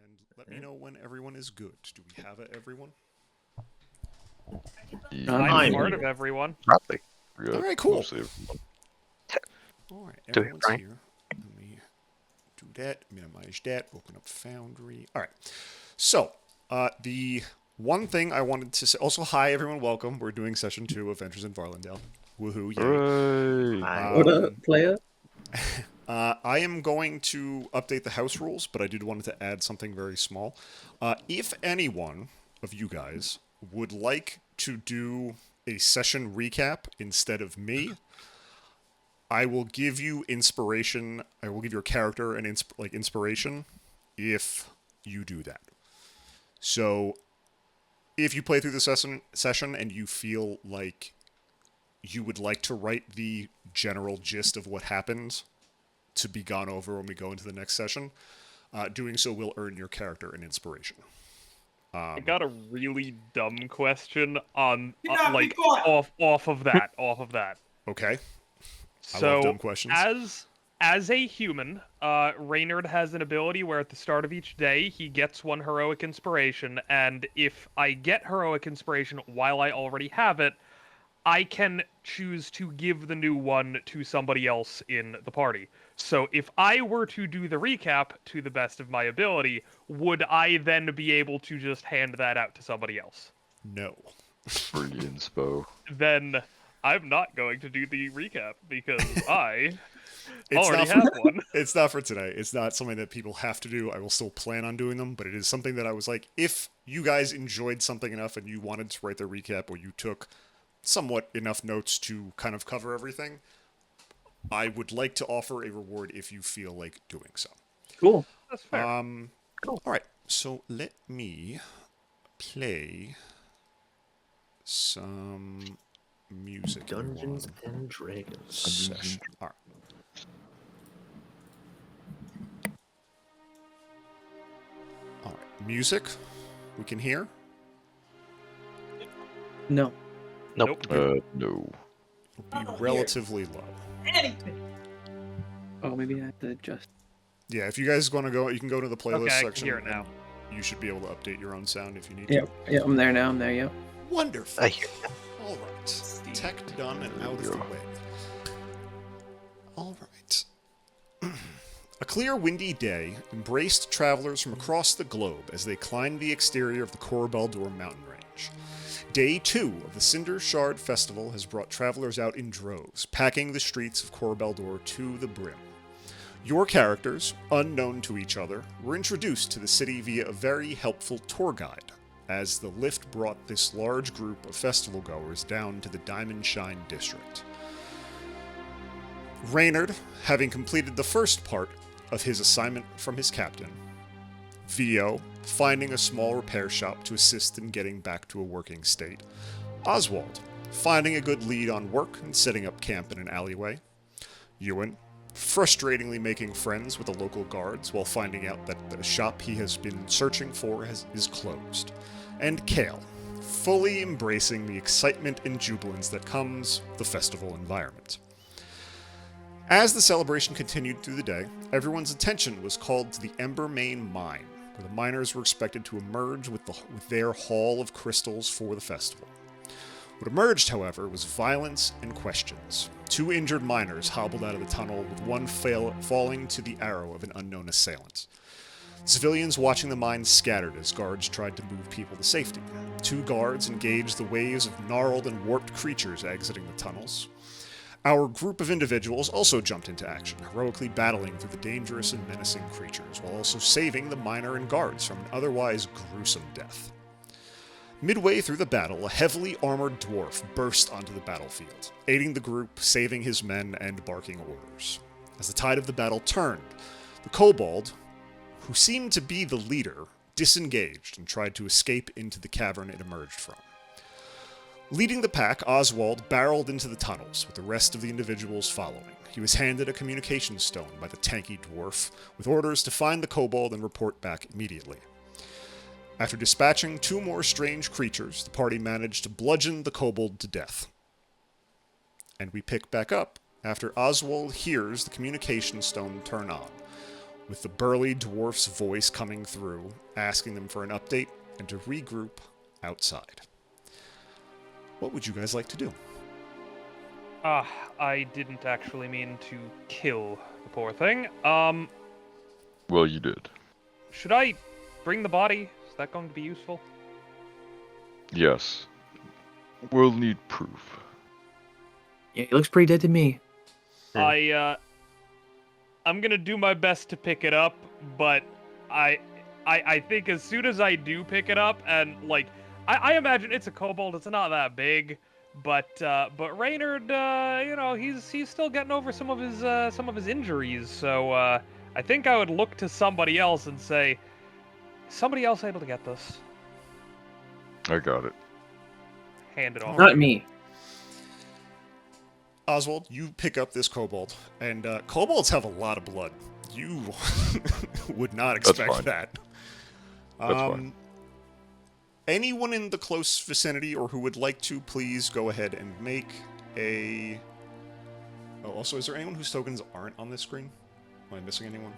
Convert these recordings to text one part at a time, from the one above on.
And let me know when everyone is good. Do we have everyone? I'm part of everyone. Probably. All right, cool. Mostly. All right, Do it, everyone's Brian. here. Let me do that, minimize that, open up Foundry. All right. So, the one thing I wanted to say. Also, hi everyone, welcome. We're doing session 2 of Adventures in Varlindel. Woohoo! Yay! Hooray. What up, player? I am going to update the house rules, but I did want to add something very small. If anyone of you guys would like to do a session recap instead of me, I will give you inspiration. I will give your character an inspiration if you do that. So, if you play through the session and you feel like you would like to write the general gist of what happened to be gone over when we go into the next session, doing so will earn your character an inspiration. I got a really dumb question on Yeah, like be quiet. off of that. Okay. I So love dumb questions. as a human, Reynard has an ability where at the start of each day he gets one heroic inspiration, and if I get heroic inspiration while I already have it, I can choose to give the new one to somebody else in the party. So if I were to do the recap to the best of my ability, would I then be able to just hand that out to somebody else? No. Free inspo. Then I'm not going to do the recap because I It's already not have one. It's not for today. It's not something that people have to do. I will still plan on doing them, but it is something that I was like, if you guys enjoyed something enough and you wanted to write the recap or you took somewhat enough notes to kind of cover everything, I would like to offer a reward if you feel like doing so. Cool. That's fair. All right, so let me play some music. Dungeons everyone. and Dragons. Session. All right. All right, music. We can hear. No. Nope. Nope. No. It'll be relatively low. Anything. Oh, maybe I have to adjust. Yeah, if you guys want to go, you can go to the playlist Okay, I can section. hear it now. and You should be able to update your own sound if you need Yep. Yeah, I'm there now. I'm there. Yep. to. Wonderful. I hear All right. Tech done and out of the way. All right. A clear, windy day embraced travelers from across the globe as they climbed the exterior of the Khor Baldur mountain range. Day 2 of the Cinder Shard Festival has brought travelers out in droves, packing the streets of Khor Baldur to the brim. Your characters, unknown to each other, were introduced to the city via a very helpful tour guide, as the lift brought this large group of festival goers down to the Diamond Shine district. Reynard, having completed the first part of his assignment from his captain, Vio, finding a small repair shop to assist in getting back to a working state, Oswald, finding a good lead on work and setting up camp in an alleyway, Ewan, frustratingly making friends with the local guards while finding out that the shop he has been searching for is closed, and Kale, fully embracing the excitement and jubilance that comes with the festival environment. As the celebration continued through the day, everyone's attention was called to the Ember Main Mine, where the miners were expected to emerge with their haul of crystals for the festival. What emerged, however, was violence and questions. 2 injured miners hobbled out of the tunnel, with one falling to the arrow of an unknown assailant. Civilians watching the mine scattered as guards tried to move people to safety. 2 guards engaged the waves of gnarled and warped creatures exiting the tunnels. Our group of individuals also jumped into action, heroically battling through the dangerous and menacing creatures, while also saving the miner and guards from an otherwise gruesome death. Midway through the battle, a heavily armored dwarf burst onto the battlefield, aiding the group, saving his men, and barking orders. As the tide of the battle turned, the kobold, who seemed to be the leader, disengaged and tried to escape into the cavern it emerged from. Leading the pack, Oswald barreled into the tunnels, with the rest of the individuals following. He was handed a communication stone by the tanky dwarf, with orders to find the kobold and report back immediately. After dispatching 2 more strange creatures, the party managed to bludgeon the kobold to death. And we pick back up after Oswald hears the communication stone turn on. with the burly dwarf's voice coming through, asking them for an update and to regroup outside. What would you guys like to do? I didn't actually mean to kill the poor thing. Well, you did. Should I bring the body? Is that going to be useful? Yes. We'll need proof. Yeah, he looks pretty dead to me. I'm gonna do my best to pick it up, but I think as soon as I do pick it up, and like, I imagine it's a kobold, it's not that big, but Reynard, he's still getting over some of his injuries, so I think I would look to somebody else and say, somebody else able to get this? I got it. Hand it off. Not me. Oswald, you pick up this kobold, and kobolds have a lot of blood. You would not expect fine. that. That's fine. Anyone in the close vicinity or who would like to, please go ahead and make a... Oh, also, is there anyone whose tokens aren't on this screen? Am I missing anyone?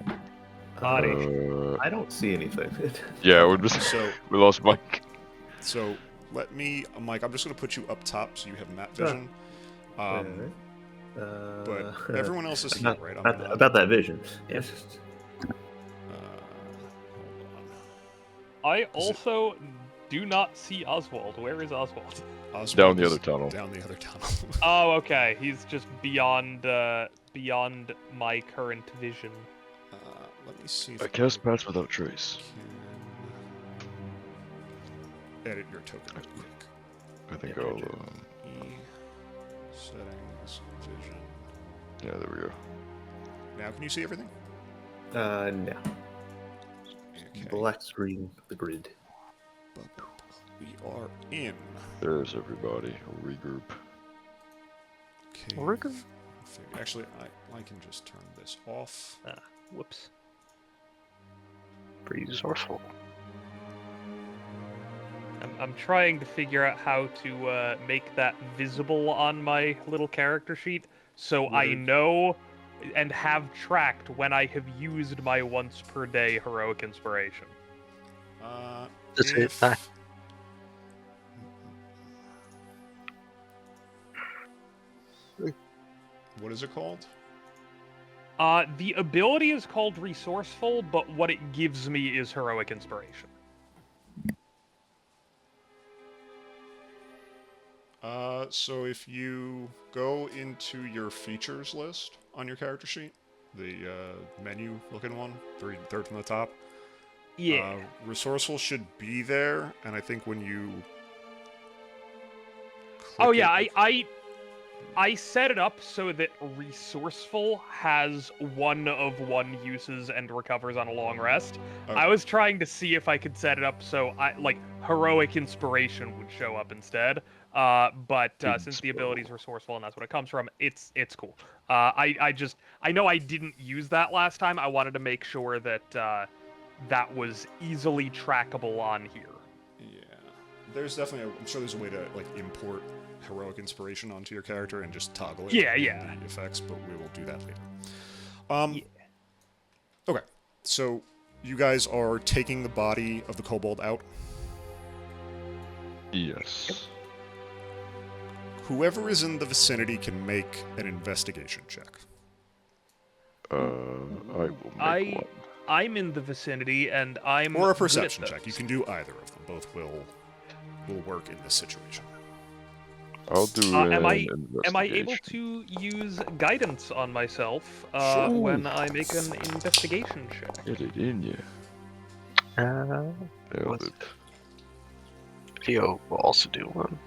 I don't see anything. Yeah, we lost Mike. So, let me... Mike, I'm just going to put you up top so you have map vision. But everyone else is here, right? About that vision. Yes. Hold I also do not see Oswald. Where is Oswald? on. Oswald Down the is other tunnel. Down the other tunnel. Oh, okay. He's just beyond my current vision. Let me see if I cast Pass Without Trace. can edit your token real quick. I think Yeah, I'll... E, settings, vision. Yeah, there we go. Now can you see everything? No. Okay. Black screen, the grid. We are in. There's everybody. We'll regroup. Cave. Actually, I can just turn this off. Whoops. Pretty resourceful. I'm trying to figure out how to make that visible on my little character sheet, so I know and have tracked when I have used my once per day heroic inspiration. That's it. If... What is it called? The ability is called resourceful, but what it gives me is heroic inspiration. So if you go into your features list on your character sheet, the menu-looking one, third from the top, Yeah. resourceful should be there, and I think when you... Oh click yeah, it- I set it up so that resourceful has one of one uses and recovers on a long rest. Oh. I was trying to see if I could set it up so heroic inspiration would show up instead. But since the ability is resourceful and that's what it comes from, it's cool. I know I didn't use that last time. I wanted to make sure that that was easily trackable on here. Yeah. There's definitely I'm sure there's a way to import heroic inspiration onto your character and just toggle it. Yeah, in yeah. The effects, but we will do that later. Okay, so you guys are taking the body of the kobold out. Yes. Whoever is in the vicinity can make an investigation check. I will make one. I'm in the vicinity and I'm Or a good at perception those. check. You can do either of them. Both will work in this situation. I'll do an am I investigation. able to use guidance on myself Sure. when I make an investigation check? Get it in you. Theo Nailed it. will also do one.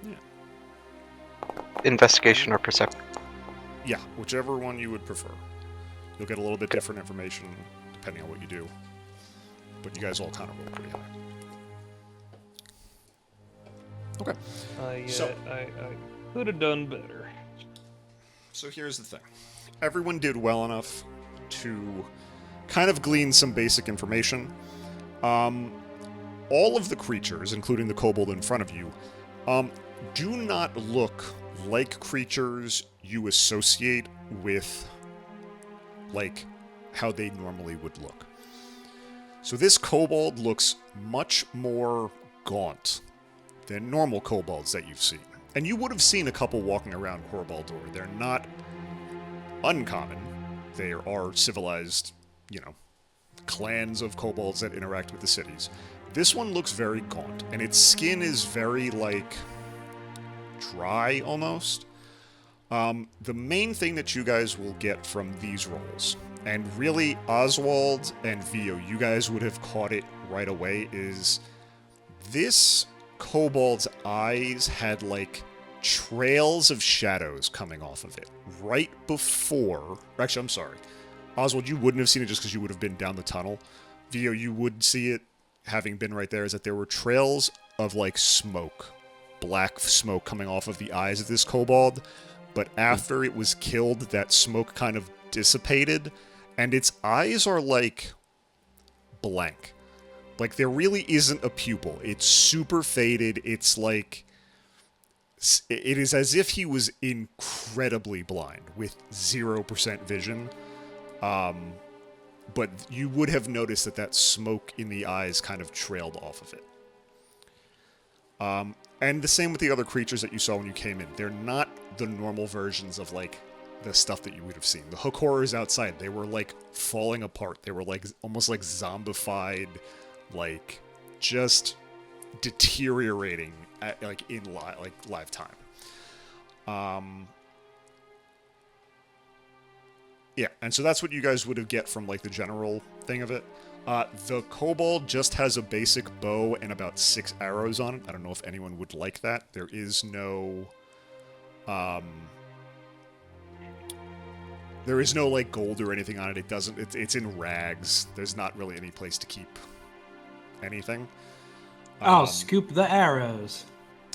Yeah. Investigation or perception. Yeah, whichever one you would prefer. You'll get a little bit different information depending on what you do. But you guys all kind of roll pretty high. Okay. I could have done better. So here's the thing. Everyone did well enough to kind of glean some basic information. All of the creatures, including the kobold in front of you, do not look like creatures you associate with, how they normally would look. So this kobold looks much more gaunt than normal kobolds that you've seen. And you would have seen a couple walking around Khor Baldur. They're not uncommon. There are civilized, clans of kobolds that interact with the cities. This one looks very gaunt, and its skin is very, dry almost. The main thing that you guys will get from these rolls, and really Oswald and Vio, you guys would have caught it right away, is this kobold's eyes had trails of shadows coming off of it right before. Actually, I'm sorry, Oswald, you wouldn't have seen it just because you would have been down the tunnel. Vio, you would see it having been right there. Is that there were trails of smoke, black smoke coming off of the eyes of this kobold, but after it was killed, that smoke kind of dissipated, and its eyes are blank. There really isn't a pupil. It's super faded. It's it is as if he was incredibly blind with 0% vision. But you would have noticed that smoke in the eyes kind of trailed off of it. And the same with the other creatures that you saw when you came in. They're not the normal versions of the stuff that you would have seen. The hook horrors outside, they were falling apart. They were almost zombified, just deteriorating at, in live time. Yeah, and so that's what you guys would have get from the general thing of it. The kobold just has a basic bow and about 6 arrows on it. I don't know if anyone would like that. There is no gold or anything on it. It doesn't. It's in rags. There's not really any place to keep anything. I'll scoop the arrows.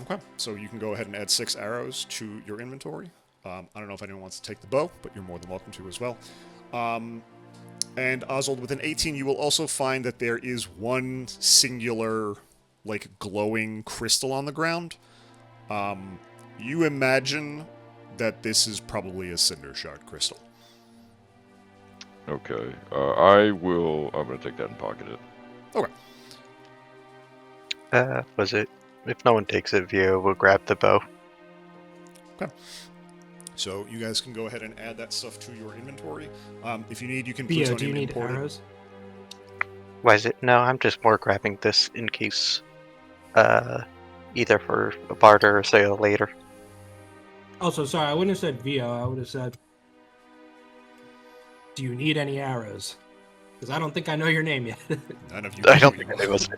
Okay, so you can go ahead and add 6 arrows to your inventory. I don't know if anyone wants to take the bow, but you're more than welcome to as well. And Oswald, with an 18, you will also find that there is one singular, glowing crystal on the ground. You imagine that this is probably a cinder shard crystal. Okay. I'm gonna take that and pocket it. Okay. Was it? If no one takes it, Vio will grab the bow. Okay. So you guys can go ahead and add that stuff to your inventory. If you need, you can Bio, plutonium do you need import it. arrows? Why is it? No, I'm just more grabbing this in case, either for a barter or sale later. Also, sorry, I wouldn't have said Vio. I would have said, do you need any arrows? Because I don't think I know your name yet. None of you. I don't think it was.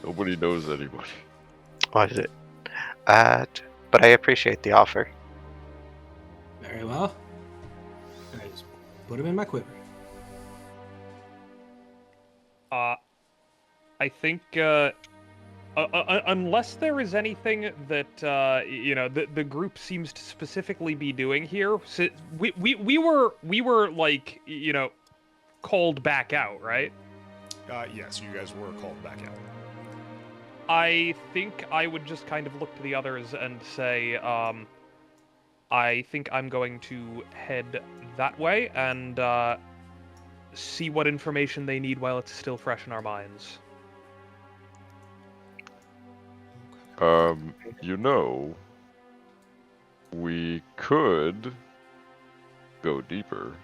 Nobody knows anybody. Why is it? But I appreciate the offer. Very well. Alright, just put them in my quiver. I think unless there is anything that the group seems to specifically be doing here, so we were called back out, right? Yes, you guys were called back out. I think I would just kind of look to the others and say, I think I'm going to head that way and see what information they need while it's still fresh in our minds. We could go deeper.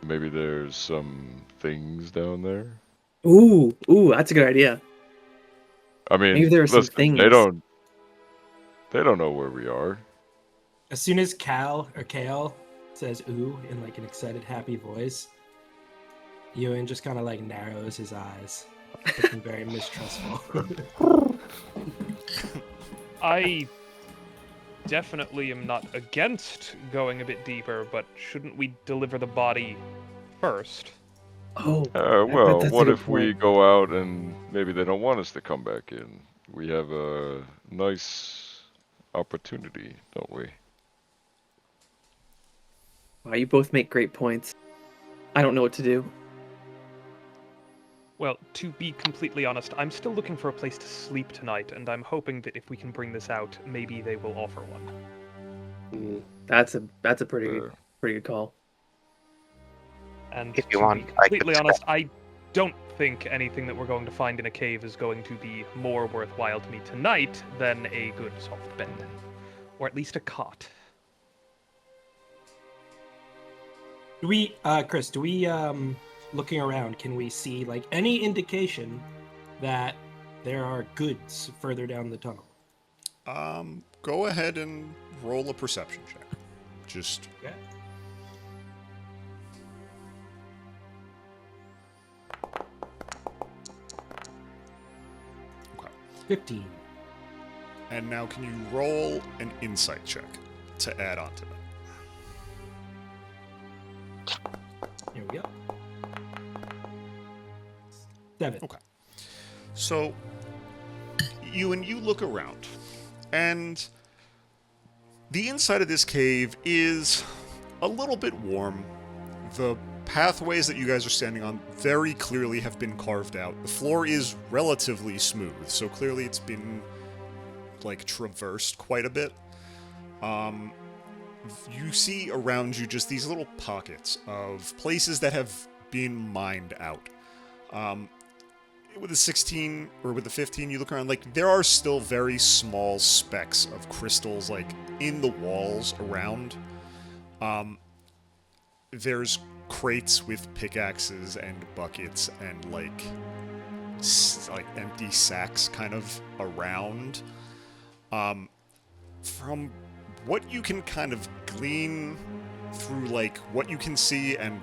Maybe there's some things down there. Ooh, that's a good idea. I mean, Maybe there are some listen, things. They don't know where we are. As soon as Kale says ooh in an excited, happy voice, Ewan just kind of narrows his eyes, looking very mistrustful. I definitely am not against going a bit deeper, but shouldn't we deliver the body first? Oh. Well, that's a what good if we point. go out and maybe they don't want us to come back in? We have a nice opportunity, don't we? Wow, you both make great points. I don't know what to do. Well, to be completely honest, I'm still looking for a place to sleep tonight, and I'm hoping that if we can bring this out, maybe they will offer one. That's a pretty good call. And If you to want, be I could completely spend- honest, I don't think anything that we're going to find in a cave is going to be more worthwhile to me tonight than a good soft bed. Or at least a cot. Do we, Chris, looking around, can we see, like, any indication that there are goods further down the tunnel? Go ahead and roll a perception check. Just Yeah. okay. 15. And now can you roll an insight check to add on to that? Here we go. 7. Okay. So you look around, and the inside of this cave is a little bit warm. The pathways that you guys are standing on very clearly have been carved out. The floor is relatively smooth, so clearly it's been like traversed quite a bit. You see around you just these little pockets of places that have been mined out. With the 16 or with the 15, you look around, like there are still very small specks of crystals like in the walls around. There's crates with pickaxes and buckets and like empty sacks kind of around. From what you can kind of glean through like what you can see and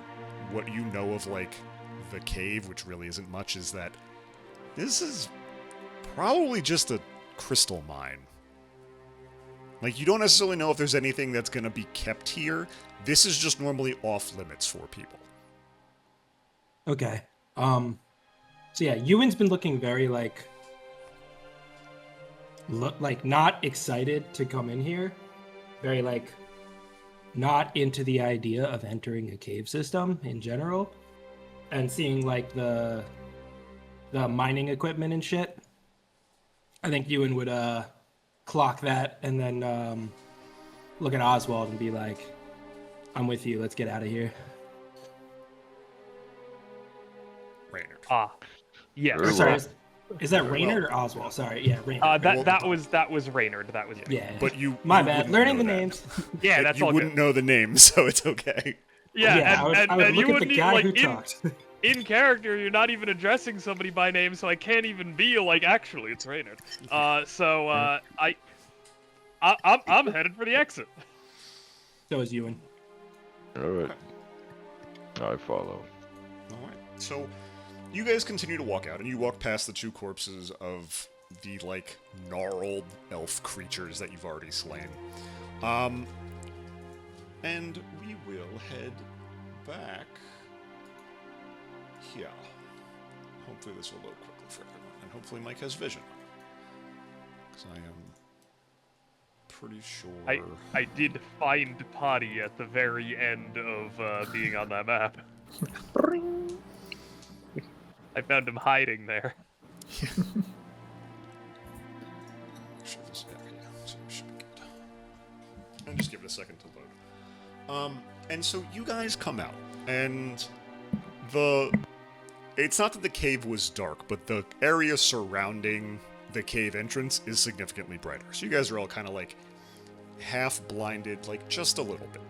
what you know of like the cave, which really isn't much, is that this is probably just a crystal mine. Like, you don't necessarily know if there's anything that's going to be kept here. This is just normally off limits for people. Okay. So yeah, Ewan's been looking very like not excited to come in here. Very like not into the idea of entering a cave system in general, and seeing like the mining equipment and shit. I think Ewan would clock that and then look at Oswald and be like, I'm with you, let's get out of here. Raynard. Yes. Very Or, sorry, well. is that Raynard or Oswald? Sorry, yeah, Raynard. That was Raynard. That was yeah. But My you bad. wouldn't Learning know the that. names. Yeah, Like, that's you all wouldn't good. know the names, so it's okay. Yeah, I would and look you at wouldn't the guy who like talked. in character, you're not even addressing somebody by name, so I can't even be like, actually, it's Raynard. I'm headed for the exit. So is Ewan. All right. I follow. Alright, so you guys continue to walk out, and you walk past the two corpses of the, like, gnarled elf creatures that you've already slain. And we will head back here. Hopefully this will load quickly for everyone, and hopefully Mike has vision. Because I am pretty sure... I did find Potty at the very end of being on that map. I found him hiding there. Sure, this back here, so we should be good. And just give it a second to load. And so you guys come out, and it's not that the cave was dark, but the area surrounding the cave entrance is significantly brighter. So you guys are all kind of like half blinded, like just a little bit.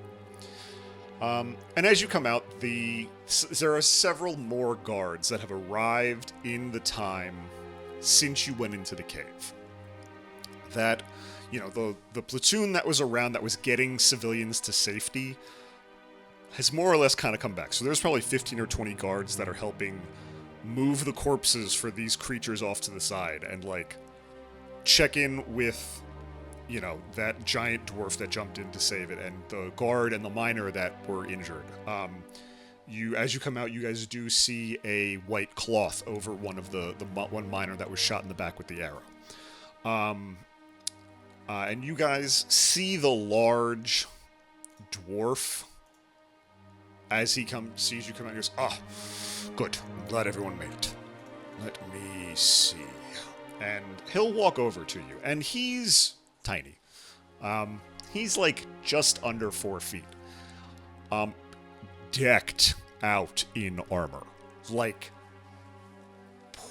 And as you come out, there are several more guards that have arrived in the time since you went into the cave. That, you know, the platoon that was around that was getting civilians to safety has more or less kind of come back. So there's probably 15 or 20 guards that are helping move the corpses for these creatures off to the side and, like, check in with, you know, that giant dwarf that jumped in to save it, and the guard and the miner that were injured. As you come out, you guys do see a white cloth over one of the one miner that was shot in the back with the arrow. And you guys see the large dwarf as he sees you come out and goes, "Ah, good. I'm glad everyone made it. Let me see." And he'll walk over to you, and he's tiny. He's like just under 4 feet. Decked out in armor. Like,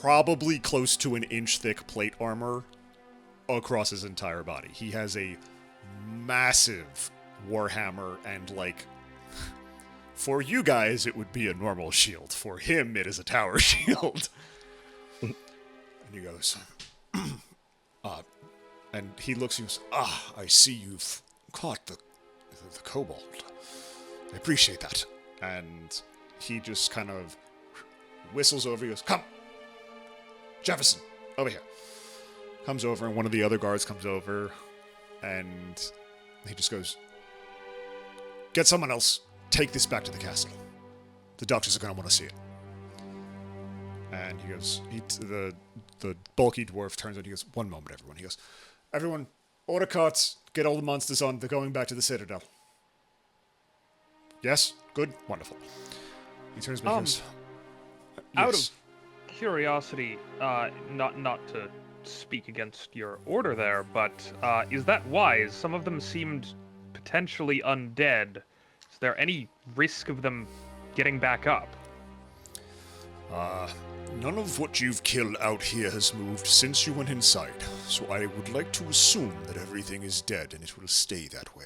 probably close to an inch thick plate armor across his entire body. He has a massive warhammer, and, like, for you guys, it would be a normal shield. For him, it is a tower shield. And he goes, and he looks and goes, I see you've caught the kobold. I appreciate that. And he just kind of whistles over. He goes, come, Jefferson, over here. Comes over, and one of the other guards comes over, and he just goes, get someone else. Take this back to the castle. The doctors are going to want to see it. And he goes, the bulky dwarf turns and he goes, one moment, everyone. He goes, everyone, order carts, get all the monsters on. They're going back to the Citadel. Yes? Good? Wonderful. He turns to me and goes, Out yes. of curiosity, not to speak against your order there, but is that wise? Some of them seemed potentially undead. Is there any risk of them getting back up? None of what you've killed out here has moved since you went inside, so I would like to assume that everything is dead and it will stay that way.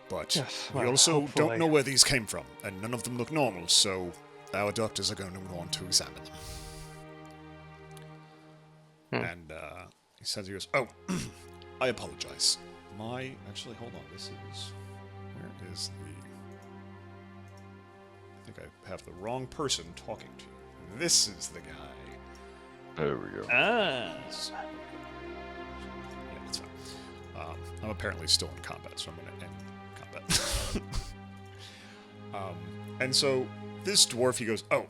But Yes, we well, also hopefully. don't know where these came from, and none of them look normal, so our doctors are going to want to examine them. And he says, he goes, oh, I apologize. Actually, hold on, where is the... I think I have the wrong person talking to you. This is the guy. There we go. Ah. Yeah, that's fine. I'm apparently still in combat, so I'm going to end combat. And so this dwarf, he goes, oh,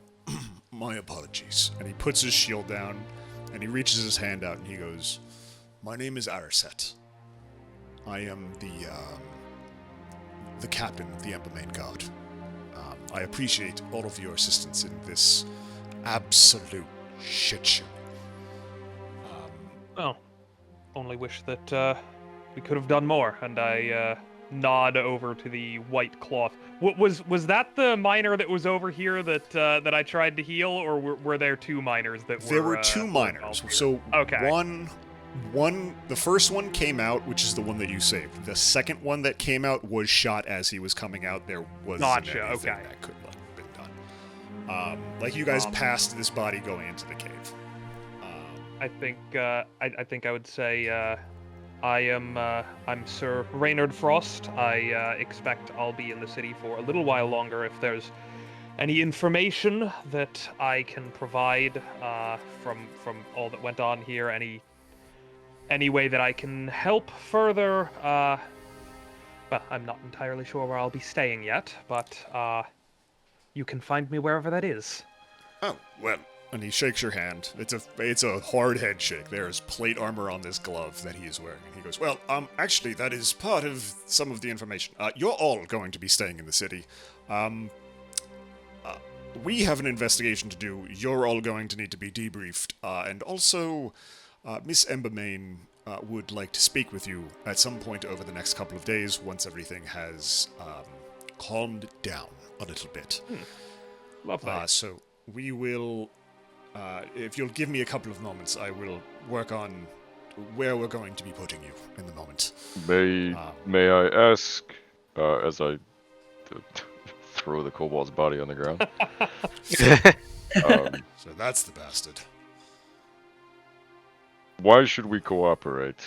my apologies. And he puts his shield down, and he reaches his hand out, and he goes, my name is Araset. I am the captain of the Embermane Guard. I appreciate all of your assistance in this absolute shit show. Well, only wish that we could have done more. And I nod over to the white cloth. Was that the miner that was over here that I tried to heal, or were there two miners that were? There were two miners. So okay. The first one came out, which is the one that you saved. The second one that came out was shot as he was coming out. There wasn't Gotcha, anything okay. that could have been done. Like you guys passed this body going into the cave. I think I would say I'm Sir Reynard Frost. I expect I'll be in the city for a little while longer. If there's any information that I can provide from all that went on here, any way that I can help further, well, I'm not entirely sure where I'll be staying yet, but you can find me wherever that is. Oh, well, and he shakes your hand. It's a hard head shake. There is plate armor on this glove that he is wearing. And he goes, well, actually, that is part of some of the information. You're all going to be staying in the city. We have an investigation to do. You're all going to need to be debriefed. And also, Miss Embermane would like to speak with you at some point over the next couple of days once everything has calmed down a little bit. Lovely. So we will, if you'll give me a couple of moments, I will work on where we're going to be putting you in the moment. May I ask, as I throw the kobold's body on the ground? So that's the bastard. Why should we cooperate?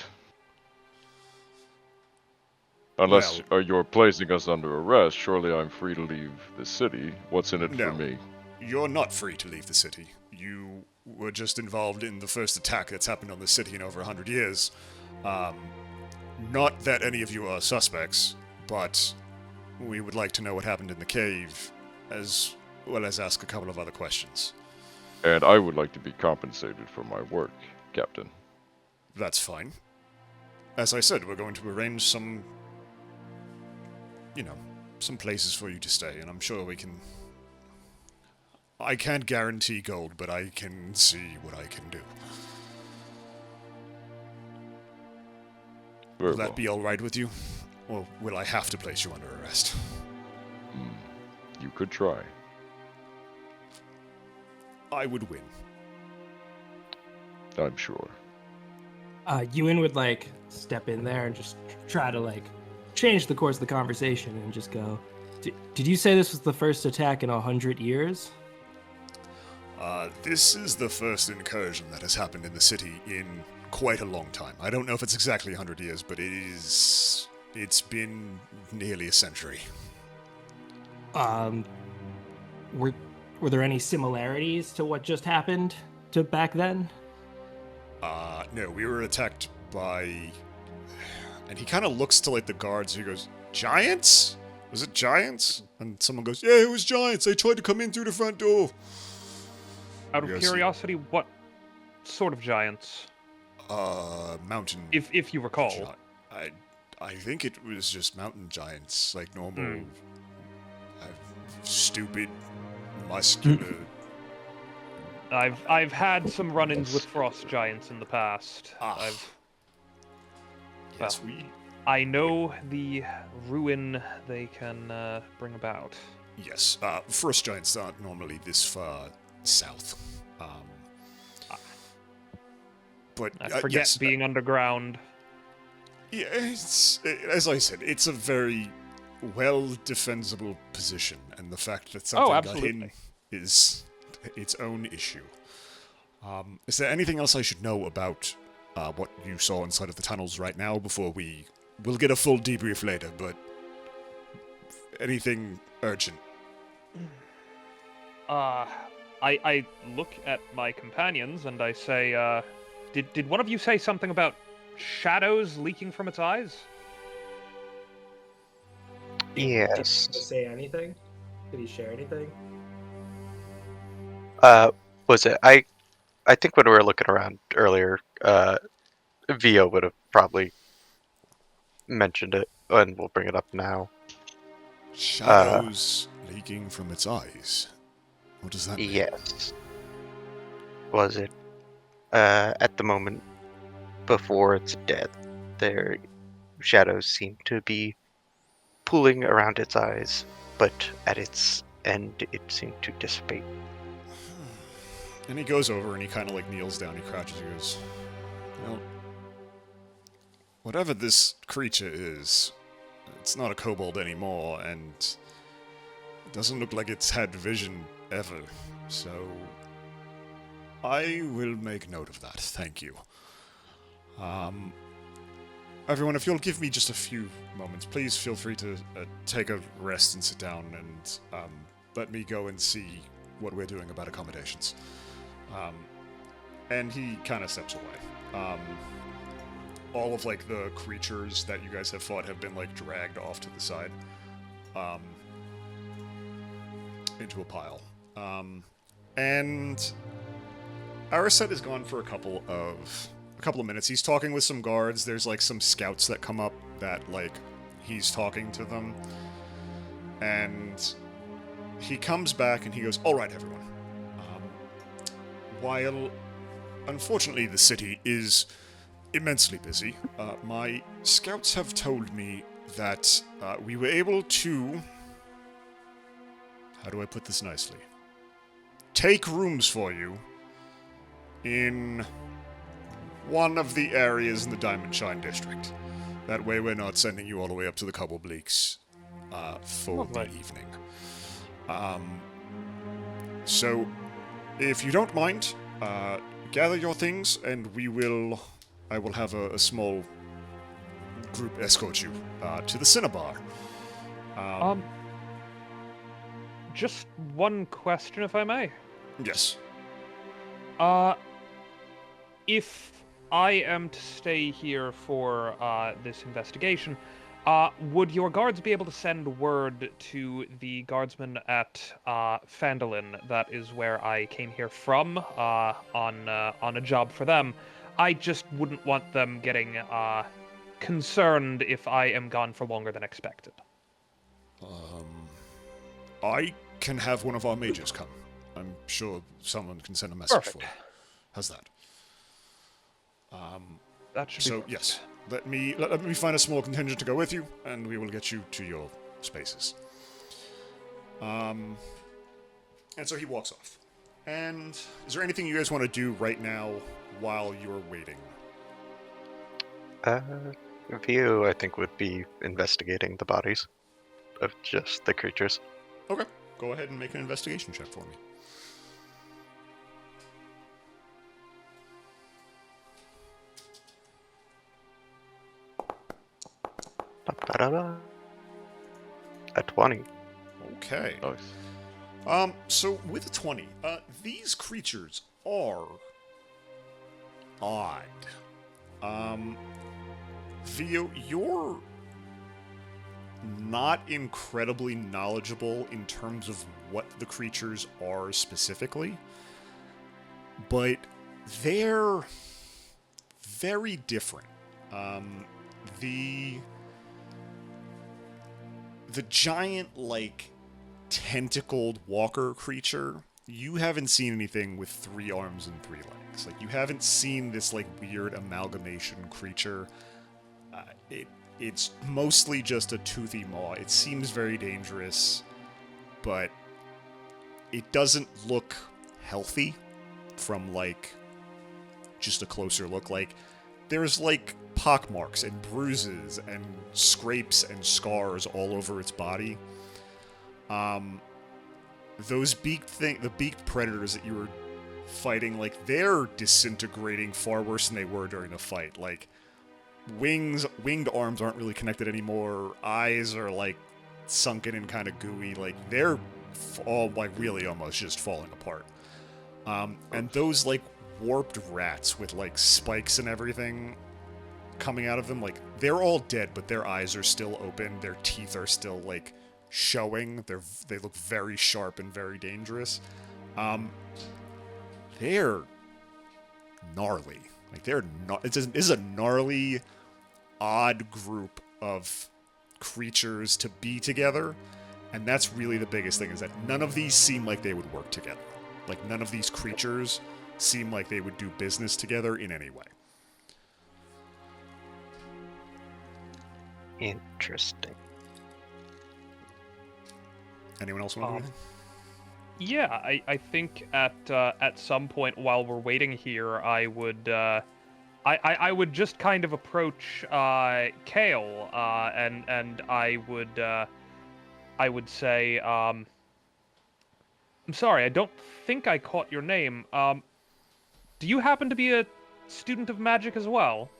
Unless you're placing us under arrest, surely I'm free to leave the city. What's in it for me? You're not free to leave the city. You were just involved in the first attack that's happened on the city in over 100 years. Not that any of you are suspects, but we would like to know what happened in the cave, as well as ask a couple of other questions. And I would like to be compensated for my work, Captain. That's fine. As I said, we're going to arrange some places for you to stay, and I'm sure we can... I can't guarantee gold, but I can see what I can do. Will that be alright with you? Or will I have to place you under arrest? You could try. I would win. I'm sure. Ewan would like step in there and just try to like change the course of the conversation and just go, did you say this was the first attack in 100 years? This is the first incursion that has happened in the city in quite a long time. I don't know if it's exactly 100 years, but it's been nearly a century. Were there any similarities to what just happened to back then? No, we were attacked by... And he kind of looks to, like, the guards, he goes, giants? Was it giants? And someone goes, yeah, it was giants. They tried to come in through the front door. Out of Yes. curiosity, what sort of giants? Mountain... If you recall. I think it was just mountain giants, like normal, stupid, muscular. I've had some run-ins with frost giants in the past. Yes, I know the ruin they can bring about. Yes, frost giants aren't normally this far south. But I forget yes, being underground. yeah, as I said, it's a very well defensible position, and the fact that something got in absolutely. is its own issue. Is there anything else I should know about what you saw inside of the tunnels right now before we'll get a full debrief later, but anything urgent? I look at my companions and I say, did one of you say something about shadows leaking from its eyes? Yes. Did he say anything? Did he share anything? Was it? I think when we were looking around earlier, Vio would have probably mentioned it, and we'll bring it up now. Shadows leaking from its eyes. What does that mean? Yes. Was it? At the moment before its death, their shadows seem to be pooling around its eyes, but at its end, it seemed to dissipate. And he goes over and he kind of like kneels down, he crouches, he goes, well, whatever this creature is, it's not a kobold anymore, and it doesn't look like it's had vision ever, so I will make note of that, thank you. Everyone, if you'll give me just a few moments, please feel free to take a rest and sit down and let me go and see what we're doing about accommodations. And he kind of steps away. All of, like, the creatures that you guys have fought have been, like, dragged off to the side. Into a pile. And Ariset is gone for a couple of minutes. He's talking with some guards. There's, like, some scouts that come up that, like, he's talking to them. And he comes back and he goes, all right, everyone. While, unfortunately, the city is immensely busy, my scouts have told me that we were able to... How do I put this nicely? Take rooms for you in one of the areas in the Diamond Shine District. That way we're not sending you all the way up to the Cobble Bleaks for the evening. So, if you don't mind, gather your things and I will have a small group escort you to the Cinnabar. Just one question, if I may. Yes. If I am to stay here for this investigation, would your guards be able to send word to the guardsmen at Phandalin, that is where I came here from, on a job for them? I just wouldn't want them getting concerned if I am gone for longer than expected. I can have one of our mages come. I'm sure someone can send a message Perfect. for you. How's that? That should be So, perfect. yes. Let me find a small contingent to go with you, and we will get you to your spaces. And so he walks off. And is there anything you guys want to do right now while you're waiting? View, I think, would be investigating the bodies of just the creatures. Okay, go ahead and make an investigation check for me. Ba-ba-da-da. A 20. Okay. Nice. So with a 20, these creatures are odd. Vio, you're not incredibly knowledgeable in terms of what the creatures are specifically, but they're very different. The giant, like, tentacled walker creature, you haven't seen anything with 3 arms and 3 legs. Like, you haven't seen this, like, weird amalgamation creature. It's mostly just a toothy maw. It seems very dangerous, but it doesn't look healthy from, like, just a closer look. Like, there's, like, pockmarks and bruises and scrapes and scars all over its body. Those the beaked predators that you were fighting, like, they're disintegrating far worse than they were during the fight. Like, winged arms aren't really connected anymore. Eyes are, like, sunken and kind of gooey. Like, they're all, like, really almost just falling apart. And those, like, warped rats with, like, spikes and everything coming out of them, like, they're all dead, but their eyes are still open. Their teeth are still, like, showing. They look very sharp and very dangerous. They're gnarly. Like, this is a gnarly, odd group of creatures to be together, and that's really the biggest thing, is that none of these seem like they would work together. Like, none of these creatures seem like they would do business together in any way. Interesting. Anyone else want to do anything? Yeah, I think at some point while we're waiting here, I would just kind of approach Kale, and I would say, I'm sorry, I don't think I caught your name. Do you happen to be a student of magic as well?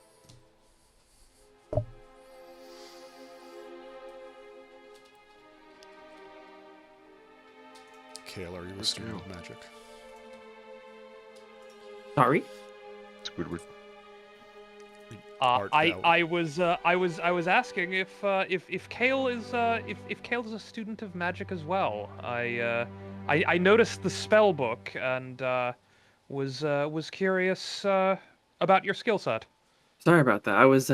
Kale, are you a student of magic? Sorry? Squidward. I was asking if Kale is if Kale is a student of magic as well. I noticed the spell book and was curious about your skill set. Sorry about that. I was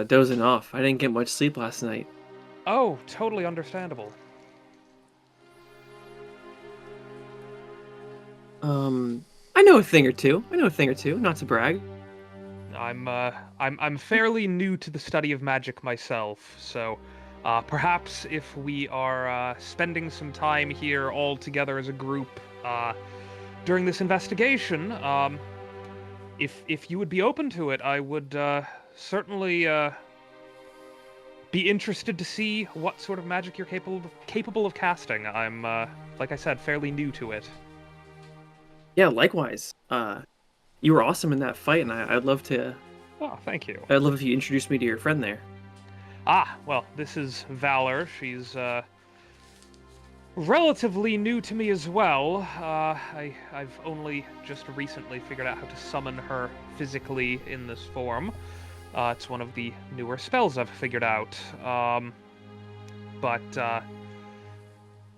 dozing off. I didn't get much sleep last night. Oh, totally understandable. I know a thing or two. Not to brag. I'm fairly new to the study of magic myself, so perhaps if we are spending some time here all together as a group during this investigation, if you would be open to it, I would certainly be interested to see what sort of magic you're capable of casting. I'm like I said, fairly new to it. Yeah, likewise. You were awesome in that fight, and I'd love to. Oh, thank you. I'd love if you introduced me to your friend there. Ah, well, this is Valor. She's relatively new to me as well. I've only just recently figured out how to summon her physically in this form. It's one of the newer spells I've figured out. But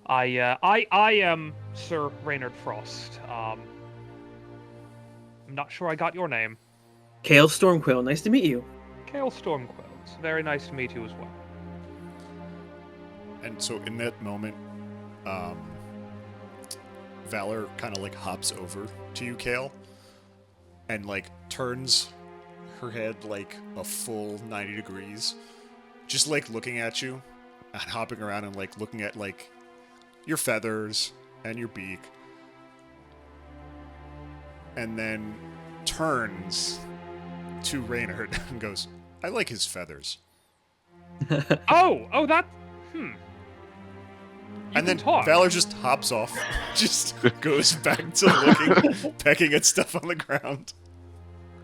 I am Sir Reynard Frost. I'm not sure I got your name. Kale Stormquill, nice to meet you. Kale Stormquill. It's very nice to meet you as well. And so in that moment, Valor kind of, like, hops over to you, Kale, and, like, turns her head, like, a full 90 degrees, just, like, looking at you, and hopping around and like looking at like your feathers and your beak, and then turns to Reynard and goes, "I like his feathers." Oh, that. You And then can talk. Valor just hops off, just goes back to looking, pecking at stuff on the ground.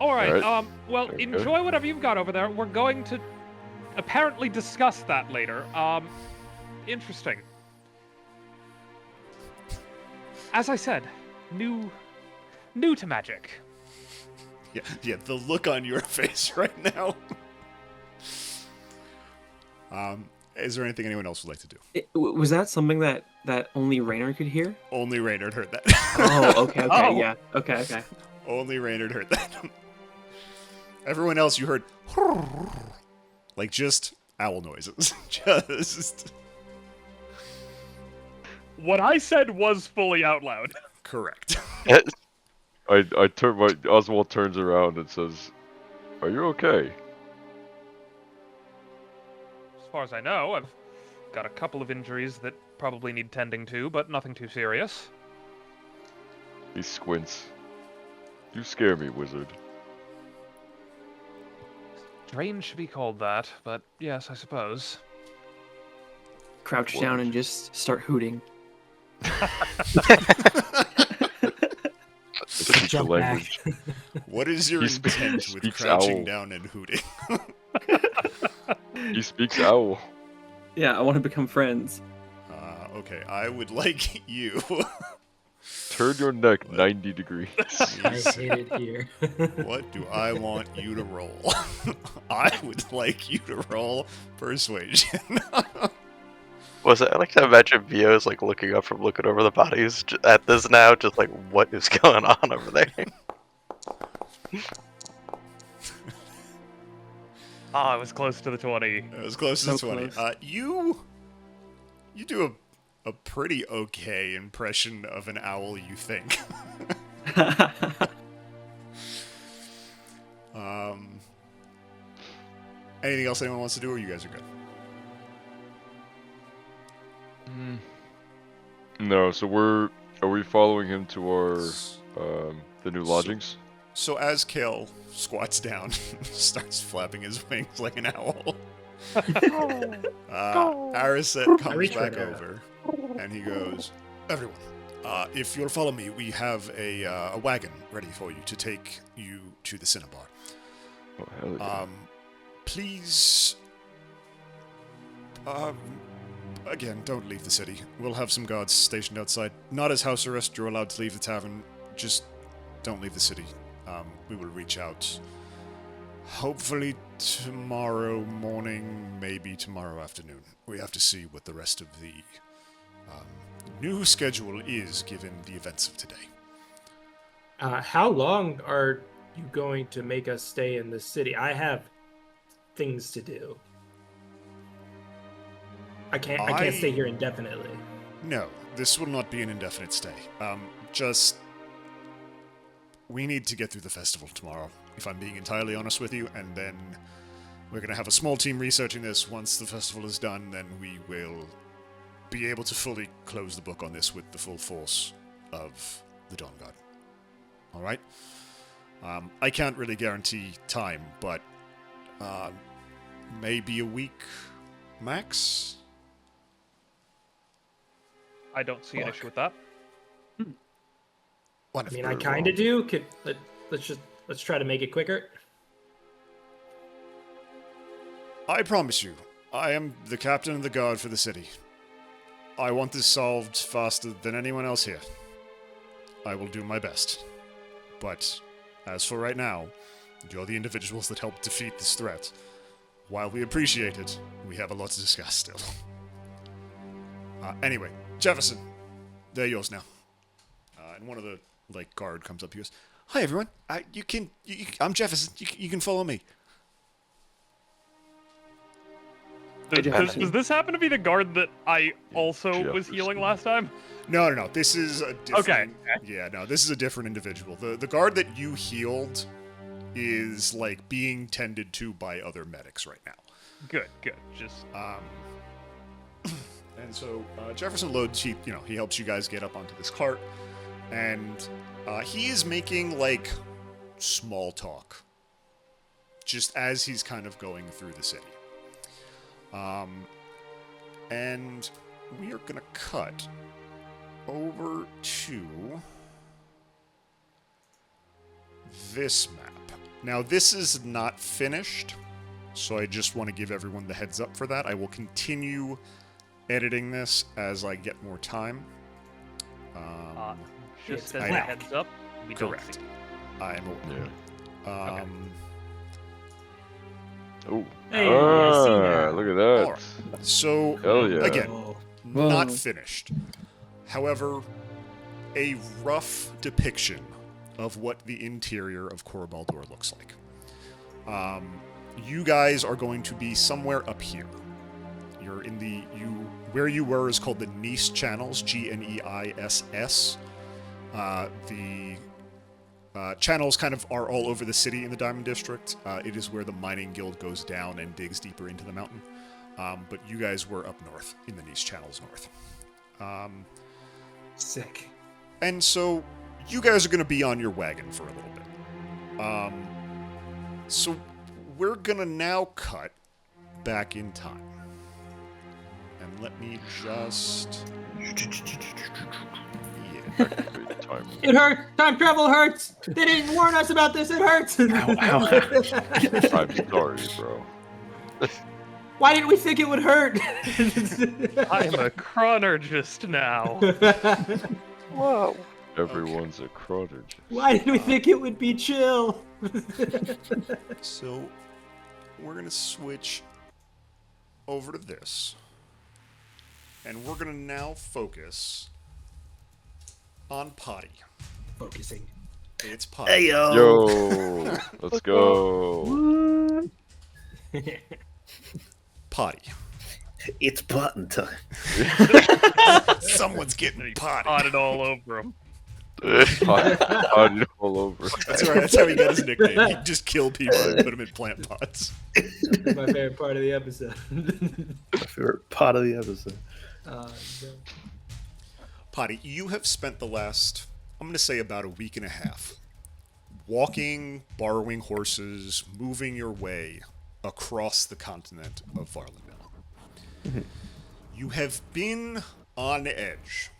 All right. Alright. Well, Okay. enjoy whatever you've got over there. We're going to apparently discuss that later. Interesting. As I said, new to magic. Yeah, the look on your face right now. Is there anything anyone else would like to do? Was that something that only Raynor could hear? Only Reynard heard that. Oh, okay, Oh. yeah, okay. Only Reynard heard that. Everyone else, you heard like just owl noises. Just What I said was fully out loud. correct. I turn my Oswald turns around and says, "Are you okay?" As far as I know, I've got a couple of injuries that probably need tending to, but nothing too serious. He squints. "You scare me, wizard." Strange should be called that, but yes, I suppose. Crouch down and just start hooting. Speak the Jump language. back. What is your He spe- intent with speaks crouching owl. down and hooting? He speaks owl. Yeah, I want to become friends. Okay, I would like you. Turn your neck 90 degrees. I hate it here. What do I want you to roll? I would like you to roll persuasion. Was it? I like to imagine Vio's like looking up from looking over the bodies at this now, just like, what is going on over there? Ah, I was close to the 20. It was close to So 20. close. You do a pretty okay impression of an owl, you think. Anything else anyone wants to do, or you guys are good? No, so are we following him to our the new lodgings? So as Kale squats down, starts flapping his wings like an owl, Ariset comes reach for back it. over, and he goes, "Everyone, if you'll follow me, we have a wagon ready for you to take you to the Cinnabar. Oh, hell yeah. Please, again, don't leave the city. We'll have some guards stationed outside. Not as house arrest, you're allowed to leave the tavern. Just don't leave the city. We will reach out. Hopefully tomorrow morning, maybe tomorrow afternoon. We have to see what the rest of the new schedule is, given the events of today. How long are you going to make us stay in the city? I have things to do. I can't stay here indefinitely. No, this will not be an indefinite stay. Just... We need to get through the festival tomorrow, if I'm being entirely honest with you, and then we're going to have a small team researching this. Once the festival is done, then we will be able to fully close the book on this with the full force of the Dawn Guard. Alright? I can't really guarantee time, but maybe a week max? I don't see an issue with that. I mean, I kind of do. Let's try to make it quicker. I promise you, I am the captain of the guard for the city. I want this solved faster than anyone else here. I will do my best. But, as for right now, you're the individuals that helped defeat this threat. While we appreciate it, we have a lot to discuss still. Anyway, Jefferson, they're yours now. And one of the guard comes up. He goes, "Hi everyone. I'm Jefferson. You can follow me." Does this happen to be the guard that I also was healing last time? No. This is a different... Okay. Yeah, no, this is a different individual. The guard that you healed is, being tended to by other medics right now. Good. Just And so Jefferson loads. He helps you guys get up onto this cart, and he is making like small talk, just as he's kind of going through the city. And we are gonna cut over to this map. Now, this is not finished, so I just want to give everyone the heads up for that. I will continue editing this as I get more time. Just as I a know. heads up, we Correct. don't see. I am aware. Yeah. Okay. Ooh. Hey, I see that. Look at that. Alright. So, Hell yeah. again, Oh. not Whoa. finished. However, a rough depiction of what the interior of Khor Baldur looks like. You guys are going to be somewhere up here. You're in where you were is called the Gneiss Channels, Gneiss. The channels kind of are all over the city in the Diamond District. It is where the mining guild goes down and digs deeper into the mountain. But you guys were up north in the Gneiss Channels north. Sick. And so you guys are going to be on your wagon for a little bit. So we're going to now cut back in time. And let me just... Yeah. Great time. It hurts. Time travel hurts. They didn't warn us about this. It hurts. I'm sorry, bro. Why didn't we think it would hurt? I'm a chronologist now. Whoa. Everyone's a chronologist. Why didn't we think it would be chill? So we're going to switch over to this. And we're going to now focus on Potty. Focusing. It's Potty. Hey yo. Yo, let's go. Potty. It's button time. Someone's getting He potty. potted all over him. Potted all over. That's right. That's how he got his nickname. He'd just kill people and put them in plant pots. My favorite part of the episode. My favorite part of the episode. No. Potty, you have spent the last, I'm going to say about a week and a half, walking, borrowing horses, moving your way across the continent of Varlindel. You have been on edge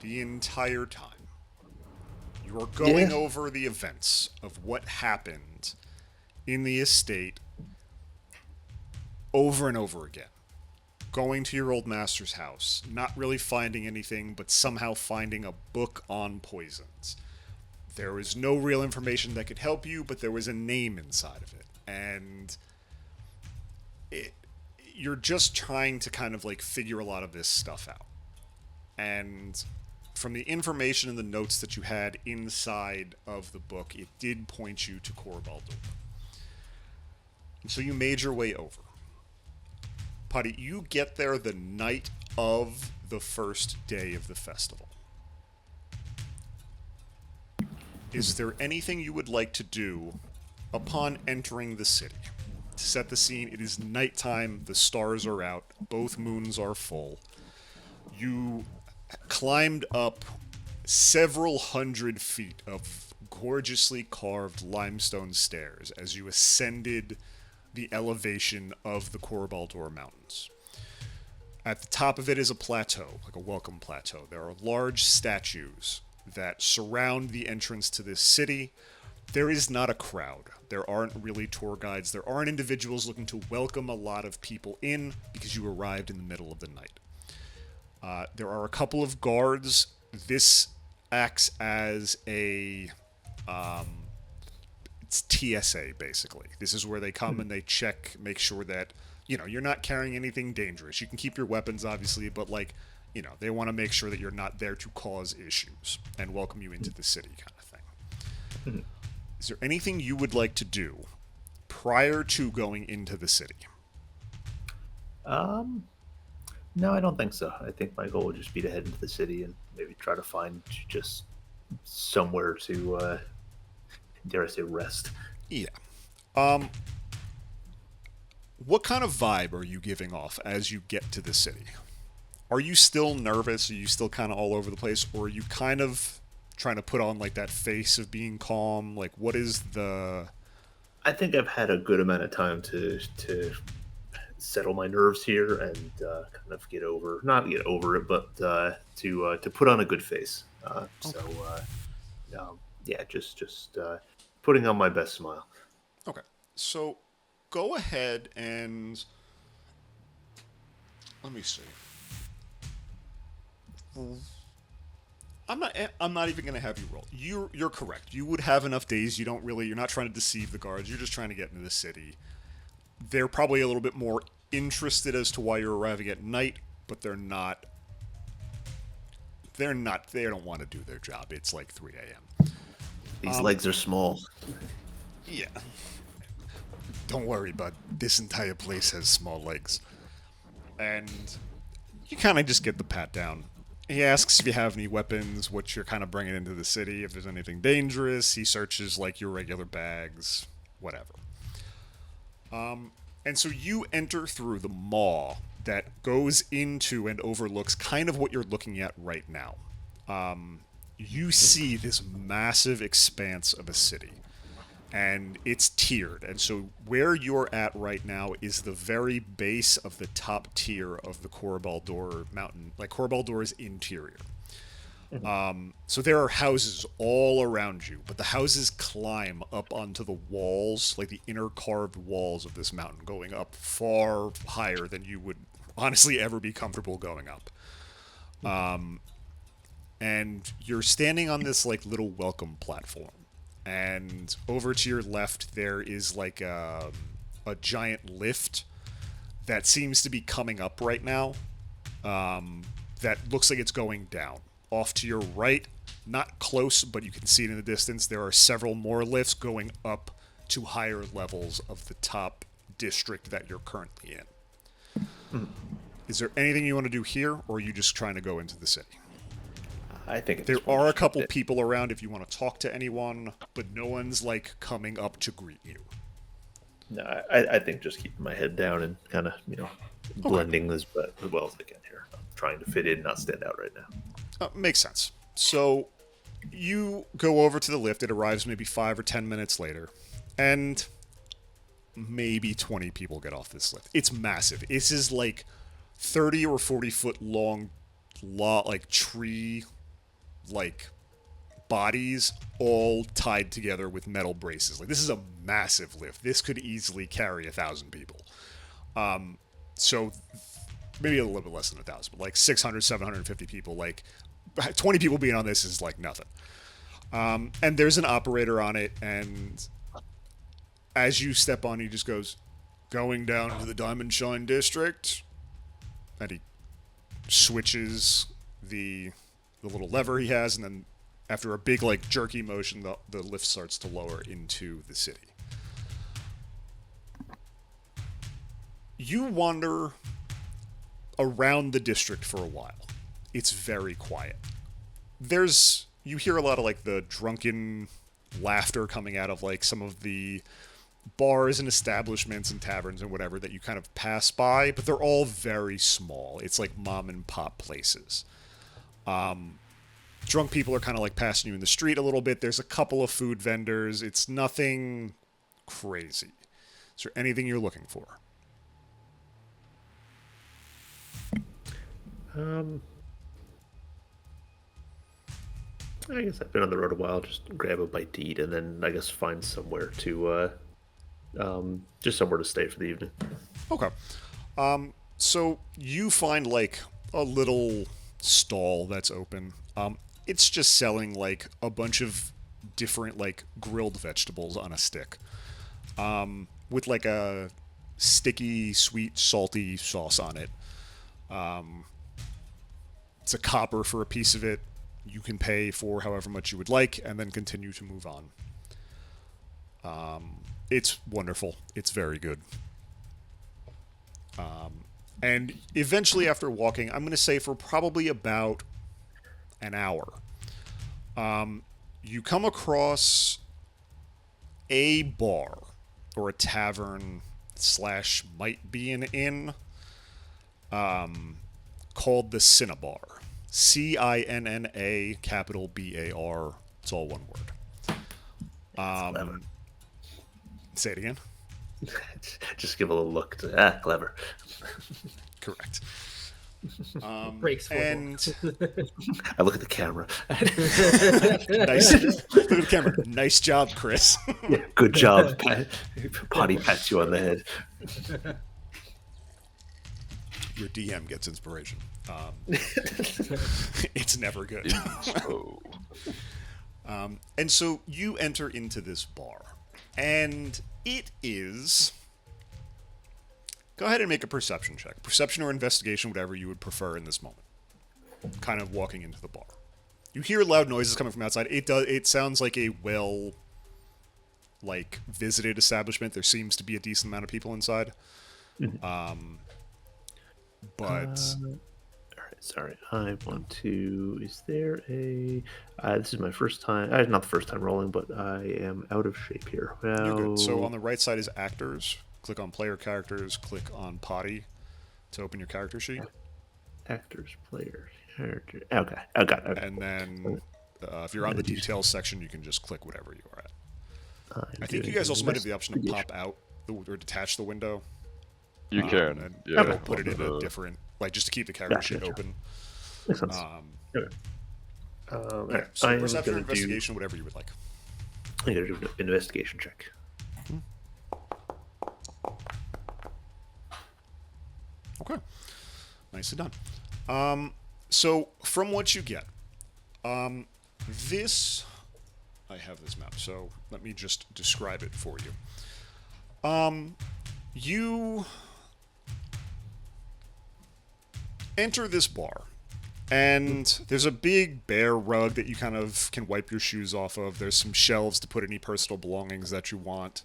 the entire time. You are going over the events of what happened in the estate over and over again. Going to your old master's house, not really finding anything, but somehow finding a book on poisons. There was no real information that could help you, but there was a name inside of it. And you're just trying to kind of like figure a lot of this stuff out. And from the information and the notes that you had inside of the book, it did point you to Khor Baldur. And so you made your way over. Potty, you get there the night of the first day of the festival. Is there anything you would like to do upon entering the city? To set the scene, it is nighttime, the stars are out, both moons are full. You climbed up several hundred feet of gorgeously carved limestone stairs as you ascended the elevation of the Khor Baldur Mountains. At the top of it is a plateau, like a welcome plateau. There are large statues that surround the entrance to this city. There is not a crowd. There aren't really tour guides. There aren't individuals looking to welcome a lot of people in because you arrived in the middle of the night. There are a couple of guards. This acts as a... it's TSA, basically. This is where they come and they check, make sure that, you're not carrying anything dangerous. You can keep your weapons, obviously, but, they want to make sure that you're not there to cause issues and welcome you into the city kind of thing. Is there anything you would like to do prior to going into the city? No, I don't think so. I think my goal would just be to head into the city and maybe try to find just somewhere to, dare I say, rest. Yeah. What kind of vibe are you giving off as you get to the city? are you still nervous? Are you still kind of all over the place? Or are you kind of trying to put on like that face of being calm? Like, what is the... I think I've had a good amount of time to settle my nerves here and kind of not get over it, but to put on a good face. Yeah, just putting on my best smile. Okay. So go ahead and... Let me see. I'm not even going to have you roll. You're correct. You would have enough days. You're not trying to deceive the guards. You're just trying to get into the city. They're probably a little bit more interested as to why you're arriving at night, but they're not. They don't want to do their job. It's like 3 a.m. These legs are small. Yeah. Don't worry, bud. This entire place has small legs. And you kind of just get the pat down. He asks if you have any weapons, what you're kind of bringing into the city, if there's anything dangerous. He searches, like, your regular bags, whatever. And so you enter through the maw that goes into and overlooks kind of what you're looking at right now. You see this massive expanse of a city, and it's tiered. And so where you're at right now is the very base of the top tier of the Khor Baldur mountain, like Khor Baldur's interior. So there are houses all around you, but the houses climb up onto the walls, like the inner carved walls of this mountain, going up far higher than you would honestly ever be comfortable going up. And you're standing on this like little welcome platform. And over to your left, there is like a giant lift that seems to be coming up right now. That looks like it's going down. Off to your right, not close, but you can see it in the distance, there are several more lifts going up to higher levels of the top district that you're currently in. Is there anything you want to do here, or are you just trying to go into the city? I think there are a couple people around if you want to talk to anyone, but no one's like coming up to greet you. No, I think just keeping my head down and kind of, blending as well as I can here. I'm trying to fit in, not stand out right now. Makes sense. So you go over to the lift. It arrives maybe 5 or 10 minutes later, and maybe 20 people get off this lift. It's massive. This is like 30 or 40 foot long, like tree, like bodies all tied together with metal braces. Like, this is a massive lift. This could easily carry 1,000 people. So maybe a little bit less than 1,000, but like 600, 750 people. Like 20 people being on this is like nothing. And there's an operator on it, and as you step on, he just goes, "Going down to the Diamond Shine District," and he switches the little lever he has, and then after a big like jerky motion, the lift starts to lower into the city. You wander around the district for a while. It's very quiet. You hear a lot of like the drunken laughter coming out of like some of the bars and establishments and taverns and whatever that you kind of pass by, but they're all very small. It's like mom and pop places. Drunk people are kind of like passing you in the street a little bit. There's a couple of food vendors. It's nothing crazy. Is there anything you're looking for? I guess I've been on the road a while. Just grab a bite to eat, and then I guess find somewhere to, just somewhere to stay for the evening. Okay. So you find like a little stall that's open. It's just selling like a bunch of different like grilled vegetables on a stick, with like a sticky, sweet, salty sauce on it. It's a copper for a piece of it. You can pay for however much you would like and then continue to move on. It's wonderful. It's very good. And eventually after walking, I'm going to say for probably about an hour, you come across a bar or a tavern / might be an inn, called the Cinnabar. Cinna, capital BAR. It's all one word. Clever. Say it again. Just give a little look. Clever. Correct. Breaks for And I look at the camera. nice. Look at the camera. Nice job, Chris. Yeah, good job. Potty pats you on the head. Your DM gets inspiration. It's never good. Oh. And so you enter into this bar, and it is. Go ahead and make a perception check. Perception or investigation, whatever you would prefer in this moment. Kind of walking into the bar. You hear loud noises coming from outside. It sounds like a visited establishment. There seems to be a decent amount of people inside. But all right, sorry. I want to. Is there a? This is my first time. Not the first time rolling, but I am out of shape here. Well, you're good. So on the right side is actors. Click on player characters. Click on potty to open your character sheet. Actors, players, character. Okay, I got it. And then if you're on the details section, you can just click whatever you are at. I think you guys also might have the option to pop out or detach the window. You can. And Yeah. put it in a different, just to keep the character sheet open. Makes sense. Yeah, so perception or investigation, whatever you would like. I'm gonna do an investigation check. Okay. Nicely done. So from what you get, this, I have this map, so let me just describe it for you. You enter this bar, and there's a big bear rug that you kind of can wipe your shoes off of. There's some shelves to put any personal belongings that you want.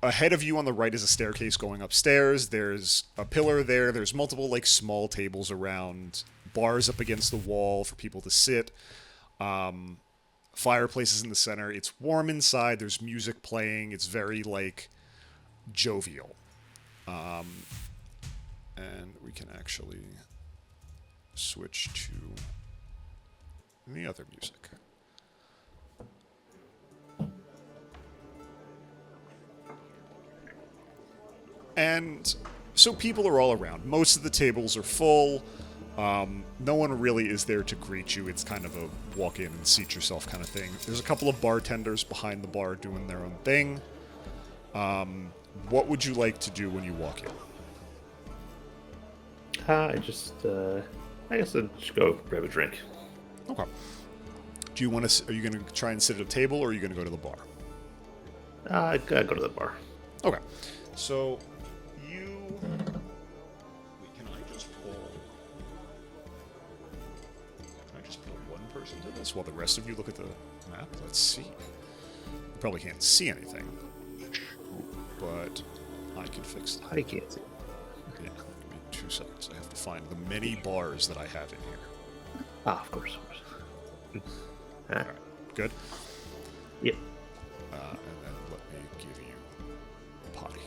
Ahead of you on the right is a staircase going upstairs. There's a pillar there. There's multiple small tables around, bars up against the wall for people to sit. Fireplaces in the center. It's warm inside. There's music playing. It's very jovial. And we can actually switch to the other music. And so people are all around. Most of the tables are full. No one really is there to greet you. It's kind of a walk in and seat yourself kind of thing. There's a couple of bartenders behind the bar doing their own thing. What would you like to do when you walk in? I guess I'll just go grab a drink. Okay. Do you want to? Are you going to try and sit at a table, or are you going to go to the bar? I gotta go to the bar. Okay. So you. Wait, can I just pull? Can I just pull one person to this while the rest of you look at the map? Let's see. You probably can't see anything, but I can fix that. I can't see. Yeah. Give me 2 seconds. I have to find the many bars that I have in here. Of course. All right. Good. Yep. And then let me give you potty.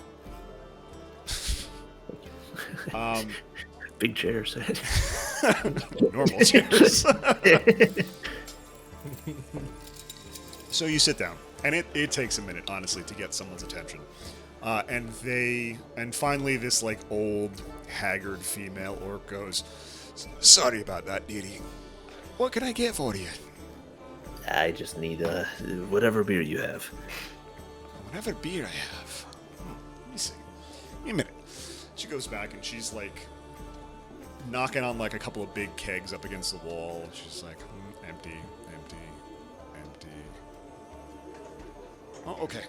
Big chairs. Normal chairs. So you sit down, and it takes a minute, honestly, to get someone's attention. And finally this old, haggard female orc goes, "Sorry about that, dearie. What can I get for you?" I just need whatever beer you have. Whatever beer I have. Let me see. Give me a minute. She goes back and she's knocking on a couple of big kegs up against the wall. She's like, empty. Oh, okay.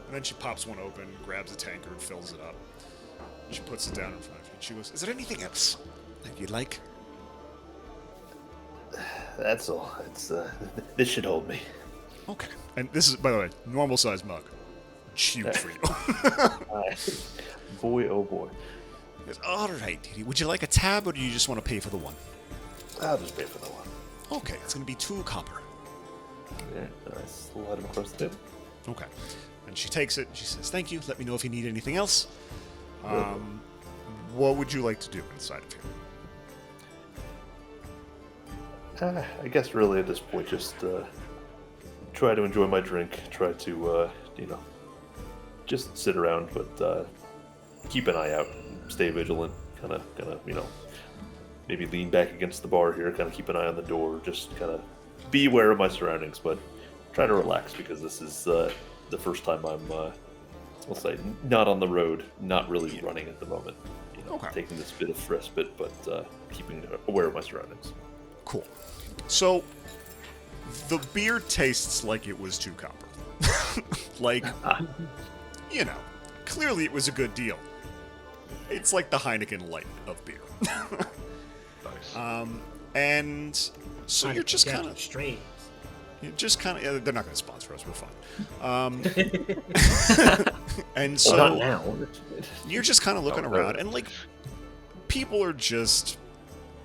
And then she pops one open, grabs a tankard, fills it up. She puts it down in front of you. She goes, "Is there anything else that you'd like?" That's all. This should hold me. Okay. And this is, by the way, normal size mug. It's huge for you. Boy, oh boy. He goes, "All right, dearie. Would you like a tab, or do you just want to pay for the one?" I'll just pay for the one. Okay, it's going to be 2 copper. Yeah, I slide him across the table. Okay. And she takes it, and she says, "Thank you. Let me know if you need anything else." what would you like to do inside of here? I guess really at this point, just try to enjoy my drink. Try to, just sit around, but keep an eye out. Stay vigilant. Kind of, maybe lean back against the bar here. Kind of keep an eye on the door. Just kind of be aware of my surroundings, but try to relax because this is the first time I'm, we'll say, not on the road, not really running at the moment. Okay. Taking this bit of respite, but keeping aware of my surroundings. Cool. So, the beer tastes like it was 2 copper. Like, clearly it was a good deal. It's like the Heineken Light of beer. Nice. And so you're just Get kind of... straight. they're not going to sponsor us, we're fine. And so... Well, not now. You're just kind of looking around, and like, people are just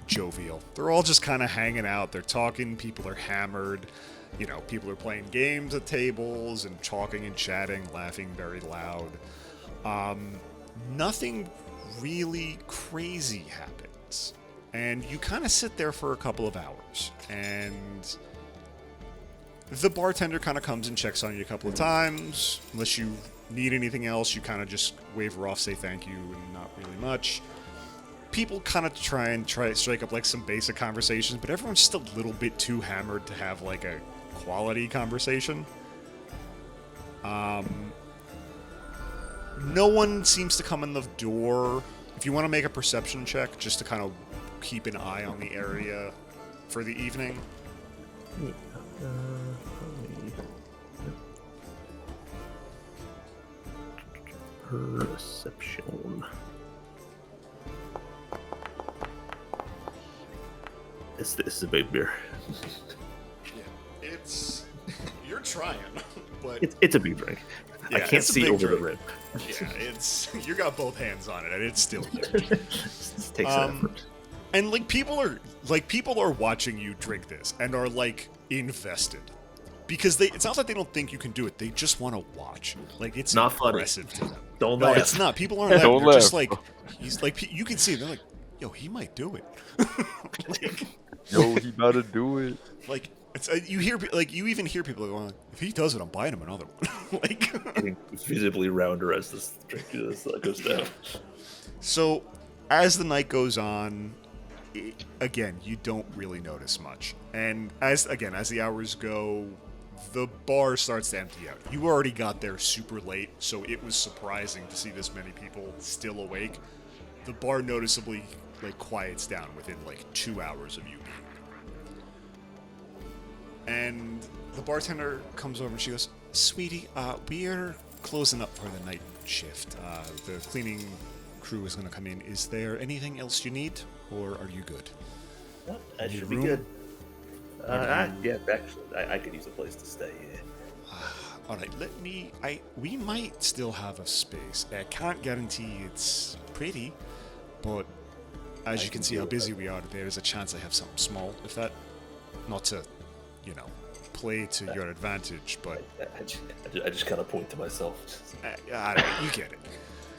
jovial. They're all just kind of hanging out. They're talking. People are hammered. People are playing games at tables and talking and chatting, laughing very loud. Nothing really crazy happens. And you kind of sit there for a couple of hours, and the bartender kind of comes and checks on you a couple of times. Unless you need anything else, you kind of just wave her off, say thank you, and not really much. People kind of try to strike up like some basic conversations, but everyone's just a little bit too hammered to have like a quality conversation. No one seems to come in the door. If you want to make a perception check, just to kind of keep an eye on the area for the evening. Perception. This is a big beer. Yeah, it's... You're trying, but... It's a big drink. I Yeah, can't it's a see big over drink. the rim. Yeah, it's... You got both hands on it, and it's still huge. It takes an effort. And like people are watching you drink this and are like invested. Because it's not that they don't think you can do it, they just want to watch. Like it's Not funny. impressive to them. Don't No, laugh. it's not. People aren't laughing. Don't They're just laugh. like he's like you can see they're like, yo, he might do it. like Yo, he about to do it. like it's you hear like you even hear people going, if he does it, I'm buying him another one. like Getting visibly rounder as this drink goes down. So, as the night goes on, again, you don't really notice much. And as the hours go, the bar starts to empty out. You already got there super late, so it was surprising to see this many people still awake. The bar noticeably quiets down within 2 hours of you being there. And the bartender comes over and she goes, "Sweetie, we're closing up for the night shift. The cleaning crew is going to come in. Is there anything else you need, or are you good?" Well, that Need should a be room? good. Yeah, actually, I could use a place to stay. Yeah. All right, we might still have a space. I can't guarantee it's pretty, but as you can see how busy we are, there is a chance I have something small. If that, not to, play to your advantage, but I just kind of point to myself. I don't know, you get it.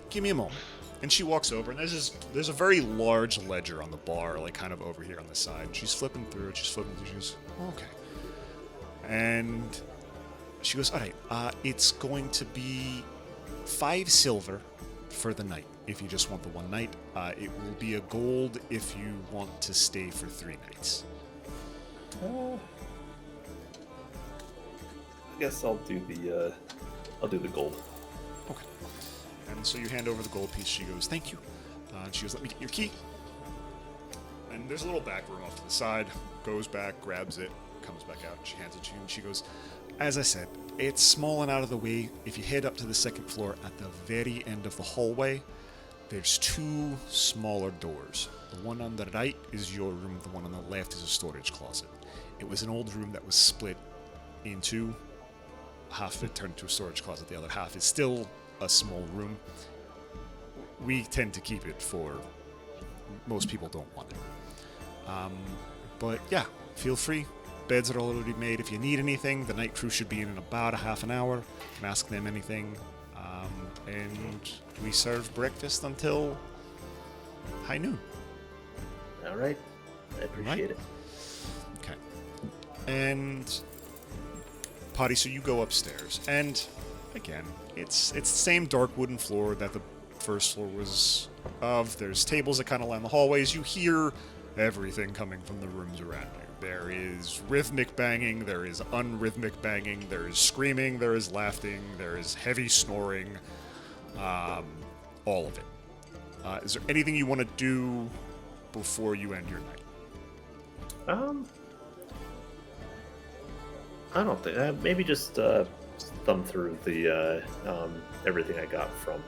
Give me a moment. And she walks over, and there's a very large ledger on the bar, kind of over here on the side. She's flipping through it. She goes, "Okay." And she goes, "All right, it's going to be 5 silver for the night if you just want the one night. It will be a gold if you want to stay for 3 nights." I guess I'll do the gold. Okay. And so you hand over the gold piece. She goes, "Thank you." And she goes, "Let me get your key." And there's a little back room off to the side. Goes back, grabs it, comes back out. She hands it to you, and she goes, "As I said, it's small and out of the way. If you head up to the 2nd floor at the very end of the hallway, there's 2 smaller doors. The one on the right is your room. The one on the left is a storage closet. It was an old room that was split in 2. Half of it turned into a storage closet. The other half is still a small room. We tend to keep it for... Most people don't want it. But yeah, feel free. Beds are already made. If you need anything, the night crew should be in about a half an hour. You can ask them anything. And we serve breakfast until high noon. All right. I appreciate it. Okay. And Potty, so you go upstairs, and again, it's the same dark wooden floor that the first floor was of. There's tables that kind of line the hallways. You hear everything coming from the rooms around you. There is rhythmic banging, there is unrhythmic banging, there is screaming, there is laughing, there is heavy snoring, all of it. Is there anything you want to do before you end your night? I don't think. Maybe just thumb through the everything I got from.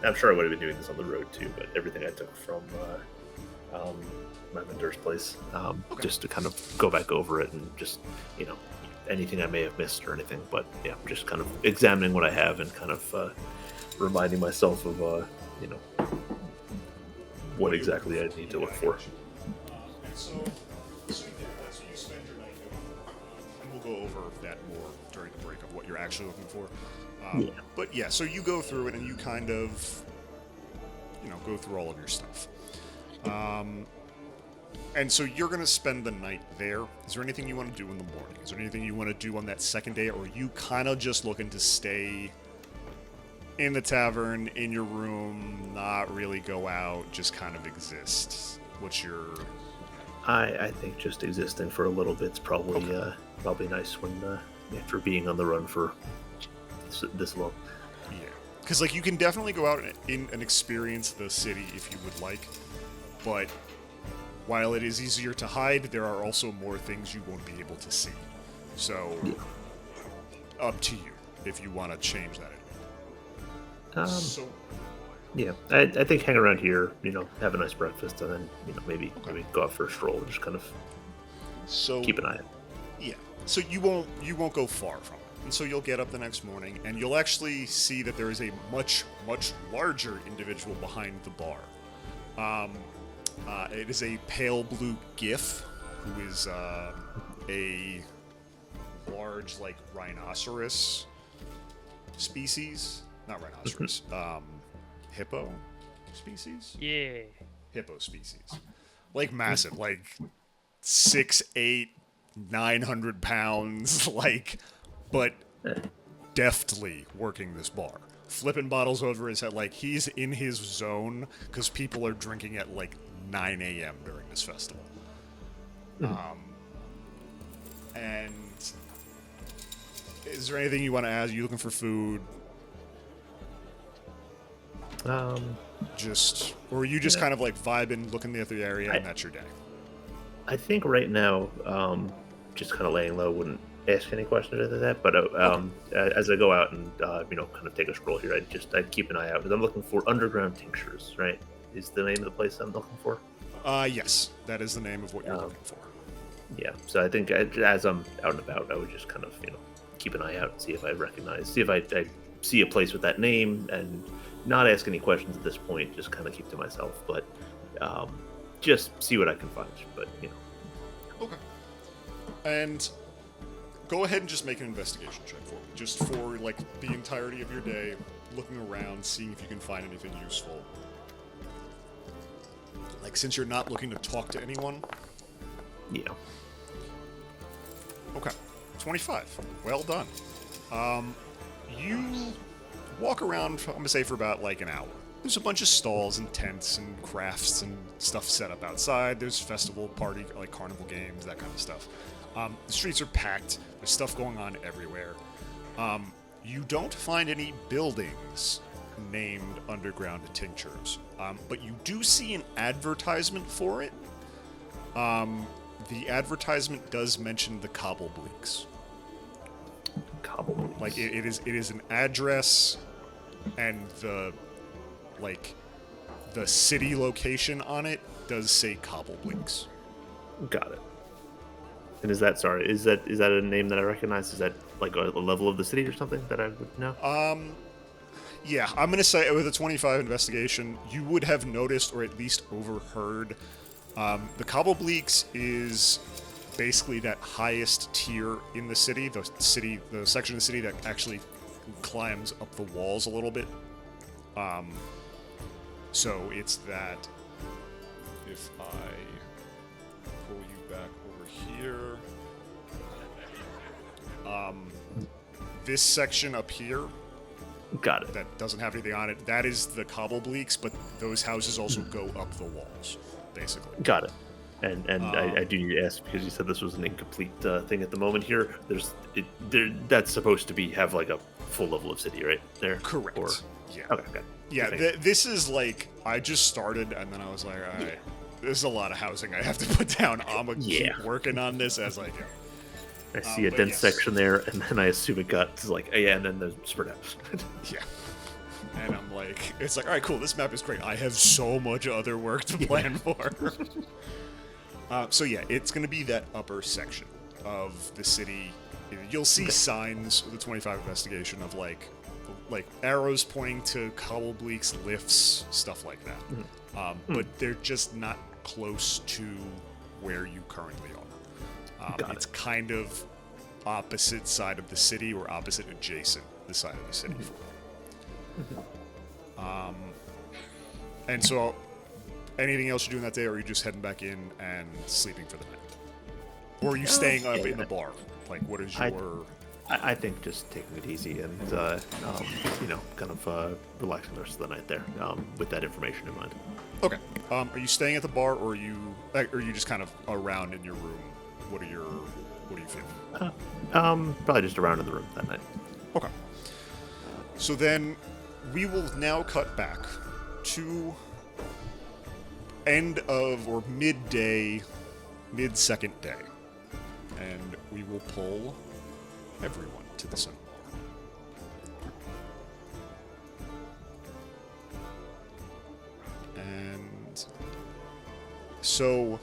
I'm sure I would have been doing this on the road too, but everything I took from my mentor's place, Okay. just to kind of go back over it and just anything I may have missed or anything. But yeah, just kind of examining what I have and kind of reminding myself of what exactly I need to look for. And so you spend your night and we'll go over that more during the break of what you're actually looking for. Yeah. But yeah, so you go through it and you kind of, go through all of your stuff. And so you're going to spend the night there. Is there anything you want to do in the morning? Is there anything you want to do on that second day? Or are you kind of just looking to stay in the tavern, in your room, not really go out, just kind of exist? What's your... I think just existing for a little bit's probably probably nice when after being on the run for this long. Yeah. Because, you can definitely go out and experience the city if you would like. But while it is easier to hide, there are also more things you won't be able to see. So, up to you if you want to change that. Yeah, I think hang around here, have a nice breakfast, and then maybe go out for a stroll and just kind of keep an eye out. Yeah. So you won't go far from it. And so you'll get up the next morning, and you'll actually see that there is a much, much larger individual behind the bar. It is a pale blue gif, who is a large, rhinoceros species. Not rhinoceros. Hippo species? Yeah. Hippo species. Massive. 6'8", 900 pounds. But deftly working this bar. Flipping bottles over his head. He's in his zone because people are drinking at 9 a.m. during this festival. And is there anything you want to add? Are you looking for food? Or are you just kind of vibing, looking at the area, and that's your day? I think right now, just kind of laying low, wouldn't ask any questions like that. But as I go out and kind of take a stroll here, I'd keep an eye out because I'm looking for underground tinctures. Right, is the name of the place I'm looking for? Yes, that is the name of what you're looking for. Yeah, so I think as I'm out and about, I would just kind of keep an eye out and see if I see a place with that name and not ask any questions at this point. Just kind of keep to myself, but just see what I can find. But Okay. And go ahead and just make an investigation check for me, just for the entirety of your day, looking around, seeing if you can find anything useful. Since you're not looking to talk to anyone. Yeah. Okay. 25. Well done. You walk around, I'm going to say, for about an hour. There's a bunch of stalls and tents and crafts and stuff set up outside. There's festival, party, carnival games, that kind of stuff. The streets are packed. There's stuff going on everywhere. You don't find any buildings named Underground Tinctures, but you do see an advertisement for it. The advertisement does mention the Cobble Bleaks. Cobble. It is an address, and the city location on it does say Cobble Bleaks. Got it. And is that a name that I recognize? Is that a level of the city or something that I would know? Yeah, I'm gonna say with a 25 investigation, you would have noticed or at least overheard. The Cobble Bleaks is basically that highest tier in the city, the section of the city that actually climbs up the walls a little bit. So it's that if I pull you back over here. This section up here Got it. that doesn't have anything on it, that is the cobble bleaks, but those houses also go up the walls, basically. Got it. And I do need to ask, because you said this was an incomplete thing at the moment here. That's supposed to have like a full level of city, right? There. Correct. Or, yeah. okay. Got it. Yeah, Okay. this is like, I just started, and then I was like, all right, this is a lot of housing I have to put down. I'm going to keep working on this as I go. I see a but dense yes. section there, and then I assume it got like, yeah, and then the spread out. Yeah. And I'm like, it's like, all right, cool, this map is great. I have so much other work to plan for. So yeah, it's going to be that upper section of the city. You'll see signs with the 25 investigation of like arrows pointing to cobble bleaks, lifts, stuff like that. But they're just not close to where you currently are. It's kind of opposite side of the city, or opposite adjacent the side of the city. And so, anything else you're doing that day, or are you just heading back in and sleeping for the night? Or are you staying up in the bar? Like, what is your... I think just taking it easy and, kind of relaxing the rest of the night there with that information in mind. Okay. Are you staying at the bar, or are you just kind of around in your room? What are you feeling? Probably just around in the room that night. Okay. So then, we will now cut back to end of, or midday, mid-second day. And we will pull everyone to the center. And so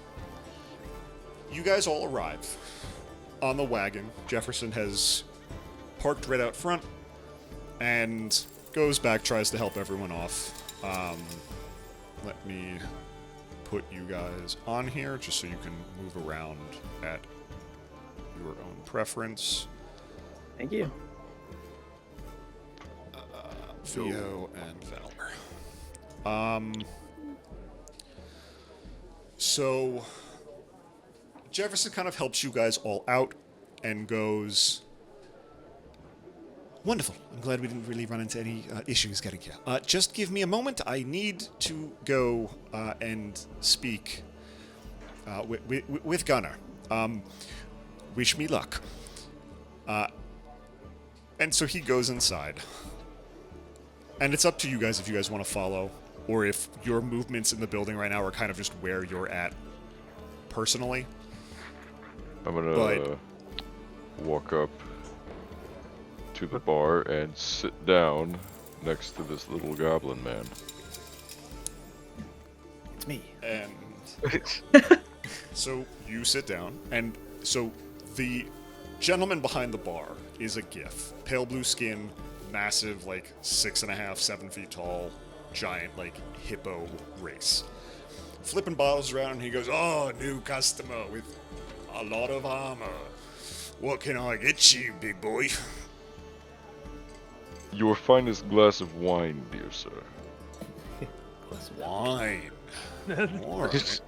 you guys all arrive on the wagon. Jefferson has parked right out front and goes back, tries to help everyone off. Let me put you guys on here just so you can move around at your own preference. Thank you. Theo and Valor. So Jefferson kind of helps you guys all out and goes, wonderful. I'm glad we didn't really run into any issues getting here. Just give me a moment. I need to go and speak with Gunnar. Wish me luck. And so he goes inside. And it's up to you guys if you guys want to follow, or if your movements in the building right now are kind of just where you're at personally. I'm gonna walk up to the bar and sit down next to this little goblin man. It's me. And so you sit down, and so the gentleman behind the bar is a GIF. Pale blue skin, massive, like 6.5, 7 feet tall, giant, like hippo race. Flipping bottles around, and he goes, "Oh, new customer with a lot of armor. What can I get you, big boy?" Your finest glass of wine, dear sir. Wine. All right.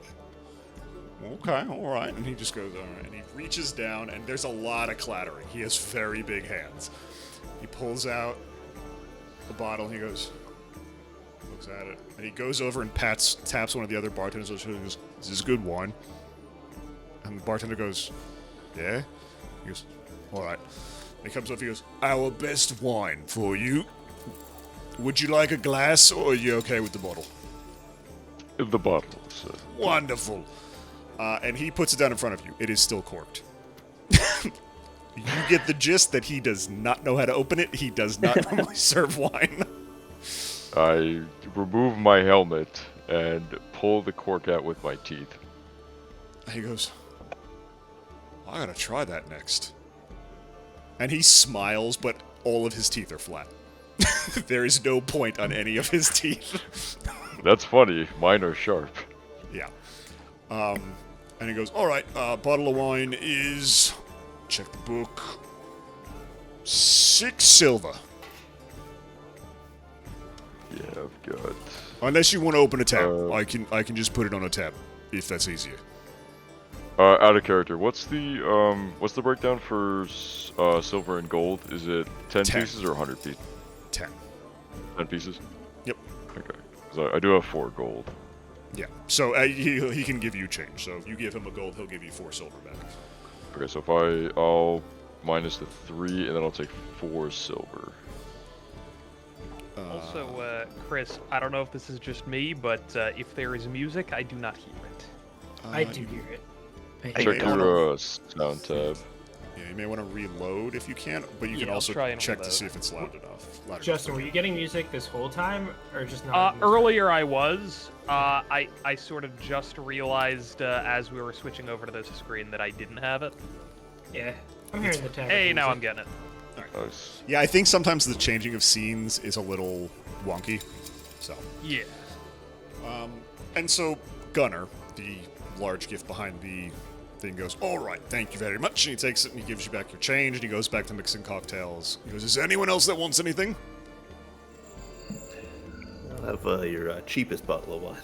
Okay, all right. And he just goes, all right. And he reaches down, and there's a lot of clattering. He has very big hands. He pulls out the bottle, and he goes, looks at it, and he goes over and taps one of the other bartenders. And goes, "Is this good wine?" And the bartender goes, "Yeah." He goes, "All right." And he comes up, he goes, "Our best wine for you. Would you like a glass, or are you okay with the bottle?" The bottle, sir. Wonderful. And he puts it down in front of you. It is still corked. You get the gist that he does not know how to open it. He does not normally serve wine. I remove my helmet and pull the cork out with my teeth. He goes, "I gotta try that next." And he smiles, but all of his teeth are flat. There is no point on any of his teeth. That's funny. Mine are sharp. Yeah. And he goes, "All right, bottle of wine is, check the book, 6 silver. Yeah, I've got... Unless you want to open a tab, Uh, I can just put it on a tab." if that's easier. Out of character, what's the breakdown for silver and gold? Is it 10 10. pieces or 100 pieces? 10. 10 pieces? Yep. Okay. 'Cause I do have 4 gold. Yeah. So he can give you change. So if you give him a gold, he'll give you 4 silver back. Okay, so if I'll minus the 3, and then I'll take 4 silver. Also, Chris, I don't know if this is just me, but if there is music, I do not hear it. I do hear it. Hey, Check man, your sound tab. Yeah, you may want to reload if you can, but you can I'll also try and check to reload. see if it's loud enough. Louder Justin, enough. were you getting music this whole time, or just not? Earlier I was. I sort of just realized as we were switching over to this screen that I didn't have it. Yeah, I'm hearing the tag. Hey, now I'm getting it. Nice. Yeah, I think sometimes the changing of scenes is a little wonky. So, Yeah. and so Gunnar, the large gift behind the thing, goes, "All right, thank you very much." And he takes it and he gives you back your change, and he goes back to mixing cocktails. He goes, "Is there anyone else that wants anything?" I'll have your cheapest bottle of wine.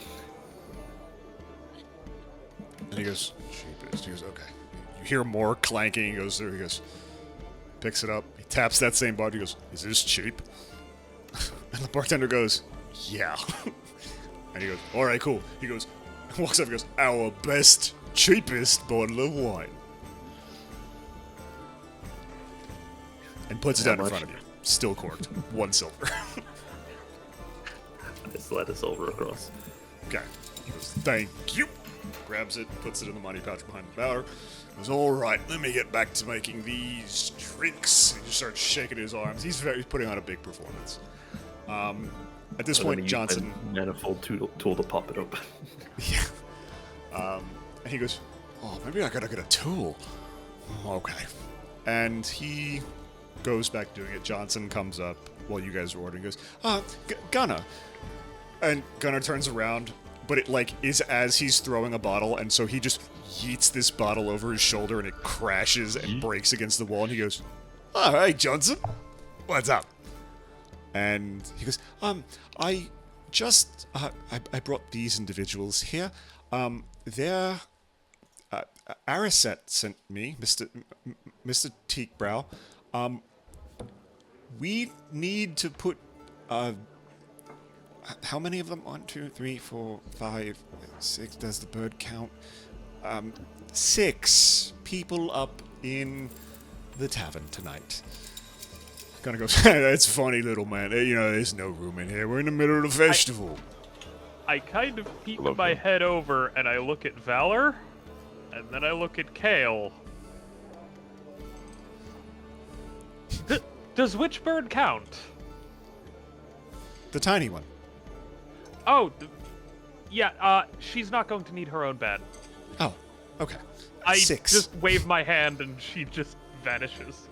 And he goes, "Cheapest." He goes, "Okay." You hear more clanking. He goes through. He goes, picks it up. He taps that same bottle. He goes, "Is this cheap?" And the bartender goes, "Yeah." And he goes, "All right, cool." He goes, walks up and goes, "Our best, cheapest bottle of wine." And puts it How down in much? front of you. Still corked. 1 silver. I slide a silver across. Okay. He goes, "Thank you." Grabs it, puts it in the money pouch behind the bar. Goes, "All right, let me get back to making these drinks." He just starts shaking his arms. He's putting on a big performance. At this And then point, he used Johnson... my manifold tool to pop it open. Yeah. And he goes, "Oh, maybe I gotta get a tool." Okay. And he goes back doing it. Johnson comes up while you guys are ordering. Goes, Gunnar. And Gunnar turns around, but it is as he's throwing a bottle, and so he just yeets this bottle over his shoulder, and it crashes and breaks against the wall. And he goes, "All right, Johnson, what's up?" And he goes, I just, I brought these individuals here. They're, Ariset sent me, Mr. Teakbrow. We need to put, how many of them? 1, 2, 3, 4, 5, 6, does the bird count? 6 people up in the tavern tonight. Gonna go, "That's funny, little man. There's no room in here. We're in the middle of the festival." I kind of peek Love my him. head over and I look at Valor, and then I look at Kale. Does which bird count? The tiny one. Oh, yeah, she's not going to need her own bed. Oh, okay. I 6. just wave my hand and she just vanishes.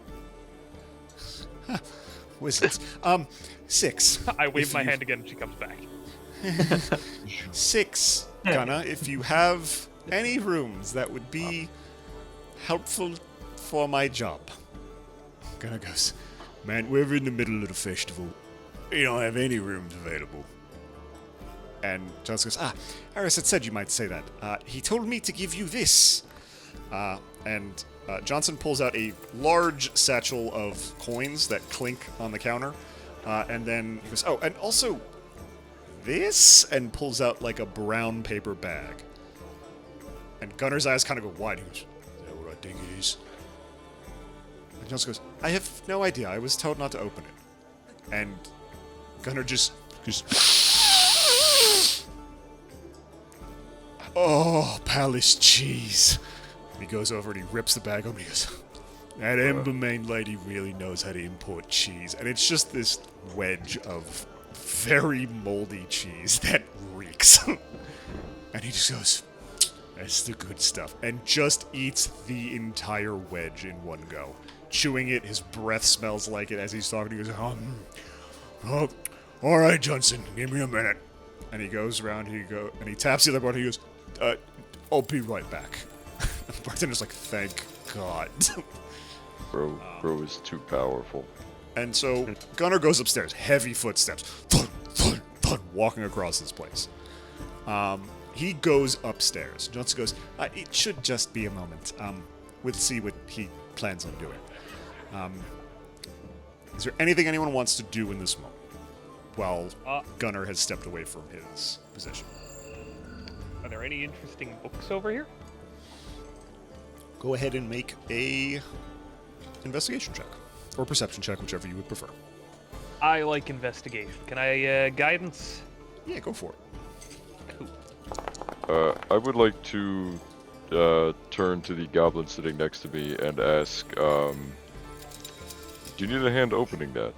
Wizards. 6. I wave If my you- hand again and she comes back. 6, Gunnar, if you have any rooms that would be helpful for my job. Gunnar goes, "Man, we're in the middle of the festival. We don't have any rooms available." And Johnson goes, Aris had said you might say that. He told me to give you this. And Johnson pulls out a large satchel of coins that clink on the counter. And then he goes, "Oh, and also this," and pulls out a brown paper bag. And Gunnar's eyes kind of go wide. He goes, "Is that what I think it is?" And Johnson goes, "I have no idea. I was told not to open it." And Gunnar just "Oh, palace cheese." And he goes over and he rips the bag open and he goes, "That Embermane lady really knows how to import cheese." And it's just this wedge of very moldy cheese that reeks. And he just goes, "That's the good stuff." And just eats the entire wedge in one go. Chewing it, his breath smells like it as he's talking. He goes, "Oh, all right, Johnson, give me a minute." And he goes around, and he taps the other button. He goes, "I'll be right back." And the bartender's like, "Thank God." Bro is too powerful. And so Gunnar goes upstairs, heavy footsteps, thud, thud, thud, walking across this place. he goes upstairs. Johnson goes, it should just be a moment. We'll see what he plans on doing. Is there anything anyone wants to do in this moment? While Gunnar has stepped away from his position. Are there any interesting books over here? Go ahead and make a investigation check. Or perception check, whichever you would prefer. I like investigation. Can I guidance? Yeah, go for it. Cool. I would like to turn to the goblin sitting next to me and ask, do you need a hand opening that?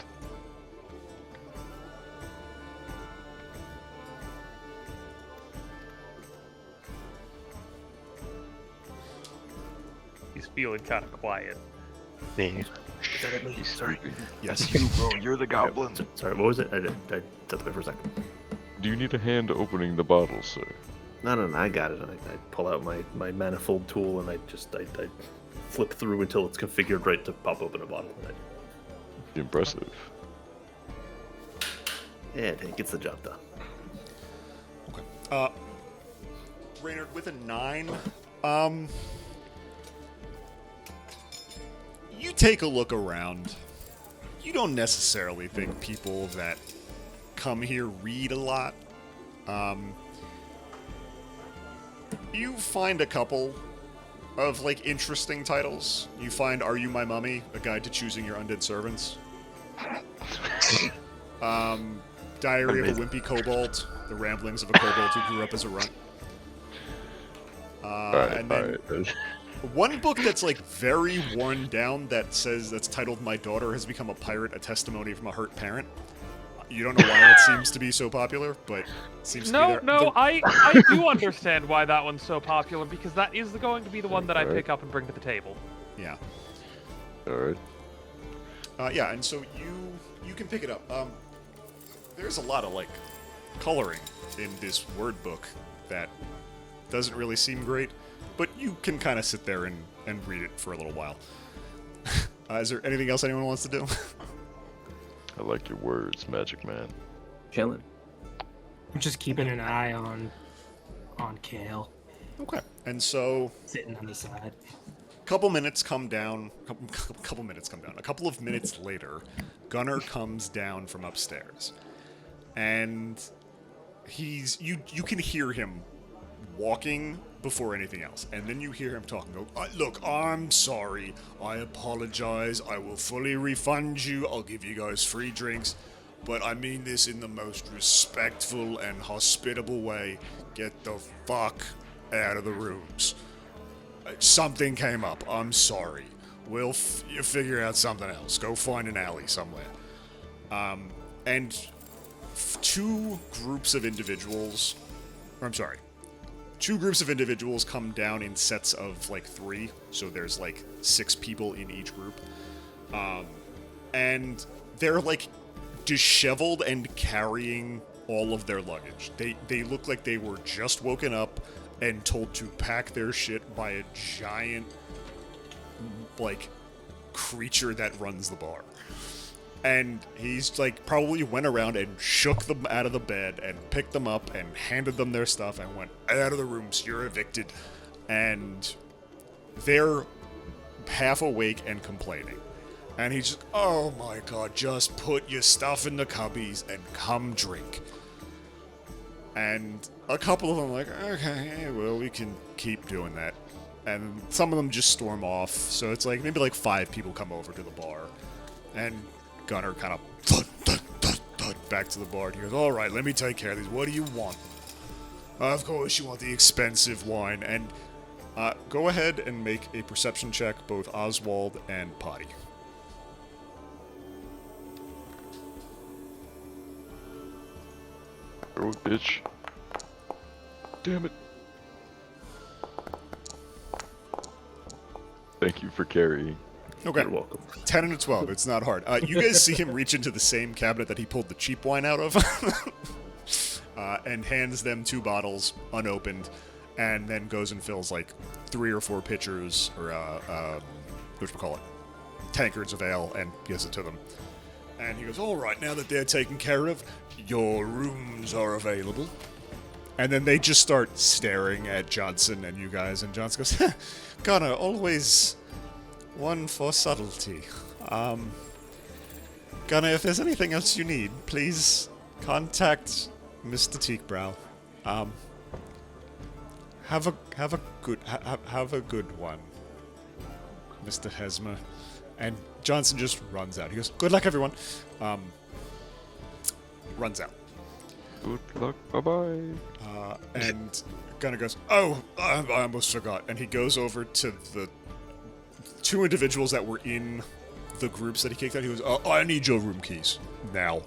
He's feeling kind of quiet. Me. Sorry. Yes. You, bro, you're the goblin. Sorry, what was it? I stepped away for a second. Do you need a hand opening the bottle, sir? No, I got it. I pull out my manifold tool and I flip through until it's configured right to pop open a bottle. Impressive. Yeah, it gets the job done. Okay. Reynard, with a 9, you take a look around. You don't necessarily think people that come here read a lot. You find a couple of, interesting titles. You find Are You My Mummy? A Guide to Choosing Your Undead Servants. Diary of a Wimpy Kobold. The Ramblings of a Kobold Who Grew Up as a Runt. And then one book that's, very worn down that's titled My Daughter Has Become a Pirate, A Testimony from a Hurt Parent. You don't know why it seems to be so popular, but it seems to be there. No, I do understand why that one's so popular, because that is going to be the one that I pick up and bring to the table. Yeah. Alright. Yeah, and so you can pick it up. There's a lot of, coloring in this word book that doesn't really seem great, but you can kind of sit there and read it for a little while. Is there anything else anyone wants to do? I like your words, Magic Man. Chilling. I'm just keeping an eye on Kale, Okay. And so sitting on the side. a couple minutes come down. A couple of minutes later, Gunnar comes down from upstairs. And you can hear him walking before anything else, and then you hear him talking. Go, look, I'm sorry. I apologize. I will fully refund you. I'll give you guys free drinks, but I mean this in the most respectful and hospitable way. Get the fuck out of the rooms. Something came up. I'm sorry. We'll you figure out something else. Go find an alley somewhere. And two groups of individuals come down in sets of 3, so there's 6 people in each group, and they're disheveled and carrying all of their luggage. They look like they were just woken up and told to pack their shit by a giant creature that runs the bar. And he's probably went around and shook them out of the bed and picked them up and handed them their stuff and went, out of the rooms, you're evicted. And they're half awake and complaining. And he's just, oh my god, just put your stuff in the cubbies and come drink. And a couple of them okay, well, we can keep doing that. And some of them just storm off, so it's maybe 5 people come over to the bar. And Gunnar kind of thud back to the bar. He goes, all right, let me take care of these. What do you want? Of course, you want the expensive wine. And go ahead and make a perception check, both Oswald and Potty. Oh, bitch. Damn it. Thank you for carrying. Okay. You're welcome. 10 and a 12. It's not hard. You guys see him reach into the same cabinet that he pulled the cheap wine out of, and hands them 2 bottles unopened, and then goes and fills 3 or 4 pitchers or tankards of ale, and gives it to them. And he goes, all right, now that they're taken care of, your rooms are available. And then they just start staring at Johnson and you guys, and Johnson goes, Connor, always one for subtlety. Gunnar, if there's anything else you need, please contact Mr. Teakbrow. Have a good one, Mr. Hesmer. And Johnson just runs out. He goes, good luck, everyone. Runs out. Good luck, bye-bye. And Gunnar goes, oh, I almost forgot. And he goes over to the 2 individuals that were in the groups that he kicked out. He goes, oh, I need your room keys now.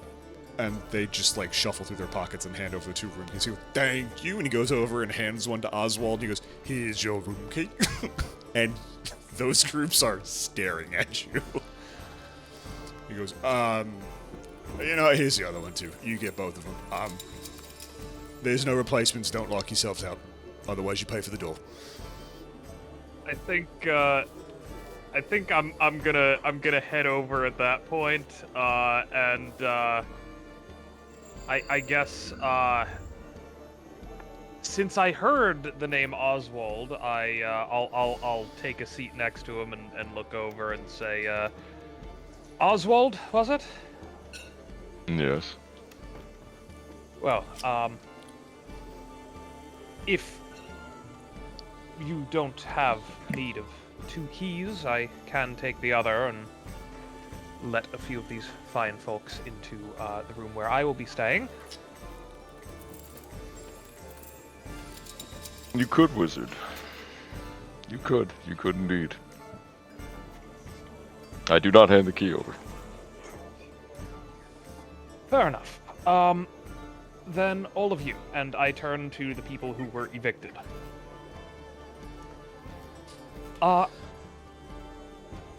And they just like shuffle through their pockets and hand over the 2 room keys. He goes, thank you. And he goes over and hands one to Oswald. And he goes, here's your room key. And those groups are staring at you. He goes, here's the other one too. You get both of them. There's no replacements. Don't lock yourselves out. Otherwise, you pay for the door. I think I'm gonna head over at that point, and I guess since I heard the name Oswald, I'll take a seat next to him and look over and say, Oswald, was it? Yes. Well, if you don't have need of 2 keys, I can take the other and let a few of these fine folks into the room where I will be staying. You could, wizard. You could indeed. I do not hand the key over. Fair enough. Then all of you, and I turn to the people who were evicted.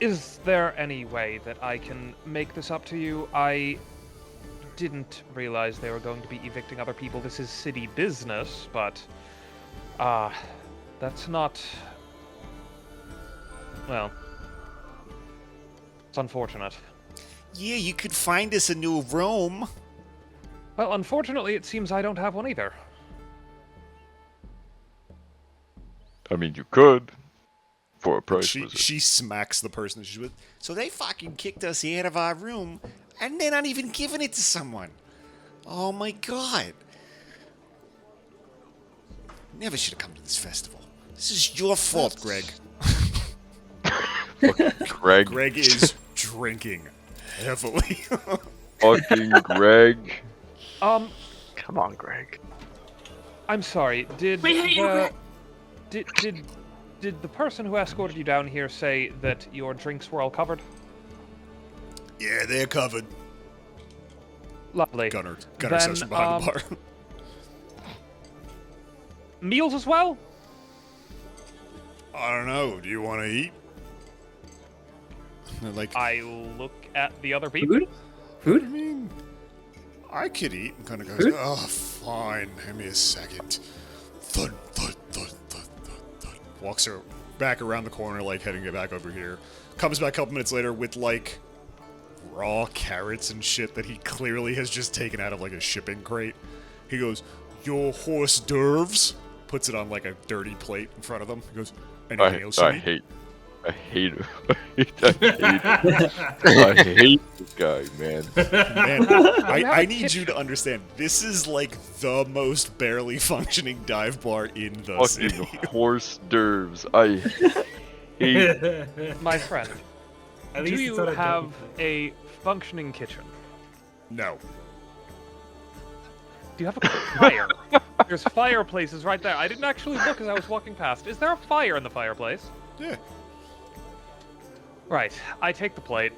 Is there any way that I can make this up to you? I didn't realize they were going to be evicting other people. This is city business, but, that's not... Well, it's unfortunate. Yeah, you could find us a new room. Well, unfortunately, it seems I don't have one either. I mean, you could. For a price, she smacks the person she's with. So they fucking kicked us out of our room, and they're not even giving it to someone. Oh my god. Never should have come to this festival. This is your fault, Greg. Greg. Greg is drinking heavily. Fucking Greg. Come on, Greg. I'm sorry. Did We hate you, Greg. Did the person who escorted you down here say that your drinks were all covered? Yeah, they're covered. Lovely. Gunnar says from behind the bar. Meals as well? I don't know. Do you want to eat? Like, I look at the other people. Food? I mean, I could eat. And kind of goes, Food? oh, fine. Give me a second. Thud, thud, thud, thud, thud, thud. Walks her back around the corner, like heading back over here. Comes back a couple minutes later with like raw carrots and shit that he clearly has just taken out of like a shipping crate. He goes, your horse derves. Puts it on like a dirty plate in front of them. He goes, anything else you need? I hate him. I hate this guy, man. Man, I need you to understand, this is like the most barely functioning dive bar in the Fucking city. horse derves. I hate My friend, At do least you it's not a have double plate. a functioning kitchen? No. Do you have a fire? There's fireplaces right there. I didn't actually look as I was walking past. Is there a fire in the fireplace? Yeah. Right. I take the plate.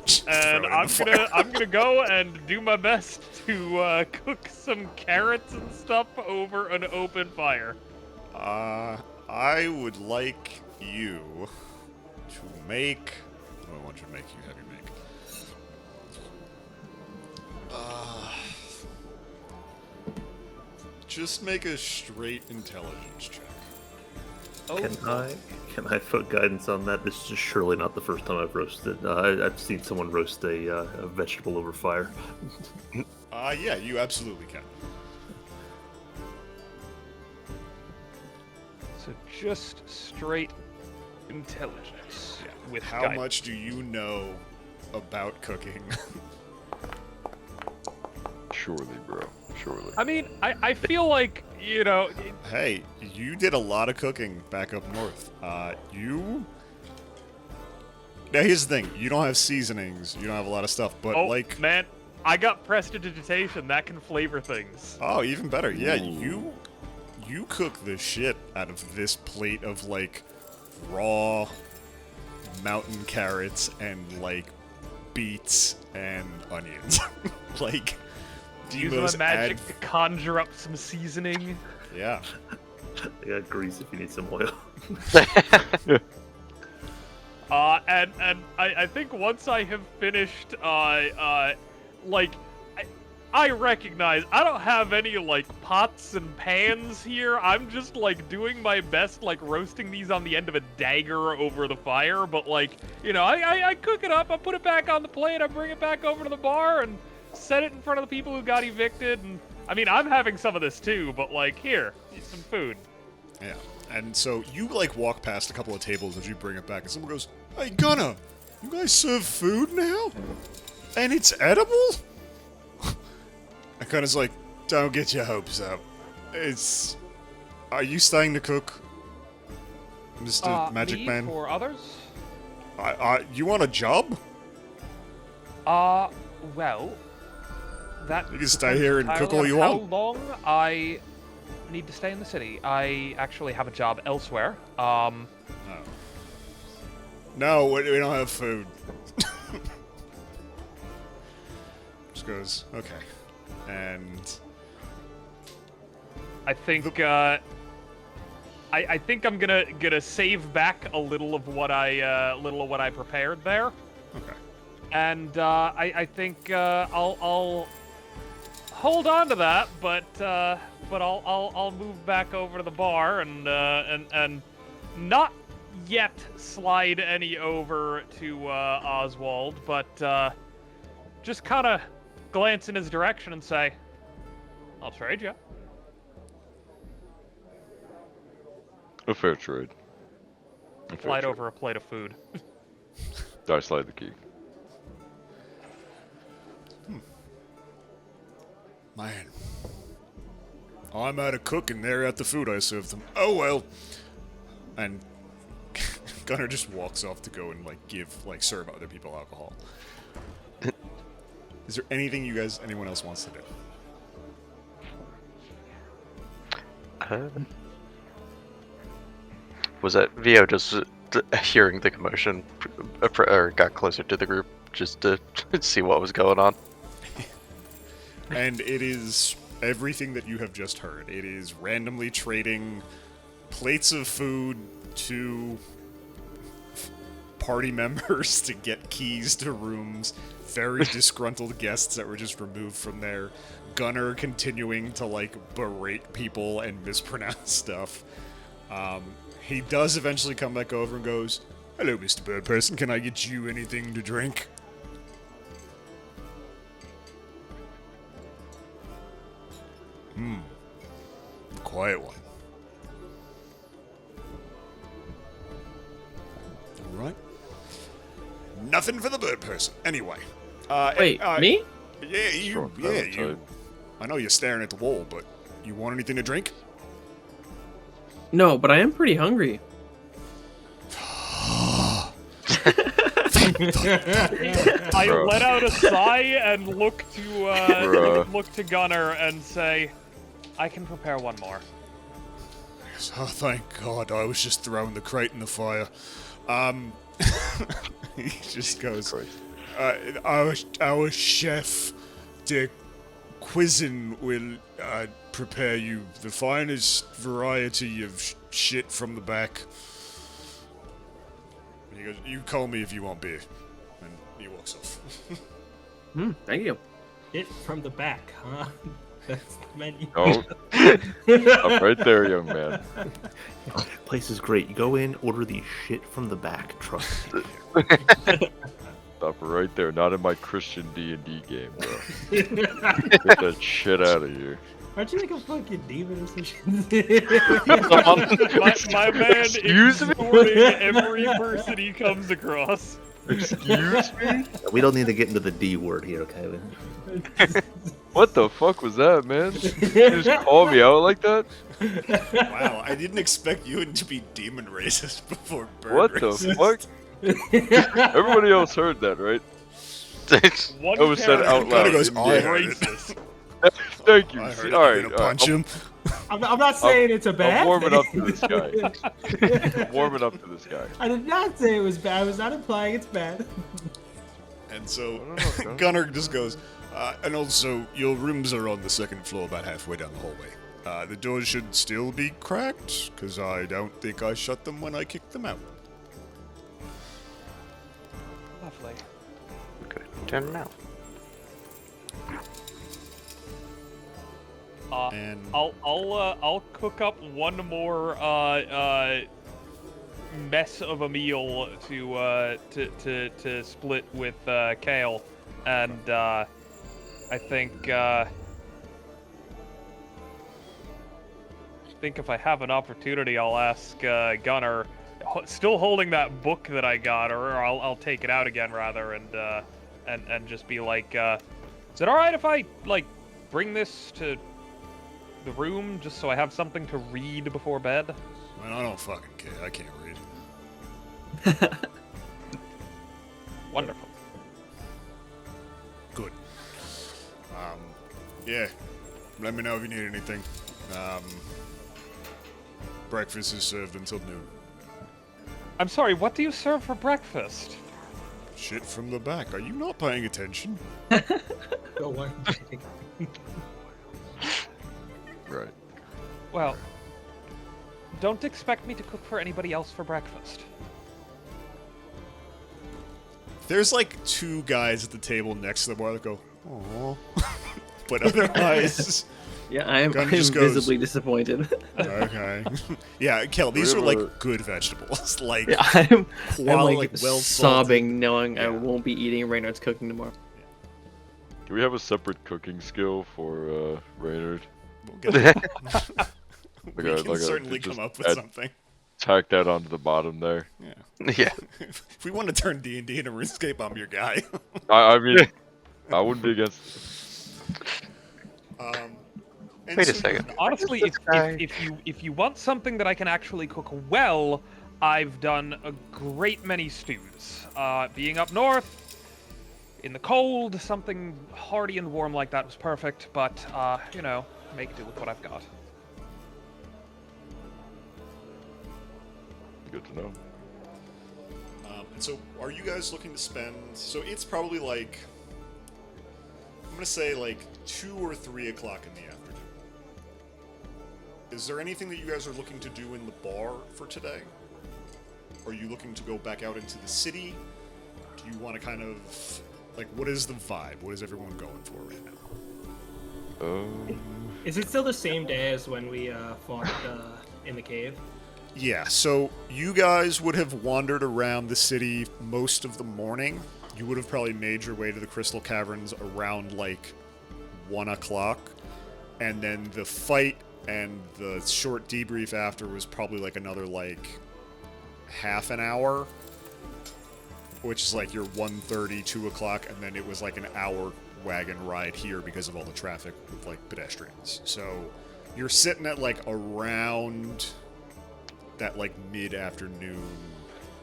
Just And throw it in the fire. I'm gonna go and do my best to cook some carrots and stuff over an open fire. I would like you to make... What do I want you to make? You have your make. Just make a straight intelligence check. Oh, Can I put guidance on that? This is surely not the first time I've roasted. I've seen someone roast a vegetable over fire. Yeah, you absolutely can. So just straight intelligence with How guidance. much do you know about cooking? Surely, bro. Surely. I mean, I feel like, you know, Hey, you did a lot of cooking back up north. Now here's the thing, you don't have seasonings, you don't have a lot of stuff, but oh, like... man, I got prestidigitation. That can flavor things. Oh, even better. Yeah, you cook the shit out of this plate of, like, raw mountain carrots and, like, beets and onions. Like, Use Demos my magic add... to conjure up some seasoning. Yeah. I got grease if you need some oil. And I think once I have finished, like, I recognize I don't have any, like, pots and pans here. I'm just, like, doing my best, like, roasting these on the end of a dagger over the fire. But, like, you know, I cook it up, I put it back on the plate, I bring it back over to the bar, and set it in front of the people who got evicted. And, I mean, I'm having some of this too, but, like, here, eat some food. Yeah. And so you, like, walk past a couple of tables as you bring it back, and someone goes, "Hey, Gunner, you guys serve food now? And it's edible?" I kind of like, "Don't get your hopes up. It's... Are you staying to cook, Mr. Magic Me Man? for others? You want a job? Well, that You can stay here and cook all you how want." long I need to stay in the city. I actually have a job elsewhere. No, we don't have food. Just goes, okay. And... I think I think I'm gonna save back a little of what I prepared there, Okay. and I think I'll hold on to that, but I'll move back over to the bar and not yet slide any over to Oswald, but just kind of glance in his direction and say, "I'll trade you." A fair trade. Slide over a plate of food. I slide the key. Man. I'm out of cooking, they're at the food I served them. Oh well. And Gunnar just walks off to go and, like, serve other people alcohol. Is there anything anyone else wants to do? Was that Vio just hearing the commotion or got closer to the group just to see what was going on? And it is everything that you have just heard. It is randomly trading plates of food to party members to get keys to rooms, very disgruntled guests that were just removed from there, Gunnar continuing to, like, berate people and mispronounce stuff. He does eventually come back over and goes, "Hello, Mr. Bird Person, can I get you anything to drink?" Quiet one. Alright. Nothing for the Bird Person. Anyway. Wait, me? Yeah, you. Strong Yeah, you. Valentine. I know you're staring at the wall, but you want anything to drink? No, but I am pretty hungry. I Bro. let out a sigh and look to Gunnar and say, "I can prepare one more." Yes, oh, thank God. I was just throwing the crate in the fire. He just goes, our chef, Dick Quizzin, will prepare you the finest variety of shit from the back. And he goes, "You call me if you want beer." And he walks off. Thank you. It from the back, huh? That's the menu. Oh, I'm right there, young man. Place is great. You go in, order the shit from the back. Trust me. Stop stop right there. Not in my Christian D&D game, bro. Get that shit out of here. Aren't you like a fucking demon or something? My man Excuse me? extorting every person he comes across. Excuse me? We don't need to get into the D word here, okay? What the fuck was that, man? You just call me out like that? Wow, I didn't expect you to be demon racist before bird What racist. the fuck? Everybody else heard that, right? One It was said character out loud. Kinda goes, in I game. heard it. racist. Thank you. I heard See, it. all I'm right, gonna all right. punch him. I'm not saying it's a bad I'm warming thing. up to this guy. I'm warming up to this guy. I did not say it was bad. I was not implying it's bad. And so Gunnar. Gunnar just goes, and also, your rooms are on the second floor about halfway down the hallway. The doors should still be cracked, because I don't think I shut them when I kicked them out. Lovely. Okay, turn them out. And I'll cook up one more mess of a meal to split with Kale, and I think if I have an opportunity, I'll ask Gunnar, still holding that book that I got, or I'll take it out again rather, and just be like, is it all right if I like bring this to the room just so I have something to read before bed? Man, I don't fucking care. I can't read. Wonderful. Good. Yeah. Let me know if you need anything. Breakfast is served until noon. I'm sorry, what do you serve for breakfast? Shit from the back. Are you not paying attention? Go one. Right. Well, don't expect me to cook for anybody else for breakfast. There's like two guys at the table next to the bar that go, "Aww," but otherwise, Yeah, I'm Gunnar just goes- visibly disappointed. okay. Yeah, Kel, these are like good vegetables, like Yeah, I'm quality, like well sobbing knowing I Yeah. won't be eating Reynard's cooking tomorrow. Do we have a separate cooking skill for Reynard? We'll get there. we Like a- can like a- certainly just come up with add- something. Tack that onto the bottom there. Yeah. Yeah. If we want to turn D&D into RuneScape, I'm your guy. I mean, I wouldn't be against it. And Wait a so- second. Honestly, if you want something that I can actually cook well, I've done a great many stews. Being up north, in the cold, something hearty and warm like that was perfect. But you know, make do with what I've got. Good to know. And so, are you guys looking to spend? So it's probably like, I'm gonna say like 2 or 3 o'clock in the afternoon. Is there anything that you guys are looking to do in the bar for today? Are you looking to go back out into the city? Do you want to kind of like, what is the vibe? What is everyone going for right now? Is it still the same day as when we fought in the cave? Yeah, so you guys would have wandered around the city most of the morning. You would have probably made your way to the Crystal Caverns around like 1 o'clock. And then the fight and the short debrief after was probably like another like half an hour. Which is like your 1:30, 2 o'clock, and then it was like an hour wagon ride here because of all the traffic with like pedestrians. So you're sitting at like around that like mid-afternoon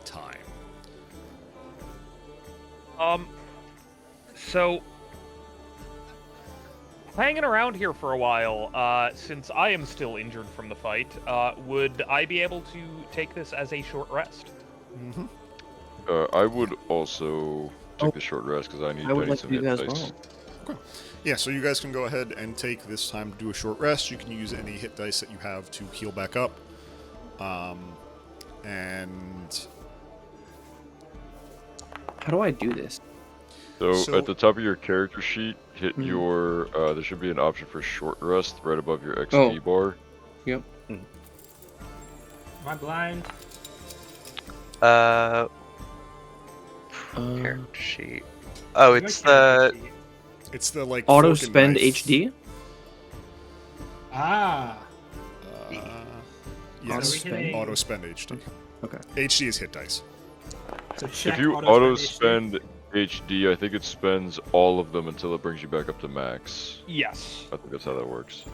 time. So hanging around here for a while, since I am still injured from the fight, would I be able to take this as a short rest? Mm-hmm. I would also take the short rest because I need I would like some to do hit that as dice. well. Yeah, so you guys can go ahead and take this time to do a short rest. You can use any hit dice that you have to heal back up. And How do I do this? So- At the top of your character sheet, hit your. There should be an option for short rest right above your XP bar. Yep. Am I blind? Character sheet. Oh, Your it's character the sheet. It's the like Auto fork and spend knife. HD. Ah. Yes, So we're hitting- auto spend HD. Okay. HD is hit dice. So check If you auto auto spend spend HD, I think it spends all of them until it brings you back up to max. Yes. I think that's how that works.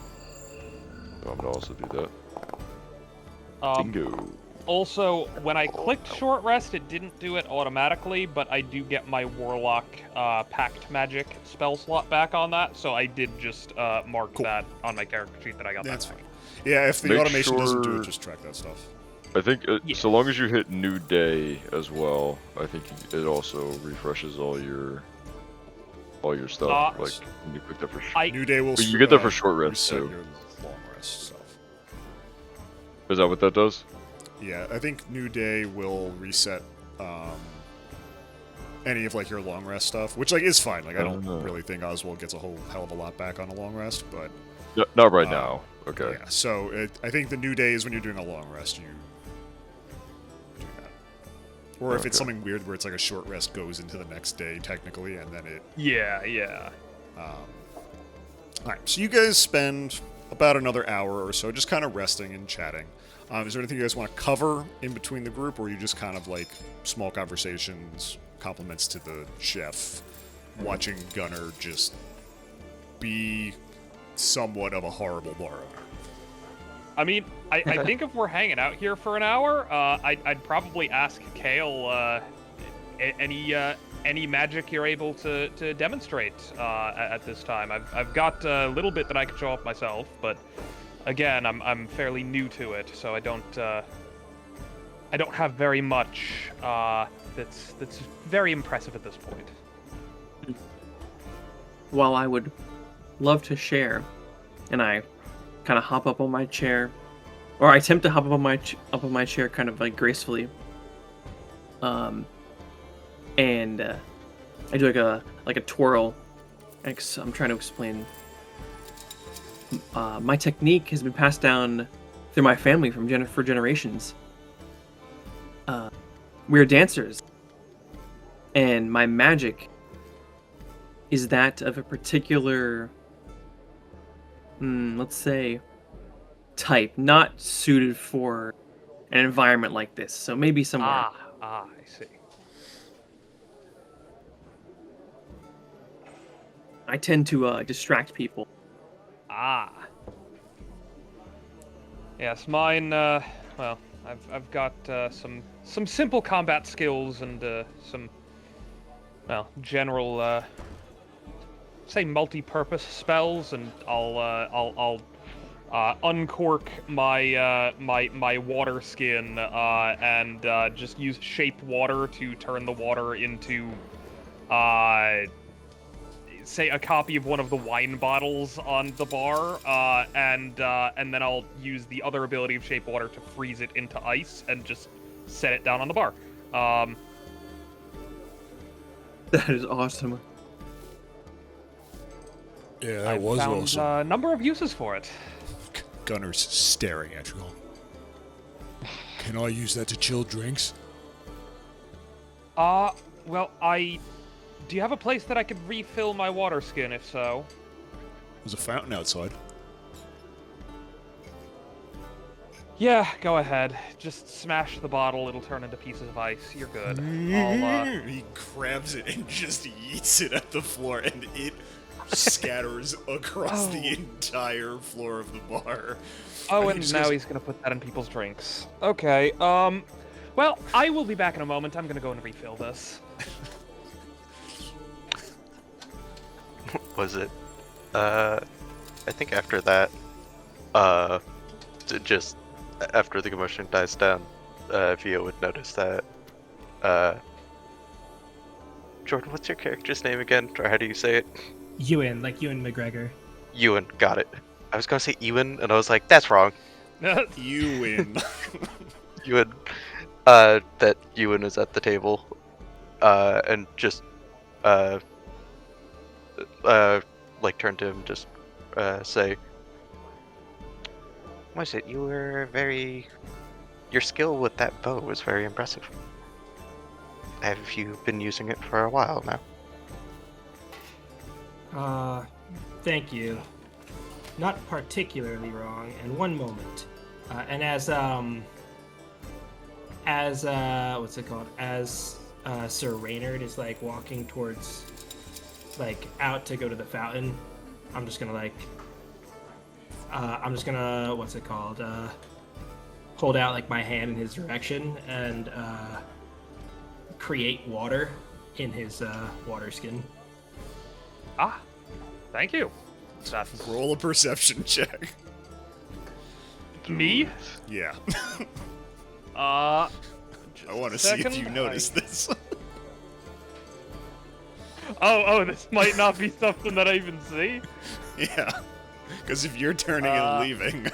So I'm gonna also do that. Um, Bingo. Also, when I clicked short rest, it didn't do it automatically, but I do get my Warlock Pact Magic spell slot back on that, so I did just mark Cool. that on my character sheet that I got That's that fine. back. Yeah, if the Make automation doesn't do sure- it, just track that stuff. I think Yeah. so long as you hit New Day as well, I think it also refreshes all your stuff. Like when you click that for. New day will. But you get that for short rest, reset too. your long rest stuff. Is that what that does? Yeah, I think New Day will reset any of like your long rest stuff, which like is fine. Like I don't really think Oswald gets a whole hell of a lot back on a long rest, but Not right now. Okay. yeah. So I think the New Day is when you're doing a long rest, you do that. Or if it's Okay. something weird where it's like a short rest goes into the next day technically, and then it. Yeah. All right, so you guys spend about another hour or so just kind of resting and chatting. Is there anything you guys want to cover in between the group, or are you just kind of like small conversations, compliments to the chef, watching Gunnar just be somewhat of a horrible bar owner? I mean, I think if we're hanging out here for an hour, I'd probably ask Kale any magic you're able to demonstrate at this time. I've got a little bit that I can show off myself, but again, I'm fairly new to it, so I don't have very much that's very impressive at this point. While I would love to share, and I kind of hop up on my chair, or I attempt to hop up on my chair, kind of like gracefully, and I do like a twirl. I'm trying to explain. My technique has been passed down through my family for generations. We're dancers, and my magic is that of a particular, let's say, type, not suited for an environment like this. So maybe somewhere. I see. I tend to distract people. Yes, mine. Well, I've got some simple combat skills and some, well, general say multi-purpose spells, and I'll uncork my water skin and just use shape water to turn the water into say a copy of one of the wine bottles on the bar, and then I'll use the other ability of shape water to freeze it into ice and just set it down on the bar. That is awesome. Yeah, I found a number of uses for it. Gunnar's staring at you. Can I use that to chill drinks? Well, do you have a place that I could refill my water skin, if so? There's a fountain outside. Yeah, go ahead. Just smash the bottle, it'll turn into pieces of ice. You're good. I'll, He grabs it and just yeets it at the floor, and it scatters across the entire floor of the bar. Oh, He and just now goes, he's gonna put that in people's drinks. Okay, well, I will be back in a moment. I'm gonna go and refill this. Was it? I think after that, just after the commotion dies down, Vio would notice that. Jordan, what's your character's name again? Or how do you say it? Ewan, like Ewan McGregor. Ewan, got it. I was gonna say Ewan, and I was like, that's wrong. You win. Ewan, that Ewan is at the table, and just, like turn to him, just, say, was it? You were very, your skill with that bow was very impressive. Have you been using it for a while now? Thank you. Not particularly wrong. And one moment. And as what's it called? As Sir Reynard is like walking towards, like out to go to the fountain, I'm just gonna what's it called? Hold out like my hand in his direction and create water in his water skin. Ah, thank you. That's Roll a perception check. me. Yeah. I I want to see if you notice this. Oh, this might not be something that I even see. Yeah. Because if you're turning and leaving.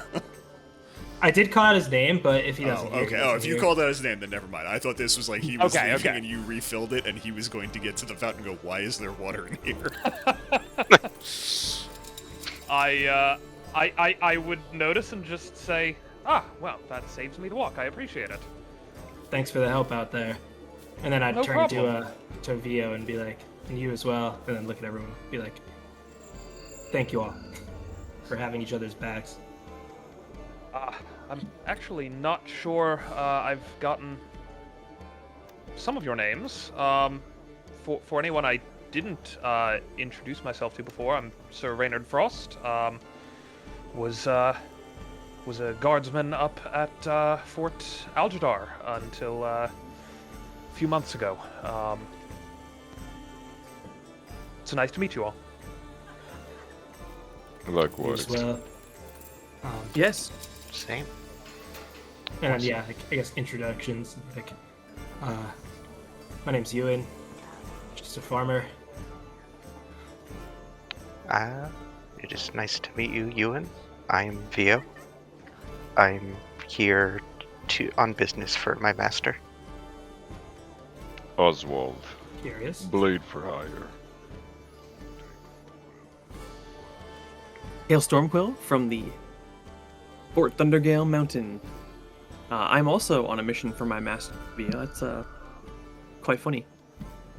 I did call out his name, but if he Oh, doesn't hear, okay. Oh, if you called out his name, then never mind. I thought this was like he was Okay, leaving okay. and you refilled it, and he was going to get to the fountain and go, "Why is there water in here?" I would notice and just say, well, that saves me the walk. I appreciate it. Thanks for the help out there. And then I'd No turn problem. to Vio and be like, and you as well, and then look at everyone, be like, thank you all for having each other's backs. I'm actually not sure I've gotten some of your names. For anyone I didn't introduce myself to before, I'm Sir Reynard Frost. Was a guardsman up at Fort Algedar until a few months ago. It's nice to meet you all. You Likewise. as well. Yes. Same. And then, yeah, I guess introductions. Like, my name's Ewan. Just a farmer. It is nice to meet you, Ewan. I'm Vio. I'm here on business for my master. Oswald. Curious. Blade for hire. Hail Stormquill from the Fort Thundergale Mountain. I'm also on a mission for my master. Yeah, it's quite funny.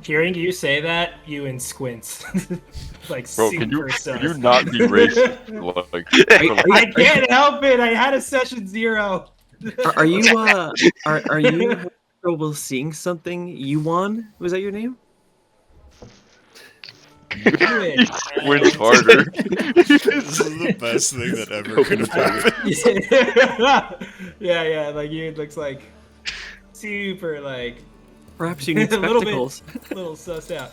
Hearing you say that, Ewan squints. Like, Bro, super can you sus. not be racist? Like, I can't help it. I had a session 0. Are you are you trouble seeing something? Yuan? Was that your name? Ewan. squints harder. This is the best thing that ever could have happened. Yeah. Like Ewan looks like super like Perhaps you need a little spectacles. bit, little sussed out.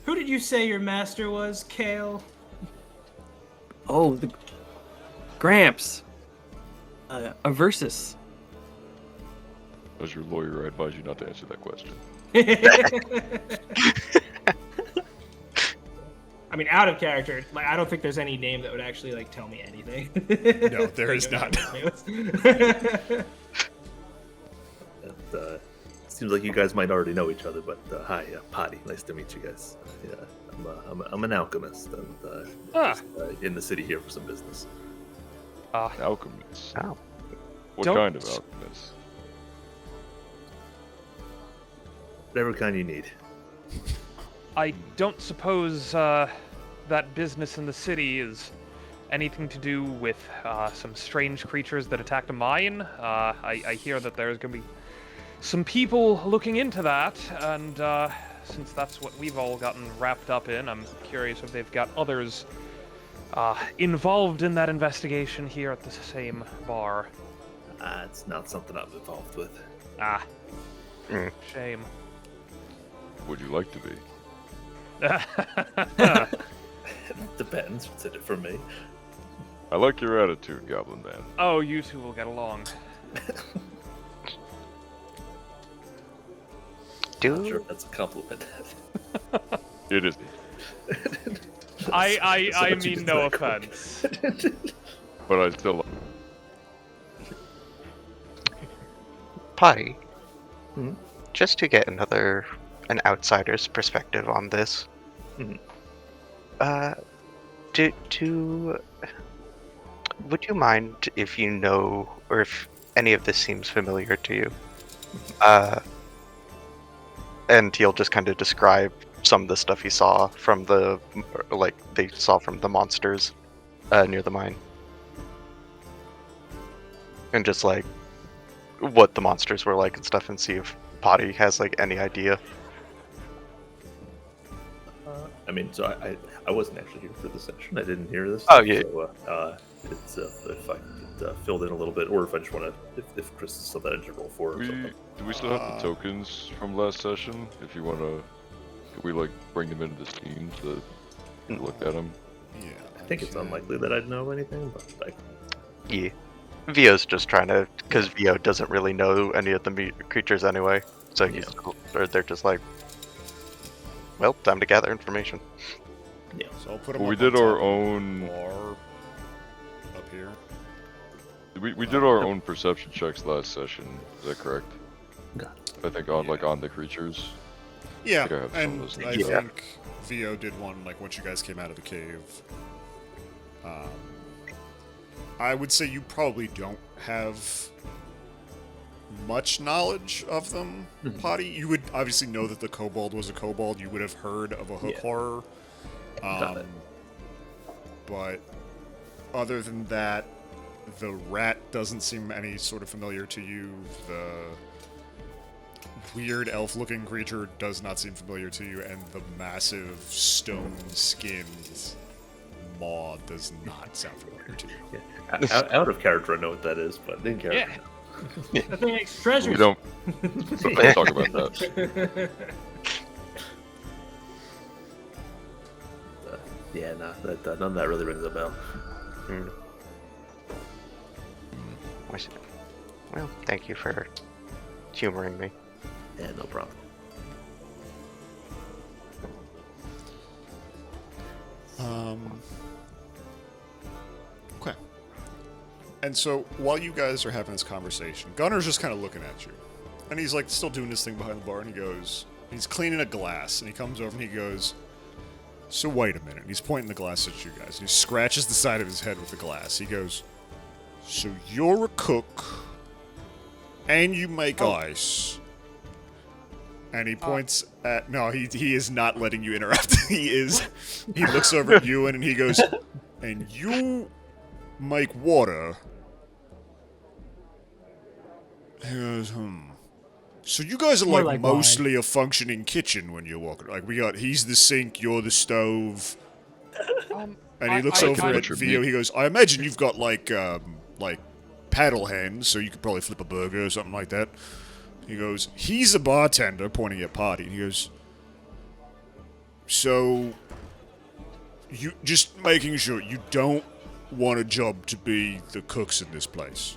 Who did you say your master was, Kale? Oh, the Gramps. Aversus. As your lawyer, I advise you not to answer that question. I mean, out of character, like I don't think there's any name that would actually like tell me anything. No, there is not. Seems like you guys might already know each other, but hi, Potty. Nice to meet you guys. Yeah, I'm an alchemist and just, in the city here for some business. Alchemist. Oh. What Don't- kind of alchemist? Whatever kind you need. I don't suppose that business in the city is anything to do with some strange creatures that attacked a mine. I hear that there's going to be some people looking into that, and since that's what we've all gotten wrapped up in, I'm curious if they've got others involved in that investigation here at the same bar. It's not something I'm involved with. Shame. Would you like to be? Depends. What's in it for me? I like your attitude, Goblin Man. Oh, you two will get along. Not sure if that's a compliment. It is. I much you mean just no said, quick. offense. But I still. Potty. Mhm. Just to get an outsider's perspective on this. Mhm. Would you mind if you know, or if any of this seems familiar to you? and he'll just kind of describe some of the stuff he saw from the monsters near the mine, and just like what the monsters were like and stuff, and see if Potty has like any idea. I mean, so I wasn't actually here for the session. I didn't hear this. Oh, yeah. So, it's if I could fill in a little bit, or if I just want to, if Chris is still that integral for or something. Do we still have the tokens from last session? If you want to, could we like bring them into the scene to look at them? Yeah. I think it's unlikely that I'd know anything, but Yeah. Vio's just trying to, because Vio doesn't really know any of the creatures anyway, so or they're just like, well, time to gather information. yeah. So I'll put them Well, we up did on our top of the own. bar up here. We did our own perception checks last session. Is that correct? Got it. I think on like on the creatures. Yeah, think I have some of and those I things. think Vo did one like once you guys came out of the cave. I would say you probably don't have much knowledge of them, Potty. You would obviously know that the kobold was a kobold. You would have heard of a hook horror. Got it. But other than that, the rat doesn't seem any sort of familiar to you. The weird elf-looking creature does not seem familiar to you, and the massive stone-skinned maw does not sound familiar to you. Yeah. Out of character, I know what that is, but in character, That thing makes treasures. We don't talk about that. yeah, nah, none of that really rings a bell. Well, thank you for humoring me. Yeah, no problem. Okay. And so, while you guys are having this conversation, Gunner's just kind of looking at you. And he's like still doing this thing behind the bar, and he goes, he's cleaning a glass, and he comes over and he goes, so wait a minute. And he's pointing the glass at you guys, and he scratches the side of his head with the glass. He goes, so you're a cook, and you make ice. And he points at... No, he is not letting you interrupt. He looks over at you, and he goes, and you make water. He goes, So you guys are More like like mostly a functioning kitchen when you're walking. Like he's the sink, you're the stove. And he looks over at Vio. He goes, I imagine you've got like paddle hands, so you could probably flip a burger or something like that. He goes, he's a bartender, pointing at Party. And he goes, so you just making sure you don't want a job to be the cooks in this place.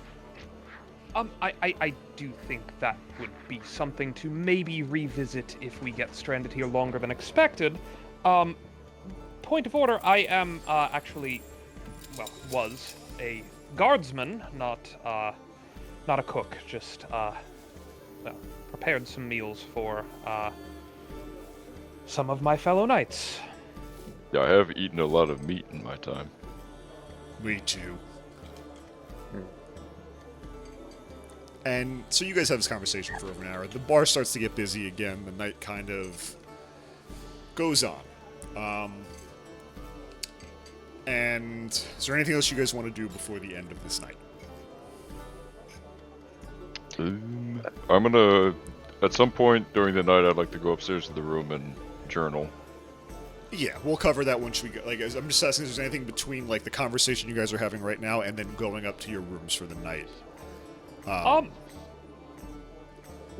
I do think that would be something to maybe revisit if we get stranded here longer than expected. Point of order, I am was a guardsman, not a cook. Just prepared some meals for some of my fellow knights. Yeah, I have eaten a lot of meat in my time. Me too. And so you guys have this conversation for over an hour. The bar starts to get busy again. The night kind of goes on. And is there anything else you guys want to do before the end of this night? I'm gonna, at some point during the night, I'd like to go upstairs to the room and journal. Yeah, we'll cover that once we go. Like, I'm just asking if there's anything between like the conversation you guys are having right now and then going up to your rooms for the night.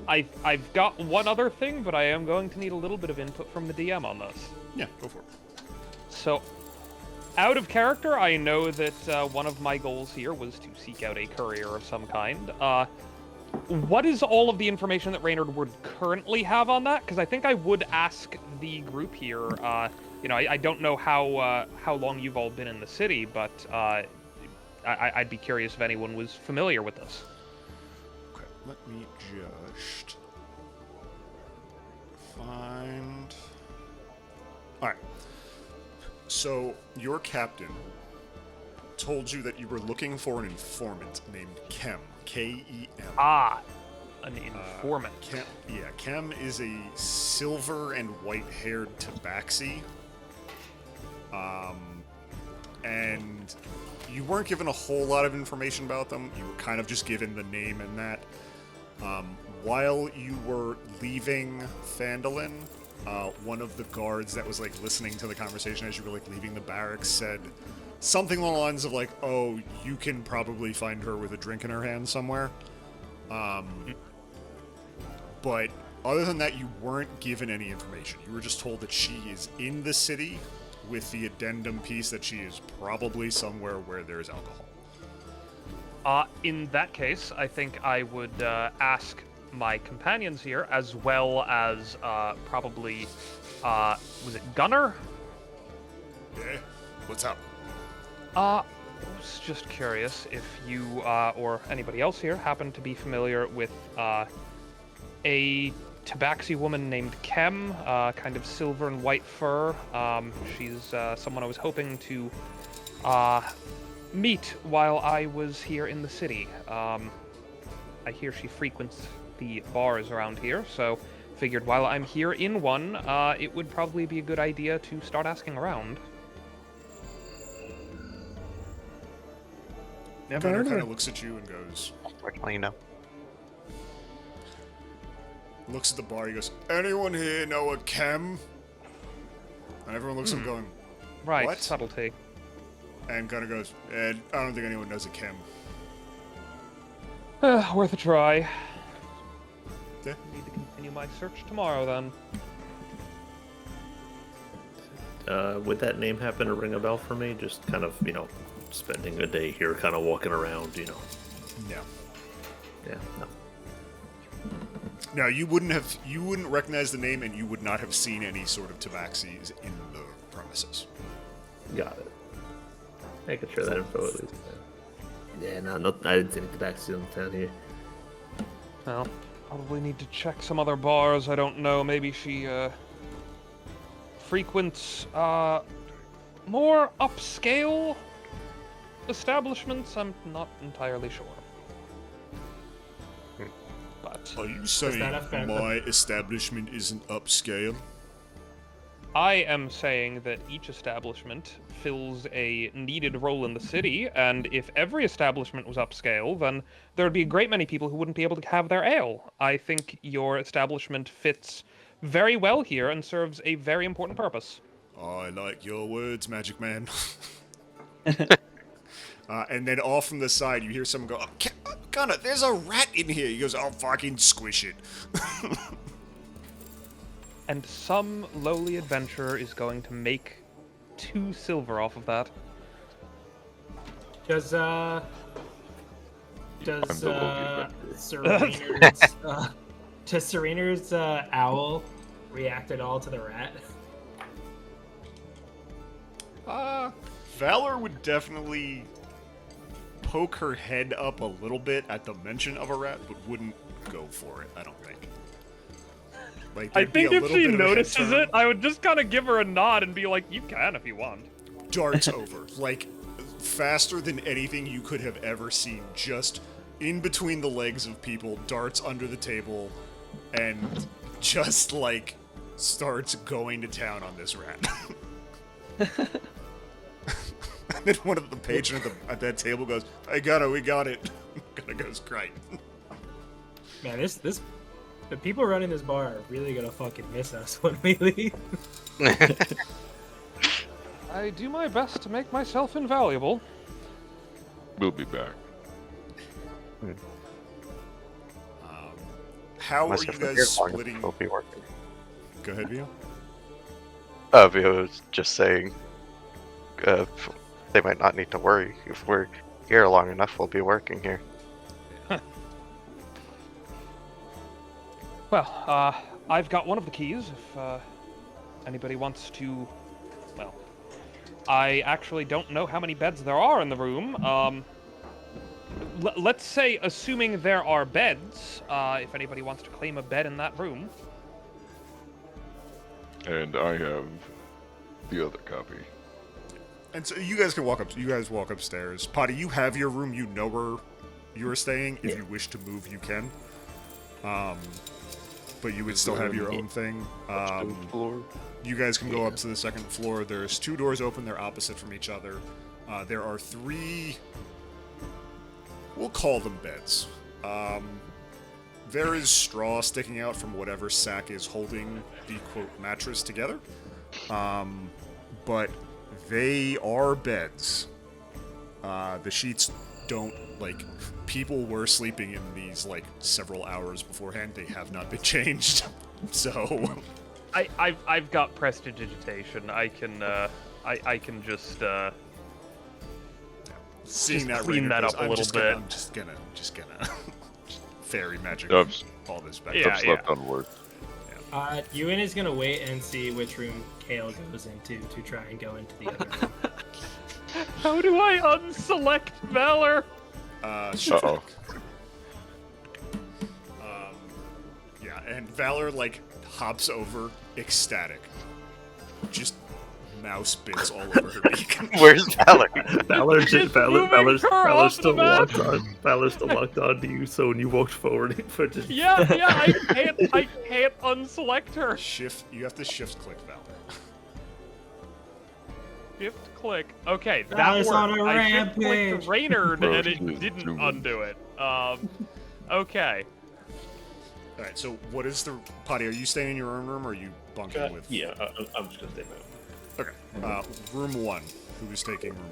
I've got one other thing, but I am going to need a little bit of input from the DM on this. Yeah, go for it. So, out of character, I know that one of my goals here was to seek out a courier of some kind. What is all of the information that Reynard would currently have on that? Because I think I would ask the group here. I don't know how long you've all been in the city, but I'd be curious if anyone was familiar with this. Okay, let me just find... Alright. So, your captain told you that you were looking for an informant named Kem. K-E-M. an informant. Kem is a silver and white-haired tabaxi. And you weren't given a whole lot of information about them. You were kind of just given the name and that. While you were leaving Phandalin, one of the guards that was, like, listening to the conversation as you were, like, leaving the barracks said something along the lines of, like, oh, you can probably find her with a drink in her hand somewhere. But other than that, you weren't given any information. You were just told that she is in the city, with the addendum piece that she is probably somewhere where there is alcohol. In that case, I think I would ask my companions here, as well as probably, was it Gunnar? Yeah, what's up? I was just curious if you, or anybody else here, happen to be familiar with a tabaxi woman named Kem, kind of silver and white fur. She's someone I was hoping to meet while I was here in the city. I hear she frequents the bars around here, so figured while I'm here in one, it would probably be a good idea to start asking around. Never Gunnar heard of kind her. of looks at you and goes, Unfortunately, no. looks at the bar, he goes, anyone here know a Kem? And everyone looks at him going, Right, What? subtlety. and Gunnar goes, I don't think anyone knows a Kem. Worth a try. Yeah. Need to continue my search tomorrow, then. Would that name happen to ring a bell for me? Just kind of, spending a day here, kind of walking around, No. Yeah, no. Now, you wouldn't recognize the name, and you would not have seen any sort of tabaxis in the premises. Got it. Making sure that info at least. Yeah, no, I didn't see any tabaxis in town here. Well, probably need to check some other bars. I don't know. Maybe she frequents more upscale establishments. I'm not entirely sure. But Are you saying that affect my establishment isn't upscale? I am saying that each establishment fills a needed role in the city, and if every establishment was upscale, then there would be a great many people who wouldn't be able to have their ale. I think your establishment fits very well here and serves a very important purpose. I like your words, Magic Man. And then off from the side, you hear someone go, Gunnar, there's a rat in here. He goes, I'll fucking squish it. And some lowly adventurer is going to make 2 silver off of that. Does I'm the lowly Serena's does Serena's owl react at all to the rat? Valor would definitely poke her head up a little bit at the mention of a rat, but wouldn't go for it, I don't think. Like, I there'd be think a if little she bit of a head notices turn. it, I would just kind of give her a nod and be like, you can if you want. Darts over. Like, faster than anything you could have ever seen. Just in between the legs of people, darts under the table, and just, like, starts going to town on this rat. And then one of the patron at that table goes, "I got it, we got it." Gunnar goes, "Great." Man, the people running this bar are really gonna fucking miss us when we leave. I do my best to make myself invaluable. We'll be back. How Unless are you if we're guys here long enough, splitting? we'll be working. Go ahead, Vio. Vio was just saying, they might not need to worry. If we're here long enough, we'll be working here. Well, I've got one of the keys if anybody wants to. Well, I actually don't know how many beds there are in the room. Let's say, assuming there are beds, if anybody wants to claim a bed in that room. And I have the other copy. And so you guys can walk up. You guys walk upstairs. Potty, you have your room. You know where you are staying. If you wish to move, you can. But you would still have your own thing. Floor. You guys can go up to the second floor. There's 2 doors open. They're opposite from each other. There are 3... We'll call them beds. There is straw sticking out from whatever sack is holding the, quote, mattress together. But they are beds. The sheets don't, like... People were sleeping in these, like, several hours beforehand. They have not been changed. So... I've got prestidigitation. I can just Seeing just that clean that up a little bit. I'm just gonna fairy magic Dubs. all this back. Yeah. I've slept on work. Ewan is gonna wait and see which room Kale goes into to try and go into the other room. How do I unselect Valor? Shift Uh-oh. click. Yeah, and Valor like hops over, ecstatic. Just mouse bits all over her beak. Where's Valor? Valor's moving her off still the map. locked on. Valor's still locked on to you. So when you walked forward, it just Yeah, I can't unselect her. You have to shift click Valor. Shift click. Okay, that Valor's worked. on a I shift clicked rampage. Reynard Bro, and it dude, didn't zoom in. undo it. Okay. All right, so what is the Potty? Are you staying in your own room, or are you bunking with? yeah, I'm just gonna stay back. Okay. Room 1. Who is taking room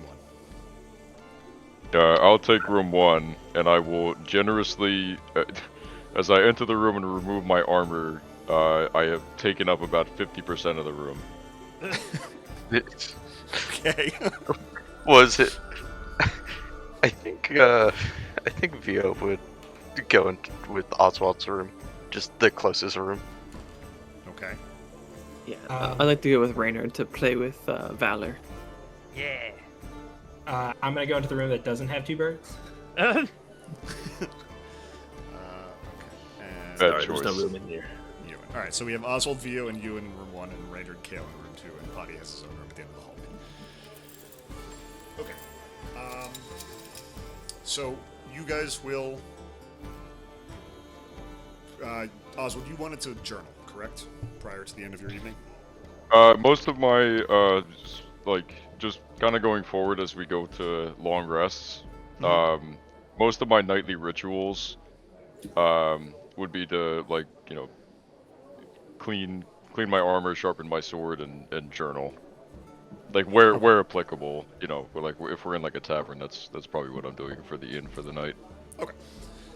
1? I'll take room 1, and I will generously, as I enter the room and remove my armor, I have taken up about 50% of the room. Okay. Was it? I think Vio would go in with Oswald's room, just the closest room. Okay. Yeah, Um, I'd like to go with Reynard to play with Valor. Yeah. I'm gonna go into the room that doesn't have 2 birds. Okay. Bad And Sorry, there's no choice. room in here. Ewan. All right, so we have Oswald, Vio, and Ewan in room 1, and Reynard, Kale in room 2, and Potty has his own room at the end of the hallway. Okay. So you guys will. Oswald, you wanted to journal, correct? Prior to the end of your evening. Most of my, just kind of going forward as we go to long rests, most of my nightly rituals, would be to, clean my armor, sharpen my sword, and journal. Like, where applicable, if we're in, like, a tavern, that's probably what I'm doing for the inn for the night. Okay.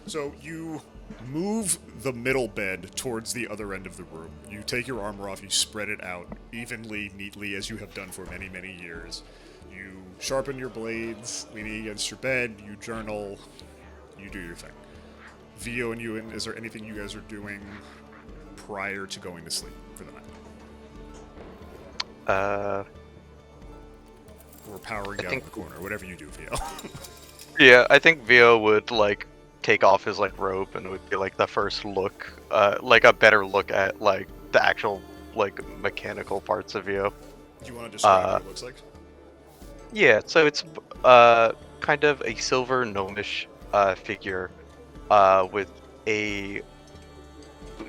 So you move the middle bed towards the other end of the room. You take your armor off, you spread it out evenly, neatly, as you have done for many, many years. You sharpen your blades, leaning against your bed, you journal, you do your thing. Vio and Ewan, is there anything you guys are doing prior to going to sleep for the night? Or powering down the corner, whatever you do, Vio. Yeah, I think Vio would take off his robe and it would be the first look, a better look at the actual mechanical parts of Vio. Do you want to describe what it looks like? Yeah, so it's kind of a silver gnomish figure with a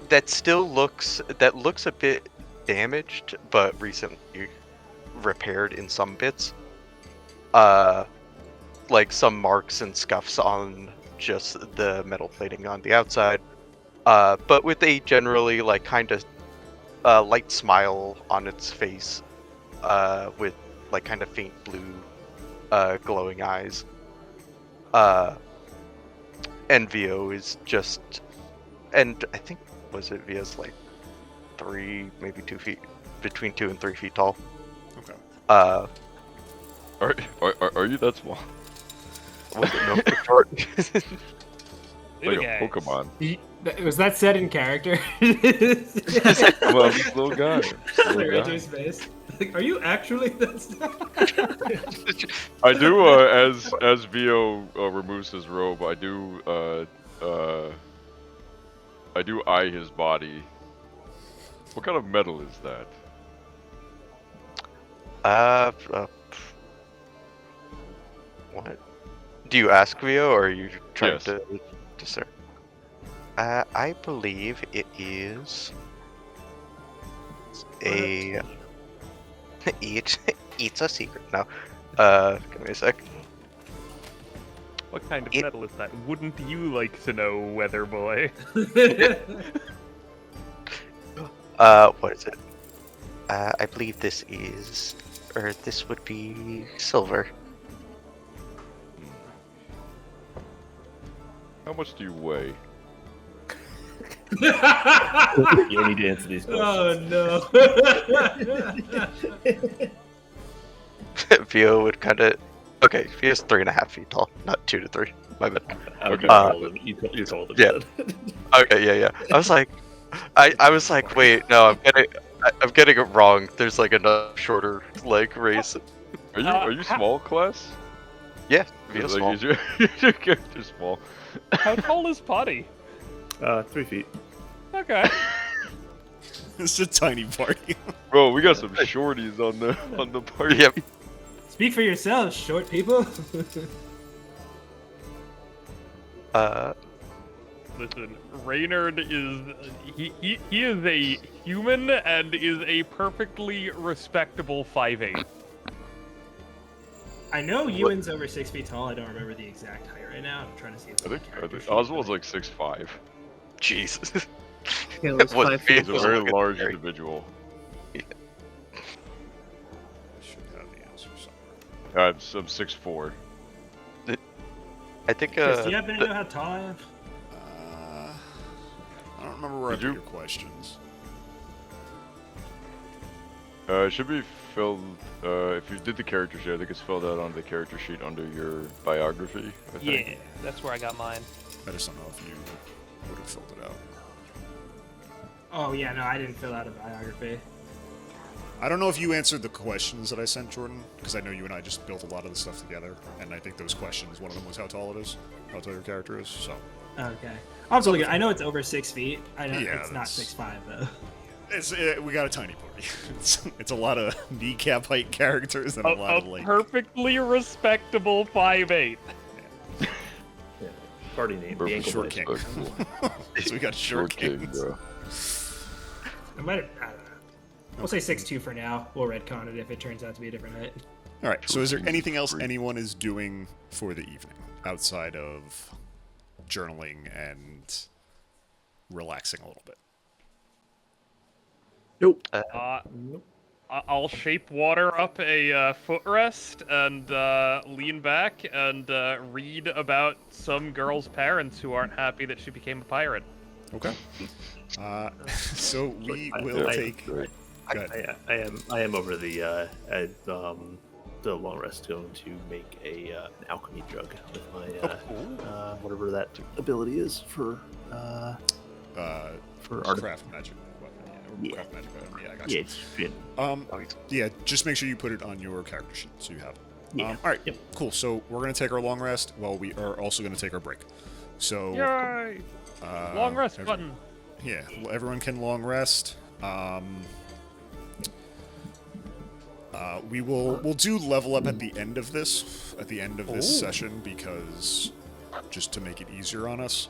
that looks a bit damaged but recently repaired in some bits. Some marks and scuffs on just the metal plating on the outside, but with a generally kind of light smile on its face, with kind of faint blue glowing eyes. And Vio is just, and I think Vio's 3, maybe 2 feet, between 2 and 3 feet tall. Okay. Are you that small? Was it no short? Like a Pokemon. Was that said in character? Well, this little guy. Right to his face. Are you actually this? I do, as Vio removes his robe, I do eye his body. What kind of metal is that? What? Do you ask Vio, or are you trying Yes. to discern? I believe it is a eats a secret. No. Give me a sec. What kind of It- metal is that? Wouldn't you like to know, Weather Boy? What is it? I believe this is, or this would be silver. How much do you weigh? You need to answer these questions. Oh no. Vio would kind of. Okay, Vio's 3.5 feet tall, not 2 to 3. My bad. Okay. You told him. Yeah. that. Okay, yeah. I was like, I was like, wait, no, I'm getting it wrong. There's like another shorter leg race. Are you small, class? Yeah, Vio's small. Is your character small? How tall is Potty? 3 feet. Okay. It's a tiny party. Bro, we got some shorties on the party. Yep. Speak for yourselves, short people. Listen, Reynard is he is a human and is a perfectly respectable 5'8". I know Ewan's over 6 feet tall. I don't remember the exact height right now. I'm trying to see. If I think character sheet, Oswald's but- like 6'5". Jesus. Caleb's What 5 Vio feet. He's a was very looking large very- individual. Should have the answer somewhere. I'm 6'4". I think. Chris, do you happen to know how tall I am? I don't remember where I Did put you- your questions. It should be filled. If you did the character sheet, I think it's filled out on the character sheet under your biography. I think. Yeah, that's where I got mine. I just don't know if you would have filled it out. Oh yeah, no, I didn't fill out a biography. I don't know if you answered the questions that I sent, Jordan, because I know you and I just built a lot of the stuff together, and I think those questions, one of them was how tall it is, how tall your character is, so. Okay. I'll have to look at. I know it's over 6 feet. I know Yeah, it's not that's- 6'5" though. It's, we got a tiny party. It's a lot of kneecap height characters and a lot of, A like... perfectly respectable 5'8". Yeah. Party name. The Perfect ankle Short bite. king. So we got short king, kings. bro. I might have. I don't know. We'll say 6'2" for now. We'll retcon it if it turns out to be a different height. Alright, so is there Short anything kings else free. anyone is doing for the evening, outside of journaling and relaxing a little bit? Nope. I'll shape water up a footrest and lean back and read about some girl's parents who aren't happy that she became a pirate. Okay. So we I- will I- take... Go ahead. I am over the long rest going to make an alchemy drug with my whatever that ability is for art. Craft magic weapon. Yeah. Craft magic weapon. Yeah, I got Yeah, you. it's been Yeah, just make sure you put it on your character sheet so you have it. Yeah. All right. Yep. Cool. So we're gonna take our long rest. Well, we are also gonna take our break. So Yay! Long rest button. Yeah, everyone can long rest. We'll do level up at the end of this session, because just to make it easier on us.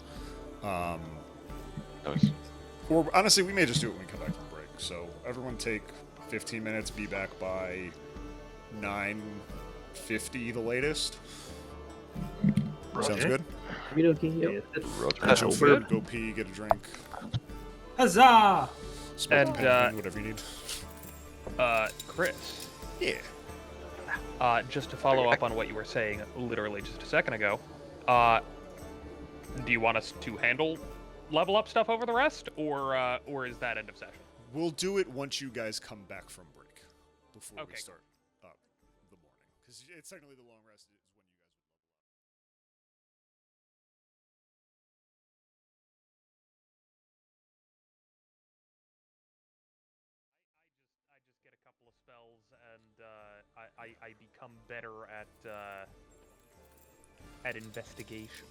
Nice. Or honestly, we may just do it when we come back from break. So everyone take 15 minutes. Be back by 9:50 the latest. Sounds good. Yep. Jump food, go pee, get a drink, Huzzah! smoke And, a pen, whatever you need. Chris, Yeah. just to follow up on what you were saying literally just a second ago, do you want us to handle level up stuff over the rest, or is that end of session? We'll do it once you guys come back from break, before we Okay. start up the morning, because it's technically the long rest is when you guys. I just get a couple of spells and I become better at investigation.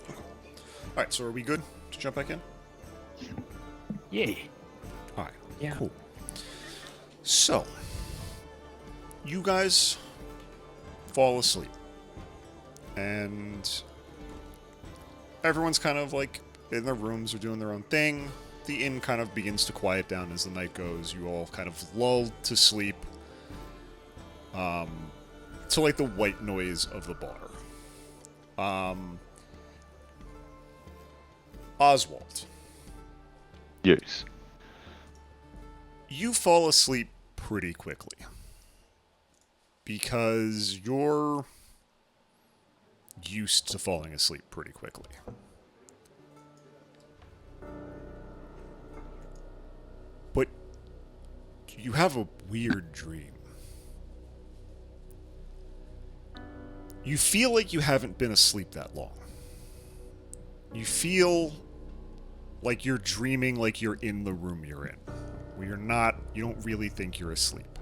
All right, so are we good to jump back in? Yeah. All right. Yeah. Cool. So, you guys fall asleep. And everyone's kind of like in their rooms or doing their own thing. The inn kind of begins to quiet down as the night goes. You all kind of lull to sleep to like the white noise of the bar. Oswald, Yes. you fall asleep pretty quickly because you're used to falling asleep pretty quickly. But you have a weird dream. You feel like you haven't been asleep that long. You feel like you're dreaming like you're in the room you're in. Where you don't really think you're asleep.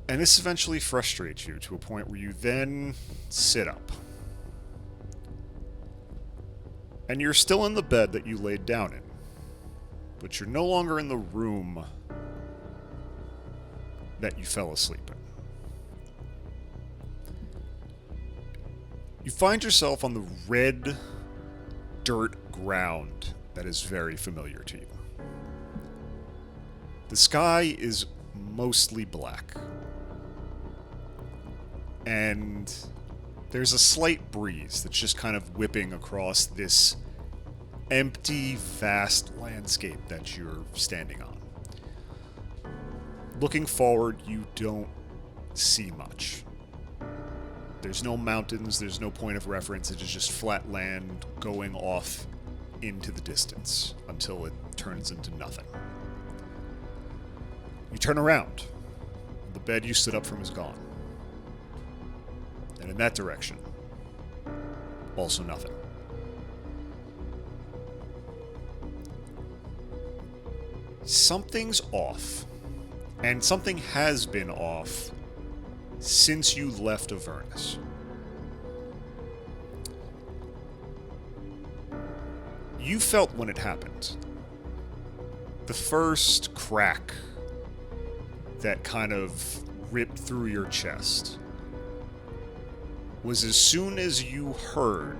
And this eventually frustrates you to a point where you then sit up. And you're still in the bed that you laid down in. But you're no longer in the room that you fell asleep in. You find yourself on the red dirt ground that is very familiar to you. The sky is mostly black. And there's a slight breeze that's just kind of whipping across this empty, vast landscape that you're standing on. Looking forward, you don't see much. There's no mountains, there's no point of reference, it is just flat land going off into the distance until it turns into nothing. You turn around. The bed you stood up from is gone. And in that direction, also nothing. Something's off. And something has been off since you left Avernus. You felt when it happened. The first crack that kind of ripped through your chest was as soon as you heard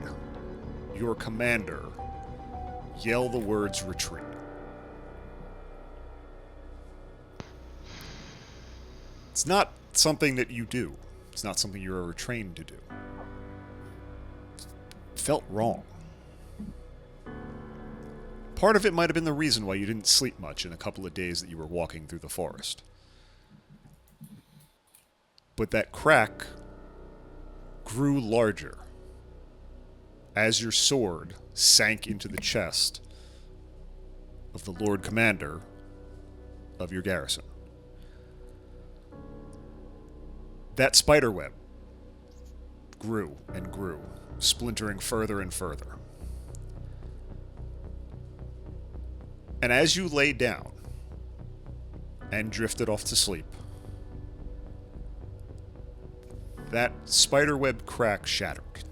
your commander yell the words retreat. It's not something that you do. It's not something you're ever trained to do. It felt wrong. Part of it might have been the reason why you didn't sleep much in a couple of days that you were walking through the forest. But that crack grew larger as your sword sank into the chest of the Lord Commander of your garrison. That spiderweb grew and grew, splintering further and further. And as you lay down and drifted off to sleep, that spiderweb crack shattered.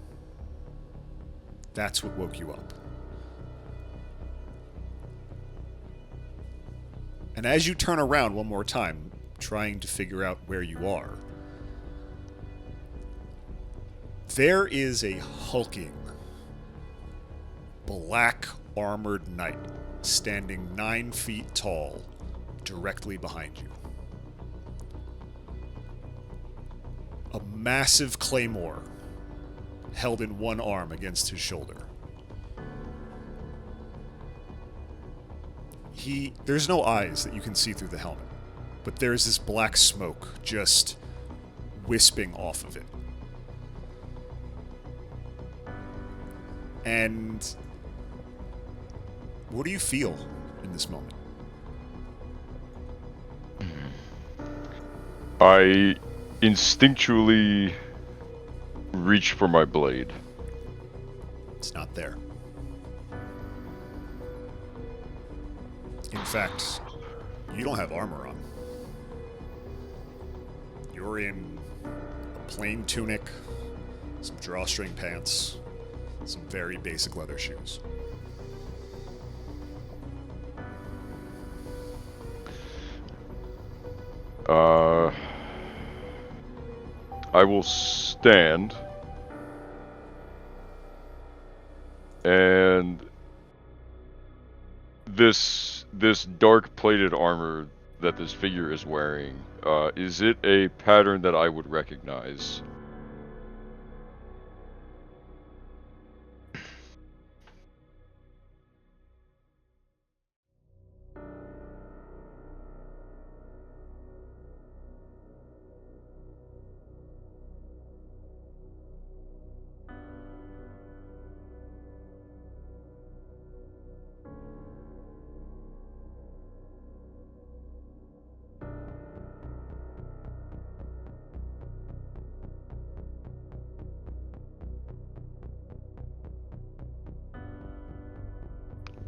That's what woke you up. And as you turn around one more time, trying to figure out where you are, there is a hulking, black armored knight standing 9 feet tall directly behind you. A massive claymore held in one arm against his shoulder. There's no eyes that you can see through the helmet, but there's this black smoke just wisping off of it. And what do you feel in this moment? I instinctually reach for my blade. It's not there. In fact, you don't have armor on. You're in a plain tunic, some drawstring pants, some very basic leather shoes. I will stand. And this dark plated armor that this figure is wearing, is it a pattern that I would recognize?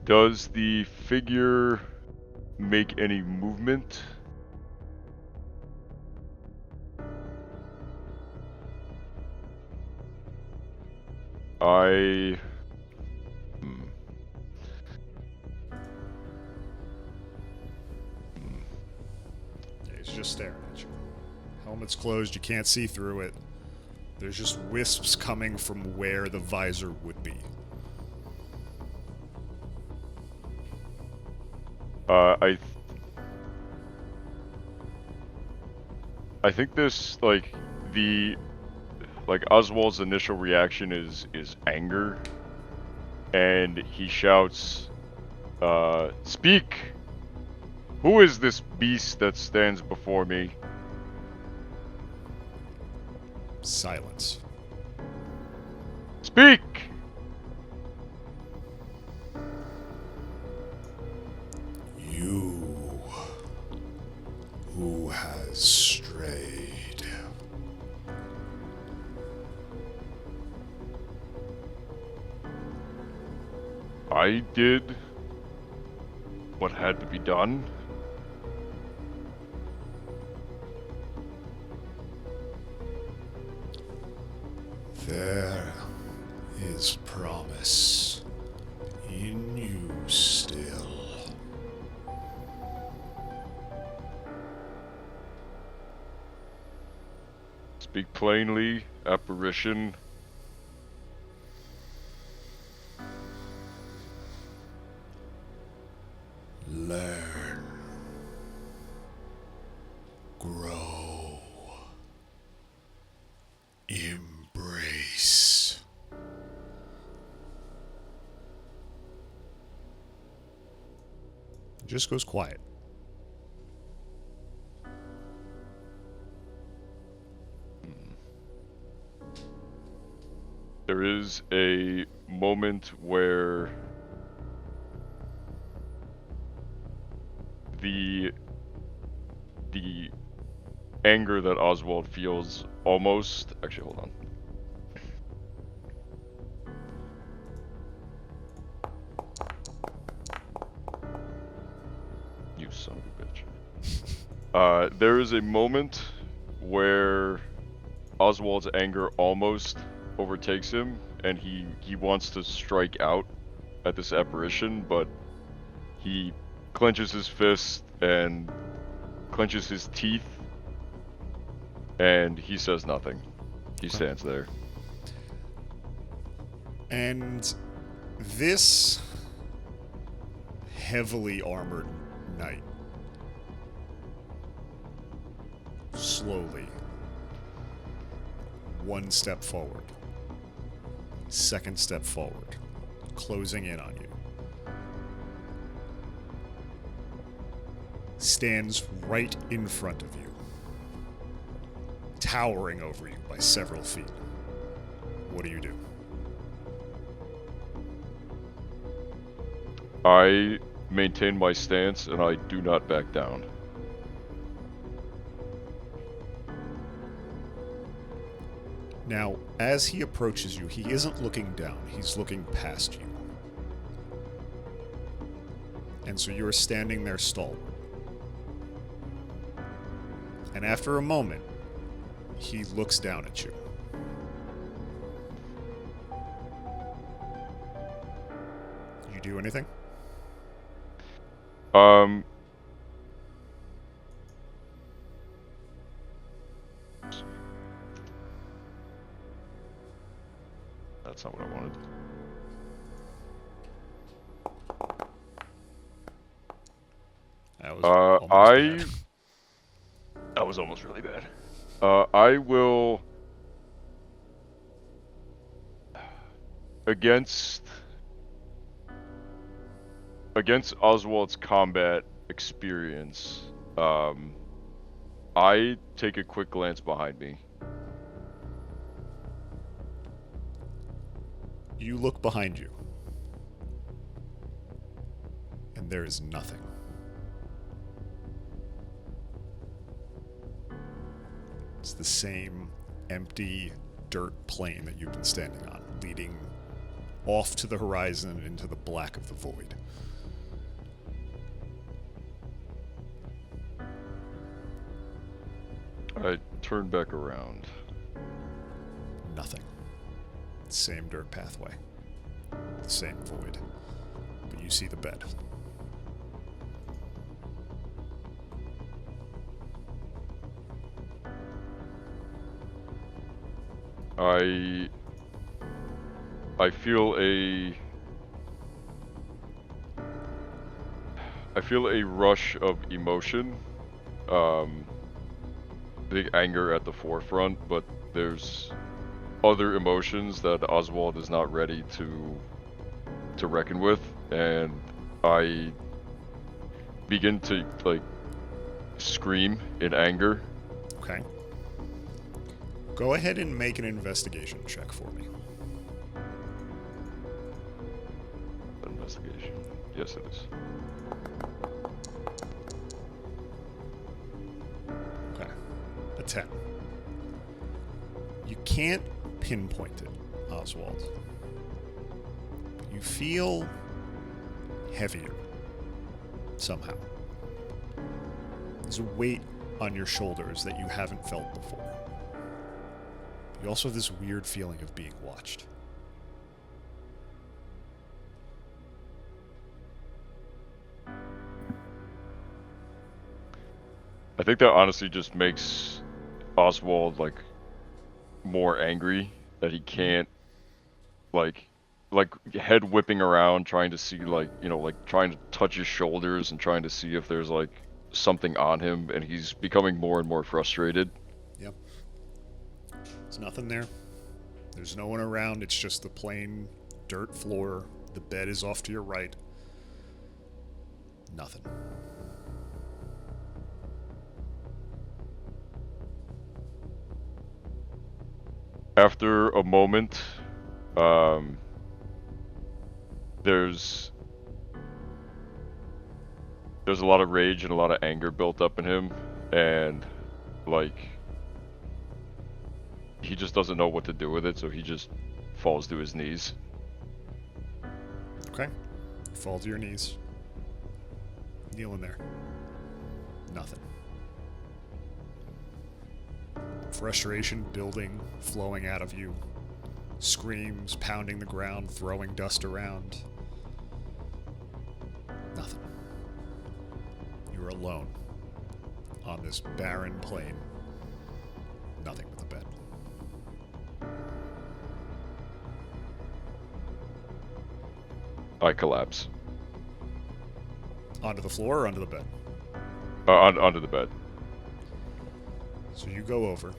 Does the figure make any movement? I... Yeah, he's just staring at you. Helmet's closed, you can't see through it. There's just wisps coming from where the visor would be. I think this, like Oswald's initial reaction is anger, and he shouts, "Speak! Who is this beast that stands before me?" Silence. Speak! You who has strayed. I did what had to be done. There is promise in you still. Speak plainly, apparition. Learn. Grow. Embrace. It just goes quiet. There is a moment where the anger that Oswald feels almost... Actually, hold on. You son of a bitch. There is a moment where Oswald's anger almost overtakes him, and he wants to strike out at this apparition, but he clenches his fist and clenches his teeth, and he says nothing. He stands there. And this heavily armored knight slowly, one step forward, second step forward, closing in on you, stands right in front of you, towering over you by several feet. What do you do? I maintain my stance, and I do not back down. Now, as he approaches you, he isn't looking down, he's looking past you. And so you're standing there stalwart. And after a moment, he looks down at you. You do anything? that's not what I wanted. That was almost bad. That was almost really bad. I will against Oswald's combat experience. I take a quick glance behind me. You look behind you, and there is nothing. It's the same empty dirt plain that you've been standing on, leading off to the horizon and into the black of the void. I turn back around. Nothing. Same dirt pathway. The same void. But you see the bed. I feel a rush of emotion. Big anger at the forefront, but there's other emotions that Oswald is not ready to reckon with, and I begin to scream in anger. Okay. Go ahead and make an investigation check for me. Investigation. Yes, it is. Okay. A 10. You can't pinpoint it, Oswald. But you feel heavier somehow. There's a weight on your shoulders that you haven't felt before. You also have this weird feeling of being watched. I think that honestly just makes Oswald more angry that he can't like head whipping around trying to see trying to touch his shoulders and trying to see if there's something on him, and he's becoming more and more frustrated. Yep. There's nothing there. There's no one around. It's just the plain dirt floor. The bed is off to your right. Nothing. After a moment, there's a lot of rage and a lot of anger built up in him, and he just doesn't know what to do with it, so he just falls to his knees. Okay. Fall to your knees. Kneeling there. Nothing. Frustration building, flowing out of you. Screams, pounding the ground, throwing dust around. Nothing. You're alone on this barren plain. Nothing but the bed. I collapse. Onto the floor or onto the bed? Onto the bed. So you go over.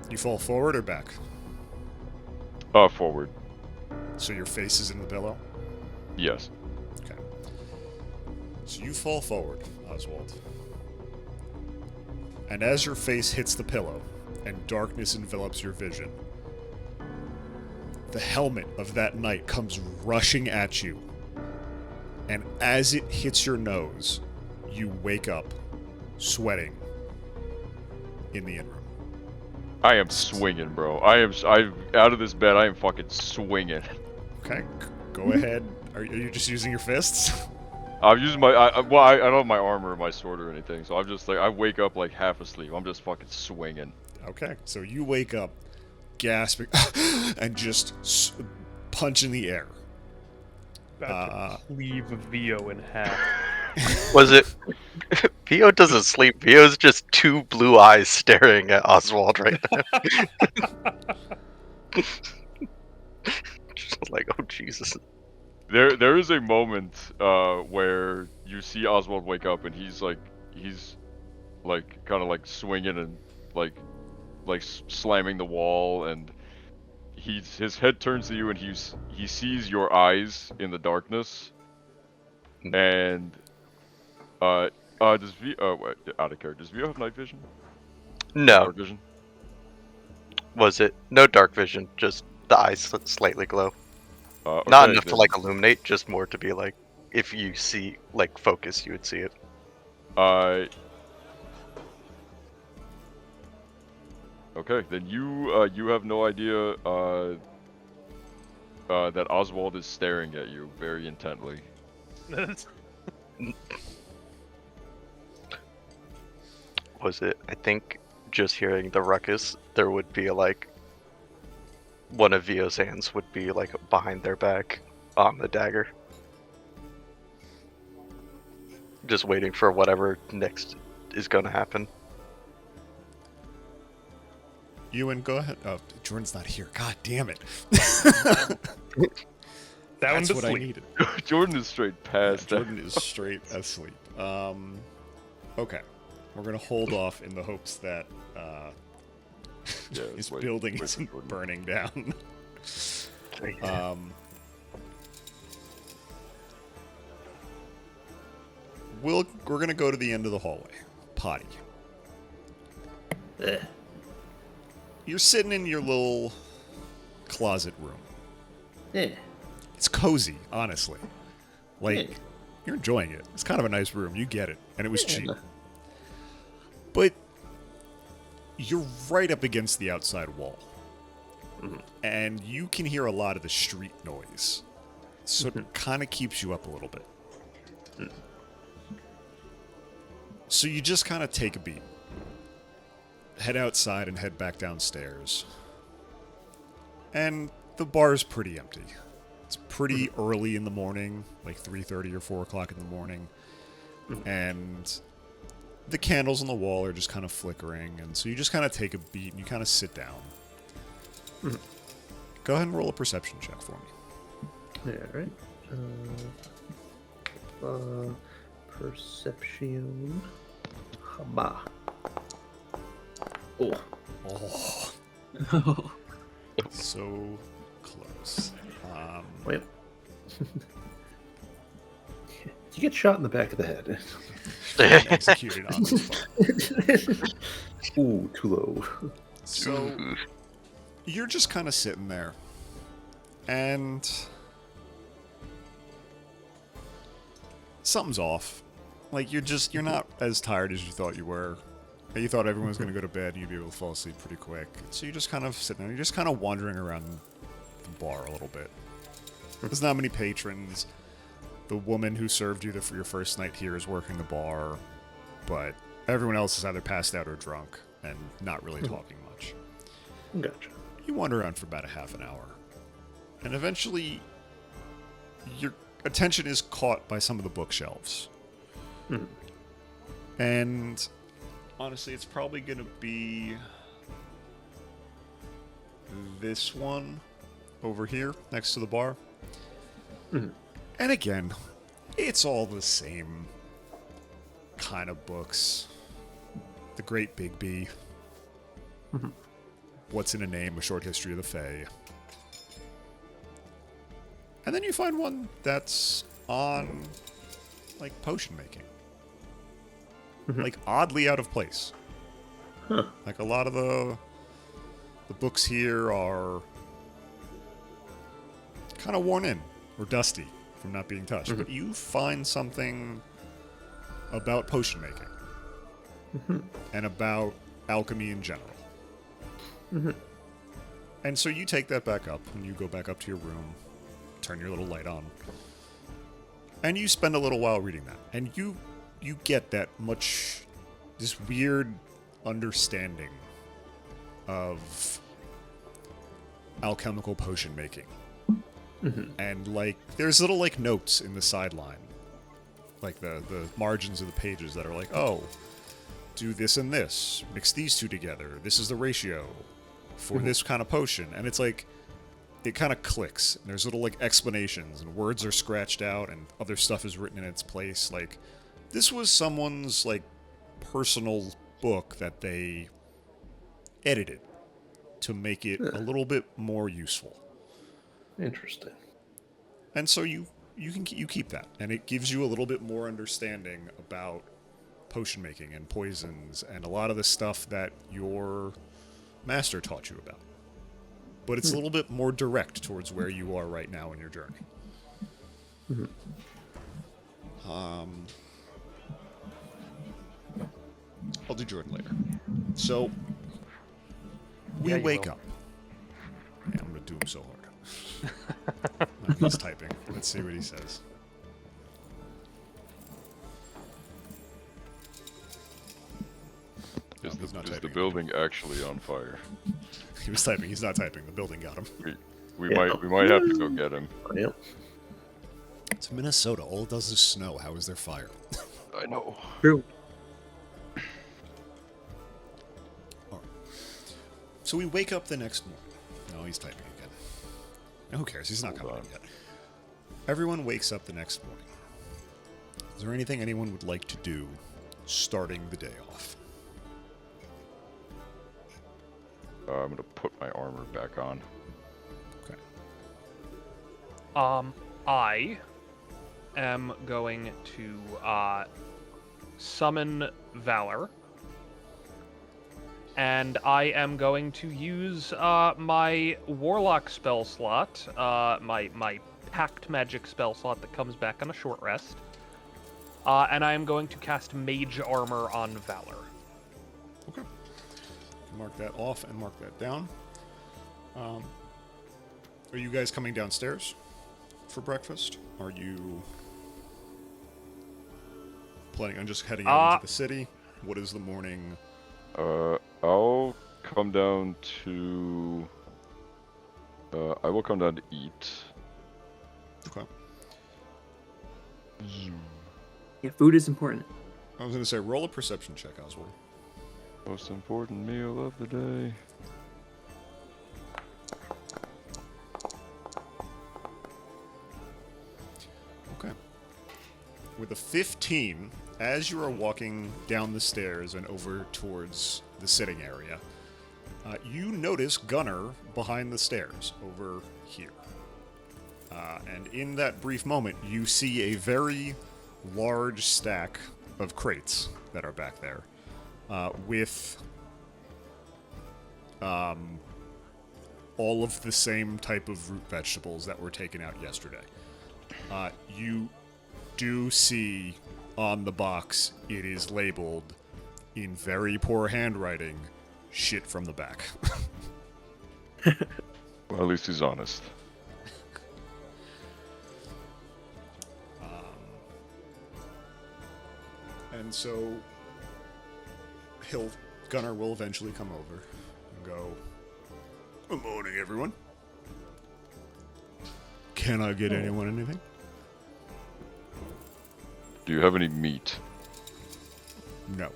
You fall forward or back? Forward. So your face is in the pillow? Yes. Okay. So you fall forward, Oswald. And as your face hits the pillow and darkness envelops your vision, the helmet of that night comes rushing at you. And as it hits your nose, you wake up, sweating, in the in-room. I am swinging, bro. I'm out of this bed. I am fucking swinging. Okay, go ahead. Are you just using your fists? I'm using my. I don't have my armor or my sword or anything, so I'm just I wake up half asleep. I'm just fucking swinging. Okay, so you wake up, gasping, and just punch in the air. About to cleave Vio in half. Was it? Vio doesn't sleep. Vio's just two blue eyes staring at Oswald right now. Jesus. There is a moment where you see Oswald wake up and he's kind of like swinging and like slamming the wall, and his head turns to you and he sees your eyes in the darkness, and does V wait, out of character, does Vio have night vision? No. Dark vision? Was it? No dark vision, just the eyes slightly glow. Okay, Not enough to then, like illuminate, just more to be like, if you see like focus, you would see it. Okay, then you have no idea that Oswald is staring at you very intently. Was it? I think just hearing the ruckus, there would be like one of Vio's hands would be like behind their back on the dagger, just waiting for whatever next is going to happen. Ewan, go ahead. Oh, Jordan's not here. God damn it. Down That's to what I sleep. needed. Jordan is straight past that. Jordan is straight asleep. Okay. We're going to hold off in the hopes that Yeah, his wait- building wait for isn't Jordan. burning down. We're going to go to the end of the hallway. Potty. You're sitting in your little closet room. Yeah. It's cozy, honestly. Like, Yeah. you're enjoying it. It's kind of a nice room. You get it. And it was Yeah. cheap. But you're right up against the outside wall. And you can hear a lot of the street noise. So it kind of keeps you up a little bit. So you just kind of take a beat. Head outside and head back downstairs. And the bar is pretty empty. It's pretty early in the morning, like 3:30 or 4 o'clock in the morning. And the candles on the wall are just kind of flickering. And so you just kind of take a beat and you kind of sit down. Go ahead and roll a perception check for me. Alright. Perception. Haba. Oh. Oh, so close. Wait. You get shot in the back of the head. Executed on the spot. Ooh, too low. So you're just kind of sitting there, and something's off. Like you're not as tired as you thought you were. You thought everyone was going to go to bed and you'd be able to fall asleep pretty quick. So you're just kind of sitting there. You're just kind of wandering around the bar a little bit. There's not many patrons. The woman who served you for your first night here is working the bar, but everyone else is either passed out or drunk and not really talking much. Gotcha. You wander around for about a half an hour, and eventually your attention is caught by some of the bookshelves. And honestly, it's probably going to be this one over here next to the bar. And again, it's all the same kind of books. The Great Big B. What's in a Name? A Short History of the Fae. And then you find one that's on, like, potion making. Like, oddly out of place. Huh. Like, a lot of the books here are kind of worn in or dusty from not being touched. But you find something about potion making. And about alchemy in general. And so you take that back up, and you go back up to your room, turn your little light on, and you spend a little while reading that. And you get this weird understanding of alchemical potion making. And, like, there's little, like, notes in the sideline. Like, the margins of the pages that are like, oh, do this and this. Mix these two together. This is the ratio for this kind of potion. And it's like, it kind of clicks. And there's little like explanations, and words are scratched out, and other stuff is written in its place. Like, this was someone's like personal book that they edited to make it a little bit more useful. Interesting. And so you keep that, and it gives you a little bit more understanding about potion making and poisons and a lot of the stuff that your master taught you about. But it's a little bit more direct towards where you are right now in your journey. I'll do Jordan later. So we Yeah, you wake will. up. Man, I'm gonna do him so hard. He's typing. Let's see what he says. Is, he's not the typing. building actually on fire? He was typing. He's not typing. The building got him. We Yeah. might have to go get him. Yep. It's Minnesota. All it does is snow. How is there fire? I know. True. So we wake up the next morning. No, he's typing again. No, who cares? He's not Hold coming in on. yet. Everyone wakes up the next morning. Is there anything anyone would like to do starting the day off? I'm gonna put my armor back on. Okay. I am going to summon Valor, and I am going to use my Warlock spell slot, my Pact Magic spell slot that comes back on a short rest, and I am going to cast Mage Armor on Valor. Okay. Mark that off and mark that down. Are you guys coming downstairs for breakfast? Are you planning on just heading out into the city? What is the morning? I'll come down to. I will come down to eat. Okay. Yeah, food is important. I was going to say, roll a perception check, Oswald. Most important meal of the day. Okay. With a 15, as you are walking down the stairs and over towards the sitting area, you notice Gunnar behind the stairs over here. And in that brief moment, you see a very large stack of crates that are back there, with all of the same type of root vegetables that were taken out yesterday. You do see on the box, it is labeled in very poor handwriting, shit from the back. Well, at least he's honest. And so Gunnar will eventually come over and go, "Good morning, everyone. Can I get anyone anything?" Do you have any meat? No.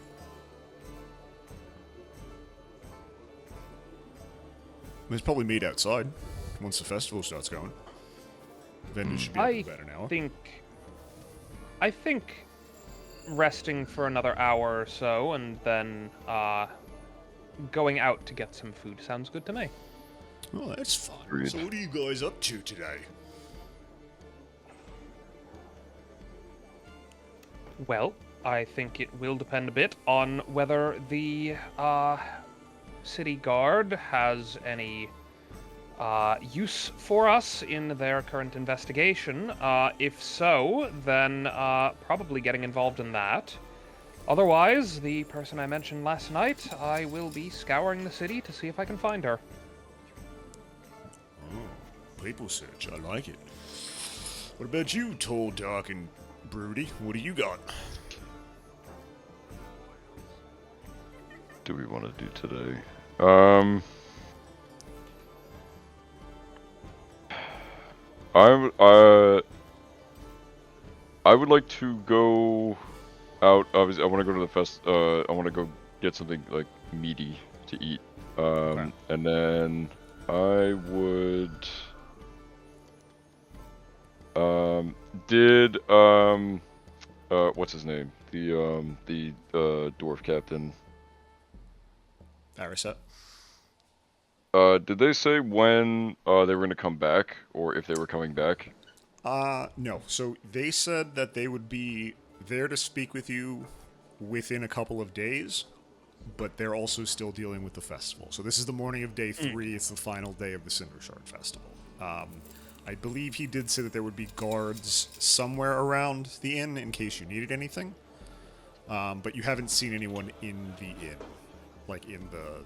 There's probably meat outside once the festival starts going. Vendors should be open about an hour. I think resting for another hour or so and then going out to get some food sounds good to me. Oh, that's fun. Agreed. So what are you guys up to today? Well, I think it will depend a bit on whether the city guard has any use for us in their current investigation. If so, then probably getting involved in that. Otherwise, the person I mentioned last night, I will be scouring the city to see if I can find her. Oh, people search. I like it. What about you, tall, dark, and broody? What do you got? Do we want to do today? I would like to go out. Obviously, I want to go to the fest. I want to go get something like meaty to eat. Okay. And then I would. Did what's his name? The dwarf captain. Ariset. Did they say when they were going to come back, or if they were coming back? No. So they said that they would be there to speak with you within a couple of days, but they're also still dealing with the festival. So this is the morning of day 3. It's the final day of the Cinder Shard Festival. I believe he did say that there would be guards somewhere around the inn in case you needed anything. But you haven't seen anyone in the inn, like in the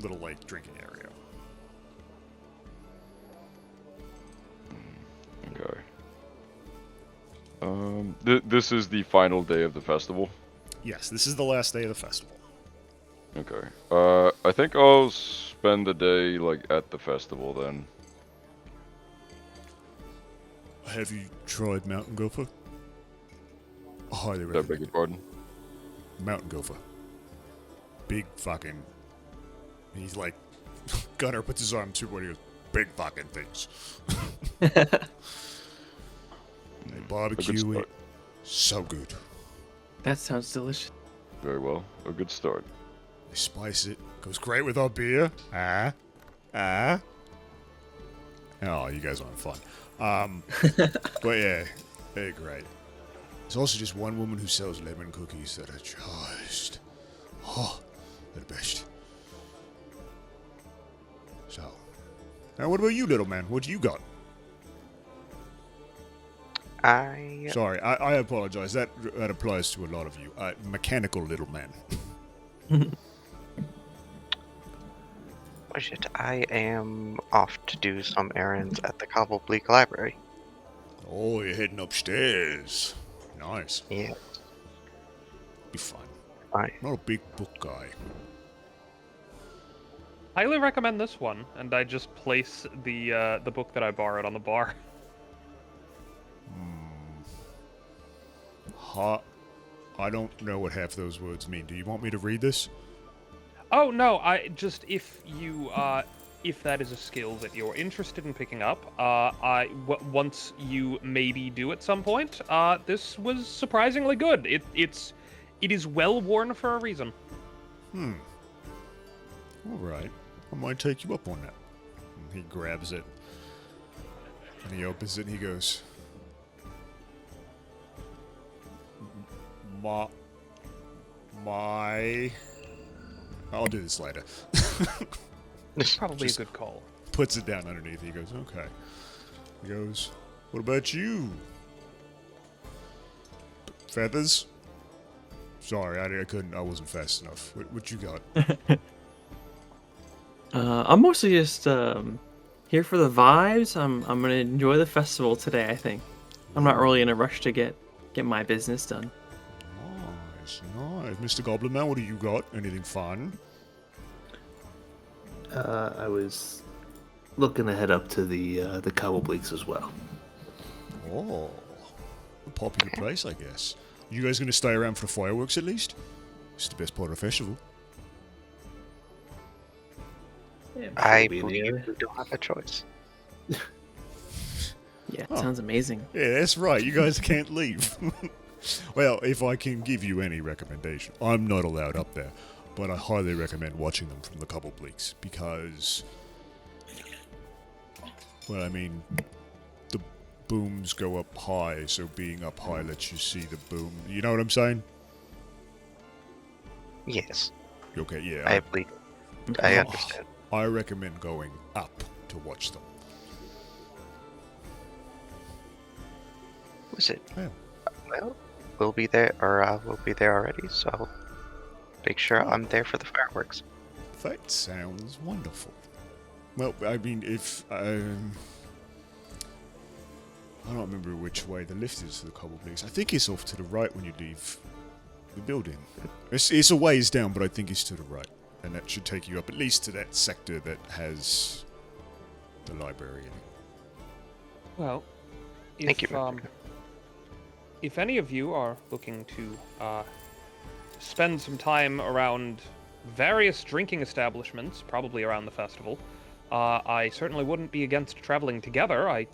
little like drinking area. Okay. This is the final day of the festival. Yes, this is the last day of the festival. Okay. I think I'll spend the day like at the festival then. Have you tried Mountain Gopher? I highly Did I beg recommend your it. pardon? Mountain Gopher. Big fucking... He's like... Gunner puts his arm to what he goes, big fucking things. They barbecue it. start. So good. That sounds delicious. Very well. A good start. They spice it. Goes great with our beer. Oh, you guys aren't fun. But yeah, they're great. There's also just one woman who sells lemon cookies that are just... Oh, they're the best. So, now what about you, little man? What you got? Sorry, I apologize. That applies to a lot of you. Mechanical little man. What shit? I am off to do some errands at the Cobblebleak Library. Oh, you're heading upstairs. Nice. Yeah, Be fun. fine. Not a big book guy. Highly recommend this one, and I just place the book that I borrowed on the bar. I don't know what half those words mean. Do you want me to read this? Oh no, I just if that is a skill that you're interested in picking up, once you maybe do at some point, this was surprisingly good. It is well worn for a reason. All right. I might take you up on that. And he grabs it. And he opens it and he goes... My... I'll do this later. Probably Just- a good call. Puts it down underneath. He goes, okay. He goes, what about you? Feathers? Sorry, I couldn't. I wasn't fast enough. What you got? I'm mostly just here for the vibes. I'm gonna enjoy the festival today. I think I'm not really in a rush to get my business done. Nice. Mr. Goblin Man, what do you got? Anything fun? I was looking to head up to the Cobblebleaks as well. Oh, a popular place, I guess. You guys gonna stay around for the fireworks at least? It's the best part of the festival. I Be in the believe area. we don't have a choice. Yeah, it Oh. sounds amazing. Yeah, that's right. You guys can't leave. Well, if I can give you any recommendation, I'm not allowed up there, but I highly recommend watching them from the Cobblebleaks because, well, I mean, the booms go up high, so being up high lets you see the boom. You know what I'm saying? Yes, Okay, yeah. I believe. I Oh, understand. I recommend going up to watch them. Was it? Yeah. Well, we'll be there, or we'll be there already, so I'll make sure I'm there for the fireworks. That sounds wonderful. Well, I mean, if I don't remember which way the lift is to the Cobblebleaks. I think it's off to the right when you leave the building. It's a ways down, but I think it's to the right, and that should take you up at least to that sector that has the library in it. Well, Thank you, Mr. if any of you are looking to spend some time around various drinking establishments, probably around the festival, I certainly wouldn't be against traveling together. I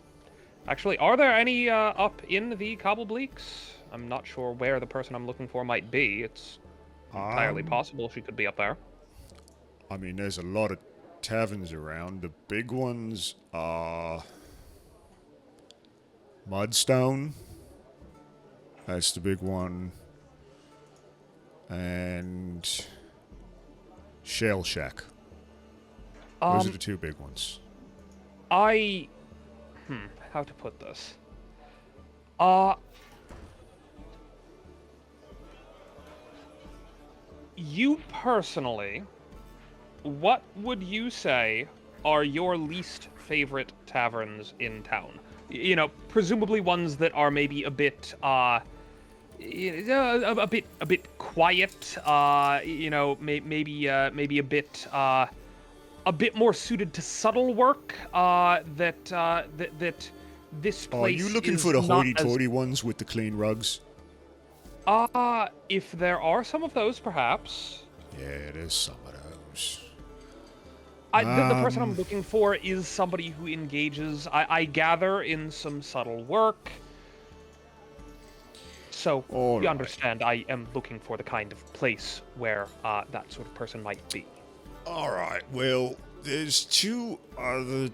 Actually, are there any up in the Cobblebleaks? I'm not sure where the person I'm looking for might be. It's entirely possible she could be up there. I mean, there's a lot of taverns around. The big ones are Mudstone. That's the big one. And Shale Shack. Those are the two big ones. How to put this? You personally, what would you say are your least favorite taverns in town? You know, presumably ones that are maybe a bit, a bit quiet. You know, maybe a bit more suited to subtle work. That this place. Are you looking is for the not hoity-toity ones with the clean rugs? If there are some of those, perhaps. Yeah, there's some of those. The person I'm looking for is somebody who engages, I gather, in some subtle work. So, All you right. understand, I am looking for the kind of place where that sort of person might be. Alright, well, there's two other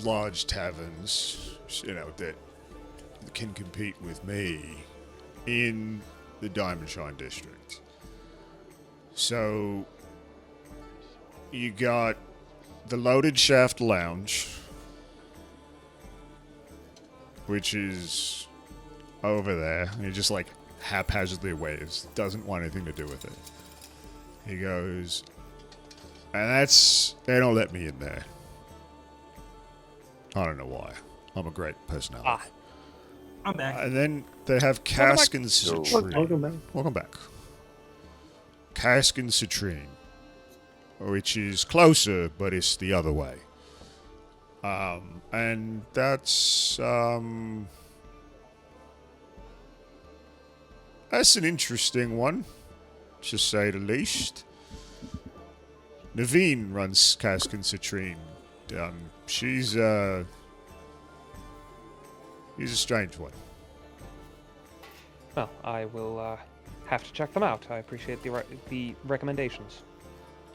large taverns, you know, that can compete with me in the Diamond Shine District. So, you got the Loaded Shaft Lounge, which is over there. He just like haphazardly waves, doesn't want anything to do with it. He goes, and they don't let me in there. I don't know why. I'm a great personality. I'm back. And then they have Cask and Citrine. Welcome back. Cask and Citrine, which is closer, but it's the other way. And that's an interesting one, to say the least. Naveen runs Cask and Citrine. She's a strange one. Well, I will have to check them out. I appreciate the recommendations.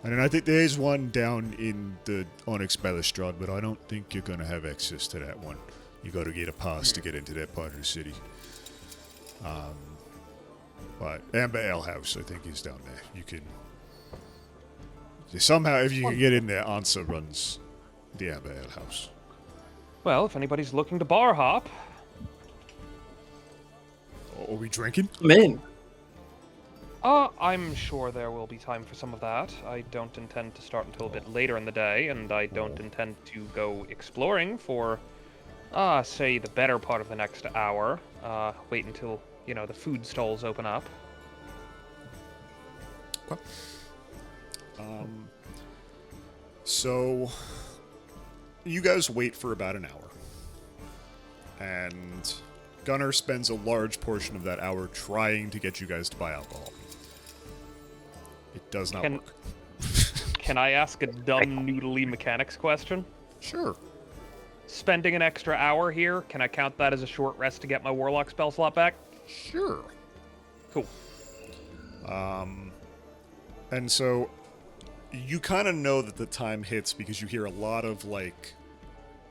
And then I think there is one down in the Onyx Balustrade, but I don't think you're going to have access to that one. You got to get a pass to get into that part of the city. But Amber Ale House, I think, is down there. You can somehow, if you can get in there, Ansa runs the Amber Ale House. Well, if anybody's looking to bar hop, Are we drinking? I'm in. I'm sure there will be time for some of that. I don't intend to start until a bit later in the day, and I don't intend to go exploring for, say, the better part of the next hour. Wait until, the food stalls open up. Okay. So, you guys wait for about an hour. And Gunnar spends a large portion of that hour trying to get you guys to buy alcohol. It does not work. Can I ask a dumb, noodly mechanics question? Sure. Spending an extra hour here, can I count that as a short rest to get my warlock spell slot back? Sure. Cool. And so, you kind of know that the time hits because you hear a lot of,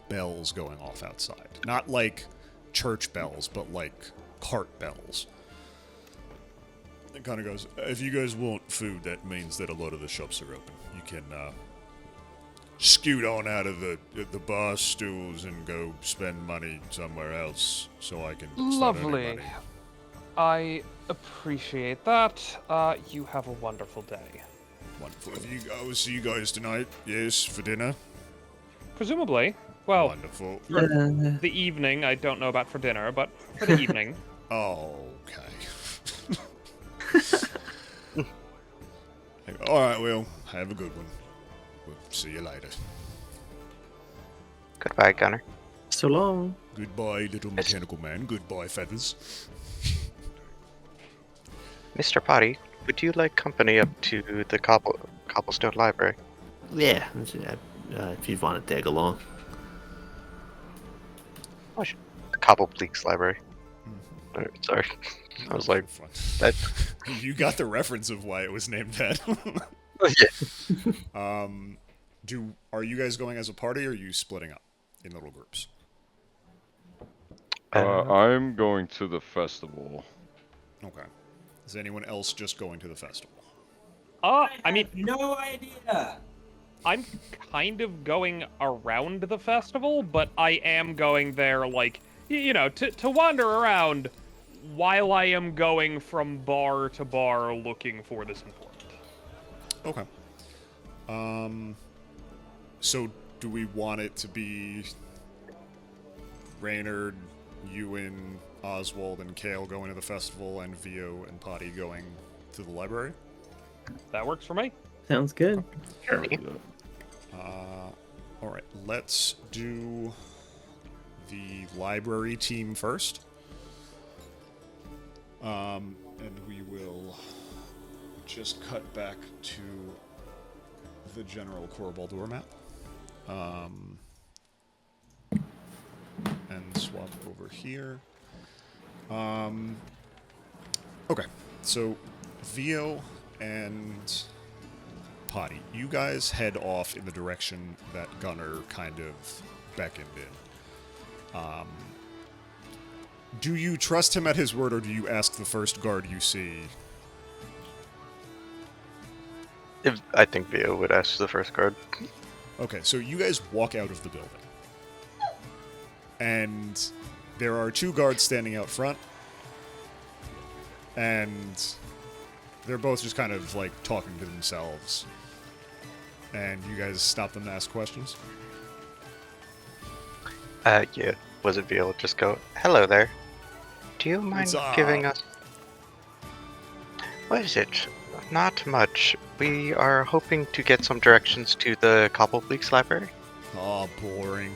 bells going off outside. Not like church bells, but like cart bells. It kind of goes, if you guys want food, that means that a lot of the shops are open. You can scoot on out of the bar stools and go spend money somewhere else so I can start earning Lovely. money. I appreciate that. You have a wonderful day. Wonderful. I will see you guys tonight, yes, for dinner. Presumably. Well, Wonderful. for the evening, I don't know about for dinner, but for the evening. Okay. Alright, well, have a good one. We'll see you later. Goodbye, Gunner. So long. Goodbye, little mechanical man. Goodbye, feathers. Mr. Potty, would you like company up to the Cobblestone Library? Yeah, if you want to tag along. Cobblepleek's library. Sorry. I was like, Fun. that. You got the reference of why it was named that. Yeah. Are you guys going as a party, or are you splitting up in little groups? I'm going to the festival. Okay. Is anyone else just going to the festival? I mean, no idea. I'm kind of going around the festival, but I am going there, like, to wander around while I am going from bar to bar looking for this informant. Okay. So do we want it to be Reynard, Ewan, Oswald, and Kale going to the festival, and Vio and Potty going to the library? That works for me. Sounds good. Sure. Yeah. Alright, let's do the library team first. And we will just cut back to the general Khor Baldur map. And swap over here. Okay, so Vio and Potty, you guys head off in the direction that Gunnar kind of beckoned in. Do you trust him at his word, or do you ask the first guard you see? I think Vio would ask the first guard. Okay, so you guys walk out of the building. And there are two guards standing out front. And they're both just kind of, like, talking to themselves. And you guys stop them to ask questions? Yeah. Was it Vio? Just go, hello there. Do you mind giving us... What is it? Not much. We are hoping to get some directions to the Cobblepleek's library. Oh, boring.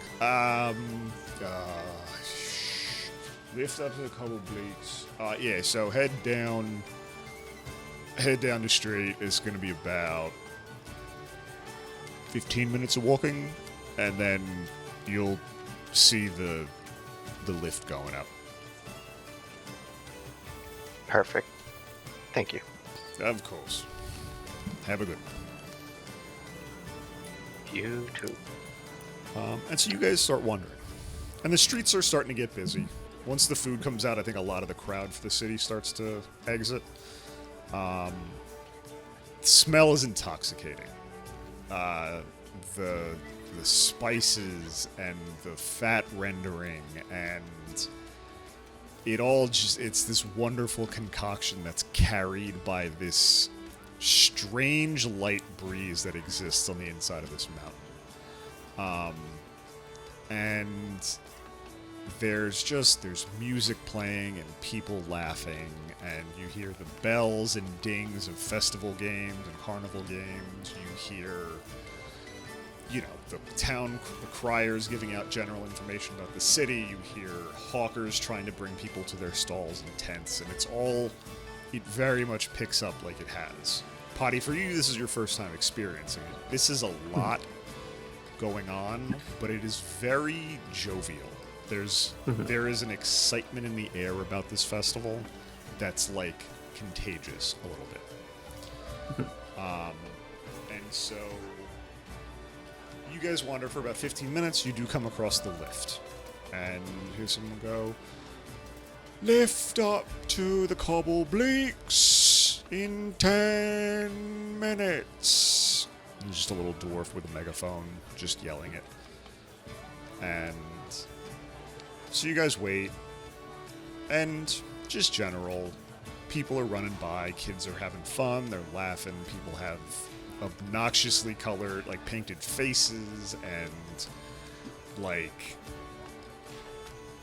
Lift up to the Cobblepleeks. Yeah, so head down the street. It's going to be about 15 minutes of walking, and then you'll see the lift going up. Perfect. Thank you. Of course. Have a good one. You too. And so you guys start wandering. And the streets are starting to get busy. Once the food comes out, I think a lot of the crowd for the city starts to exit. The smell is intoxicating. The spices and the fat rendering, and it all just, it's this wonderful concoction that's carried by this strange light breeze that exists on the inside of this mountain. And there's music playing and people laughing, and you hear the bells and dings of festival games and carnival games. You hear, the criers giving out general information about the city. You hear hawkers trying to bring people to their stalls and tents, and it very much picks up like it has. Potty, for you, this is your first time experiencing it. This is a lot going on, but it is very jovial. There is an excitement in the air about this festival that's like contagious a little bit. And so you guys wander for about 15 minutes. You do come across the lift, and you hear someone go, "Lift up to the Cobblepleeks in 10 minutes." And just a little dwarf with a megaphone just yelling it. And so you guys wait, and just general, people are running by, kids are having fun, they're laughing, people have obnoxiously colored, like, painted faces, and, like,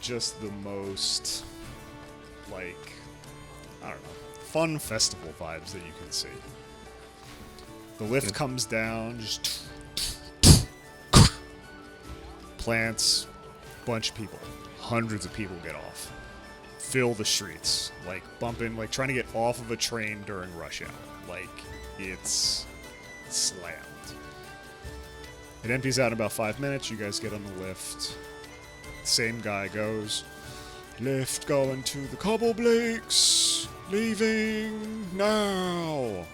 just the most, like, I don't know, fun festival vibes that you can see. The lift comes down, just plants, bunch of people. Hundreds of people get off. Fill the streets. Like, bumping, like, trying to get off of a train during rush hour. Like, it's slammed. It empties out in about 5 minutes. You guys get on the lift. Same guy goes, Lift going to the Cobble Blakes. Leaving now.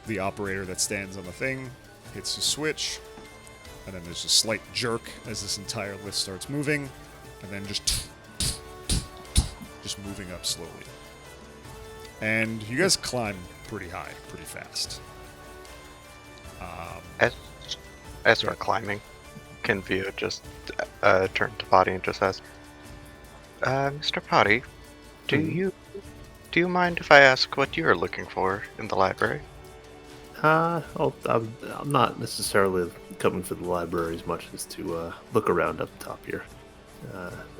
The operator that stands on the thing hits the switch, and then there's a slight jerk as this entire lift starts moving, and then just moving up slowly. And you guys climb pretty high, pretty fast. As we're climbing, Kinvio just turned to Potty and says, Mr. Potty, do you mind if I ask what you're looking for in the library? I'm not necessarily coming for the library as much as to look around up top here.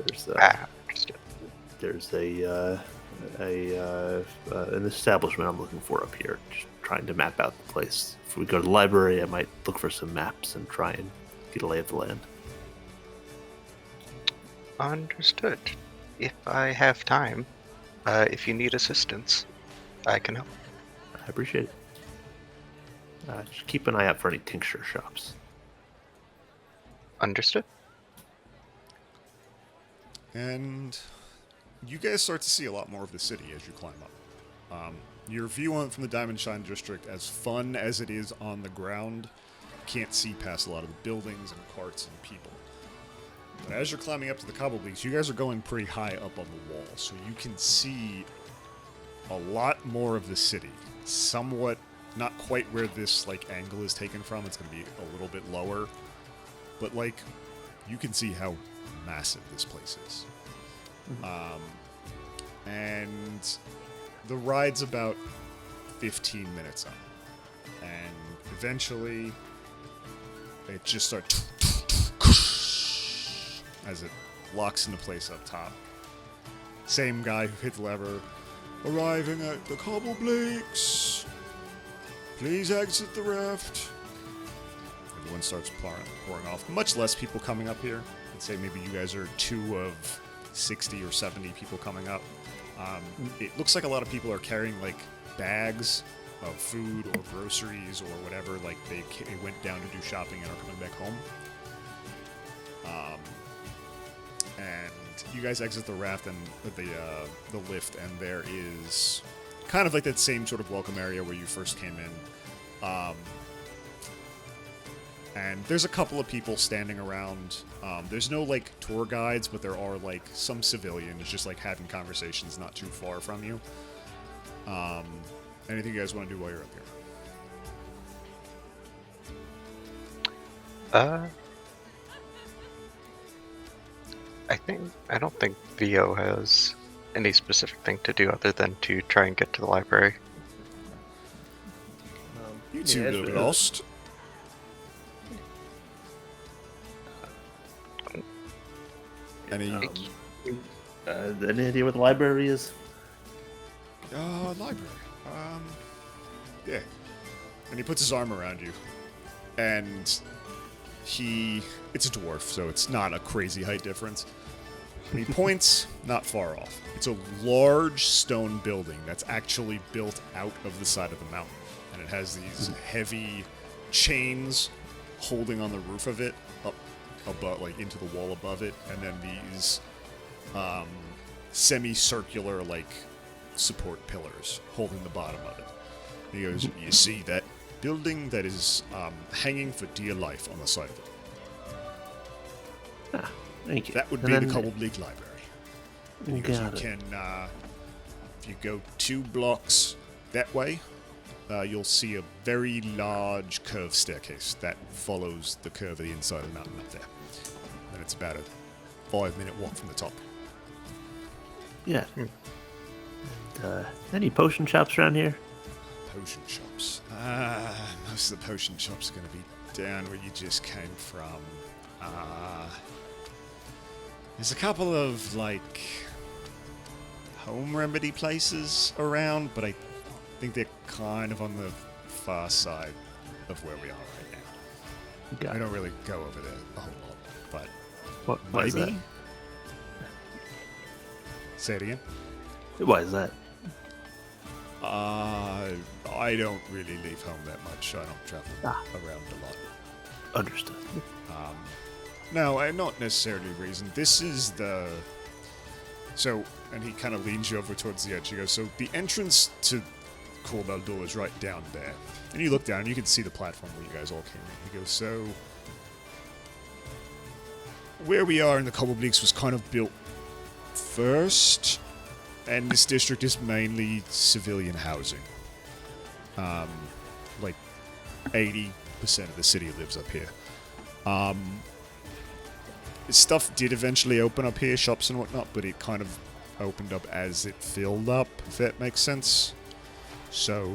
There's an establishment I'm looking for up here. Just trying to map out the place. If we go to the library, I might look for some maps and try and get a lay of the land. Understood. If I have time, if you need assistance, I can help. I appreciate it. Just keep an eye out for any tincture shops. Understood. And you guys start to see a lot more of the city as you climb up. Your view on from the Diamond Shine District, as fun as it is on the ground, you can't see past a lot of the buildings and carts and people. But as you're climbing up to the Cobble Bleaks, you guys are going pretty high up on the wall, so you can see a lot more of the city. Somewhat, not quite where this angle is taken from. It's going to be a little bit lower, but you can see how massive this place is. And the ride's about 15 minutes up, and eventually it just starts as it locks into place up top. Same guy who hit the lever. Arriving at the Cobble Blakes. Please exit the raft. Everyone starts pouring off. Much less people coming up here. I'd say maybe you guys are 2 of 60 or 70 people coming up. It looks like a lot of people are carrying bags of food or groceries or whatever. They went down to do shopping and are coming back home. And you guys exit the raft and the lift, and there is kind of that same sort of welcome area where you first came in. And there's a couple of people standing around. There's no tour guides, but there are some civilians just having conversations not too far from you. Anything you guys want to do while you're up here? I don't think Vio has any specific thing to do other than to try and get to the library. You two get lost. Any idea where the library is? Library. Yeah. And he puts his arm around you, and it's a dwarf, so it's not a crazy height difference. And he points not far off. It's a large stone building that's actually built out of the side of the mountain, and it has these heavy chains holding on the roof of it up above, into the wall above it, and then these semicircular support pillars holding the bottom of it. And he goes, "You see that building that is hanging for dear life on the side of it? Thank you. That would be the Cobble Bleak Library. And he goes, if you go 2 blocks that way, you'll see a very large curved staircase that follows the curve of the inside of the mountain up there. And it's about a 5-minute walk from the top." Yeah. And, any potion shops around here? Potion shops. Most of the potion shops are going to be down where you just came from. There's a couple of home remedy places around, but I think they're kind of on the far side of where we are right now. I don't really go over there a whole lot, but why is that? Say it again. Why is that? I don't really leave home that much. I don't travel around a lot. Understood. No, not necessarily a reason. This is the So, and he kind of leans you over towards the edge. He goes, so the entrance to Khor Baldur is right down there. And you look down and you can see the platform where you guys all came in. He goes, so where we are in the Kobolds was kind of built first, and this district is mainly civilian housing. Like 80% of the city lives up here. Stuff did eventually open up here, shops and whatnot, but it kind of opened up as it filled up, if that makes sense. So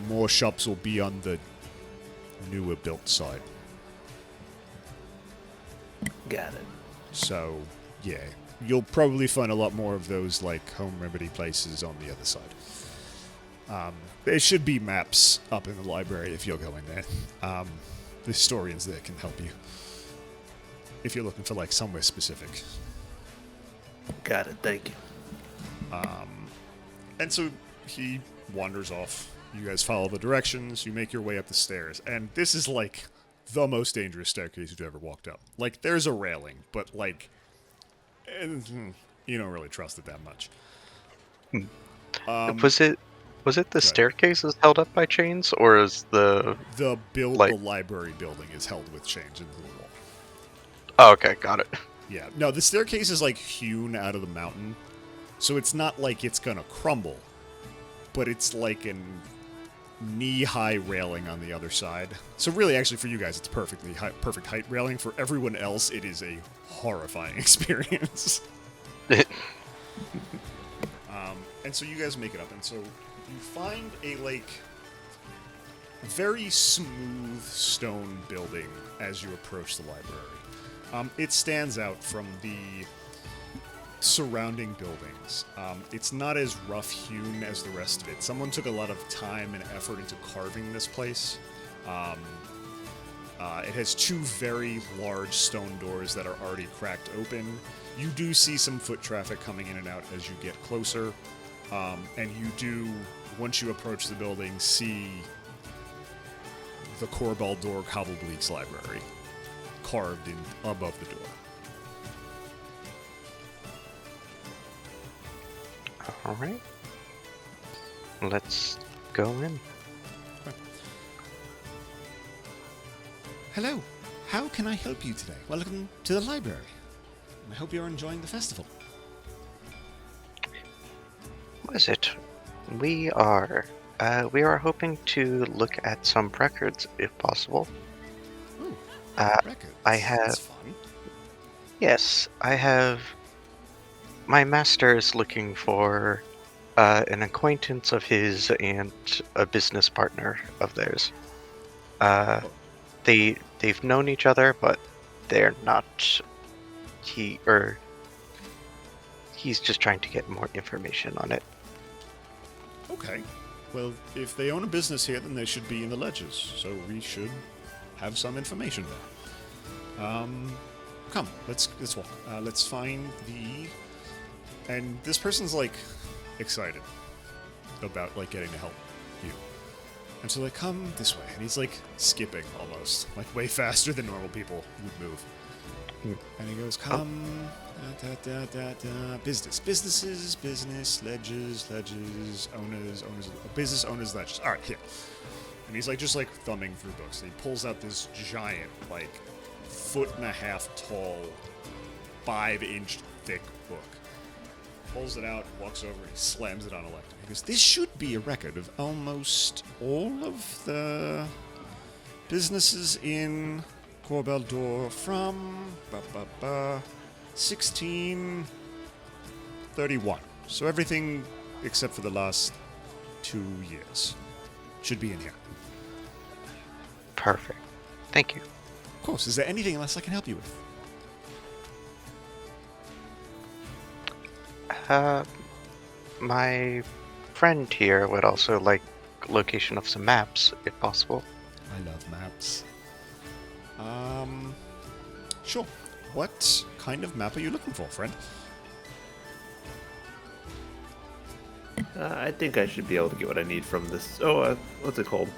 more shops will be on the newer built side. Got it. So, yeah, you'll probably find a lot more of those, like, home remedy places on the other side. There should be maps up in the library if you're going there. The historians there can help you. If you're looking for, like, somewhere specific. Got it. Thank you. And so he wanders off. You guys follow the directions. You make your way up the stairs. And this is, like, the most dangerous staircase you've ever walked up. Like, there's a railing, but, like, you don't really trust it that much. Was it the staircases held up by chains, or is the The library building is held with chains into the wall. Oh, okay, got it. Yeah. No, the staircase is, like, hewn out of the mountain. So it's not like it's gonna crumble. But it's like an knee-high railing on the other side. So really, actually, for you guys, it's perfect height railing. For everyone else, it is a horrifying experience. And so you guys make it up. And so you find a, like, very smooth stone building as you approach the library. It stands out from the surrounding buildings. It's not as rough-hewn as the rest of it. Someone took a lot of time and effort into carving this place. It has two very large stone doors that are already cracked open. You do see some foot traffic coming in and out as you get closer. And you do, once you approach the building, see the Khor Baldur Kobolds library carved in above the door. All right. Let's go in. Hello. How can I help you today? Welcome to the library. I hope you're enjoying the festival. What is it? We are hoping to look at some records, if possible. Ooh, records. That's fun. Yes, I have. My master is looking for an acquaintance of his and a business partner of theirs. They've known each other, but they're not. He's just trying to get more information on it. Okay. Well, if they own a business here, then they should be in the ledgers. So we should have some information there. Come, let's walk. Let's find the. And this person's, like, excited about, like, getting to help you. And so, like, come this way. And he's, like, skipping almost. Like, way faster than normal people would move. And he goes, come, businesses, business, ledgers, owners, business owners, ledgers. All right, here. And he's, like, just, like, thumbing through books. And he pulls out this giant, like, 1.5 foot tall, 5-inch thick book. Pulls it out, walks over, and slams it on a lectern. He goes, this should be a record of almost all of the businesses in Khor Baldur from 1631. So everything except for the last 2 years should be in here. Perfect. Thank you. Of course. Is there anything else I can help you with? My friend here would also like location of some maps, if possible. I love maps. Sure. What kind of map are you looking for, friend? I think I should be able to get what I need from this. What's it called?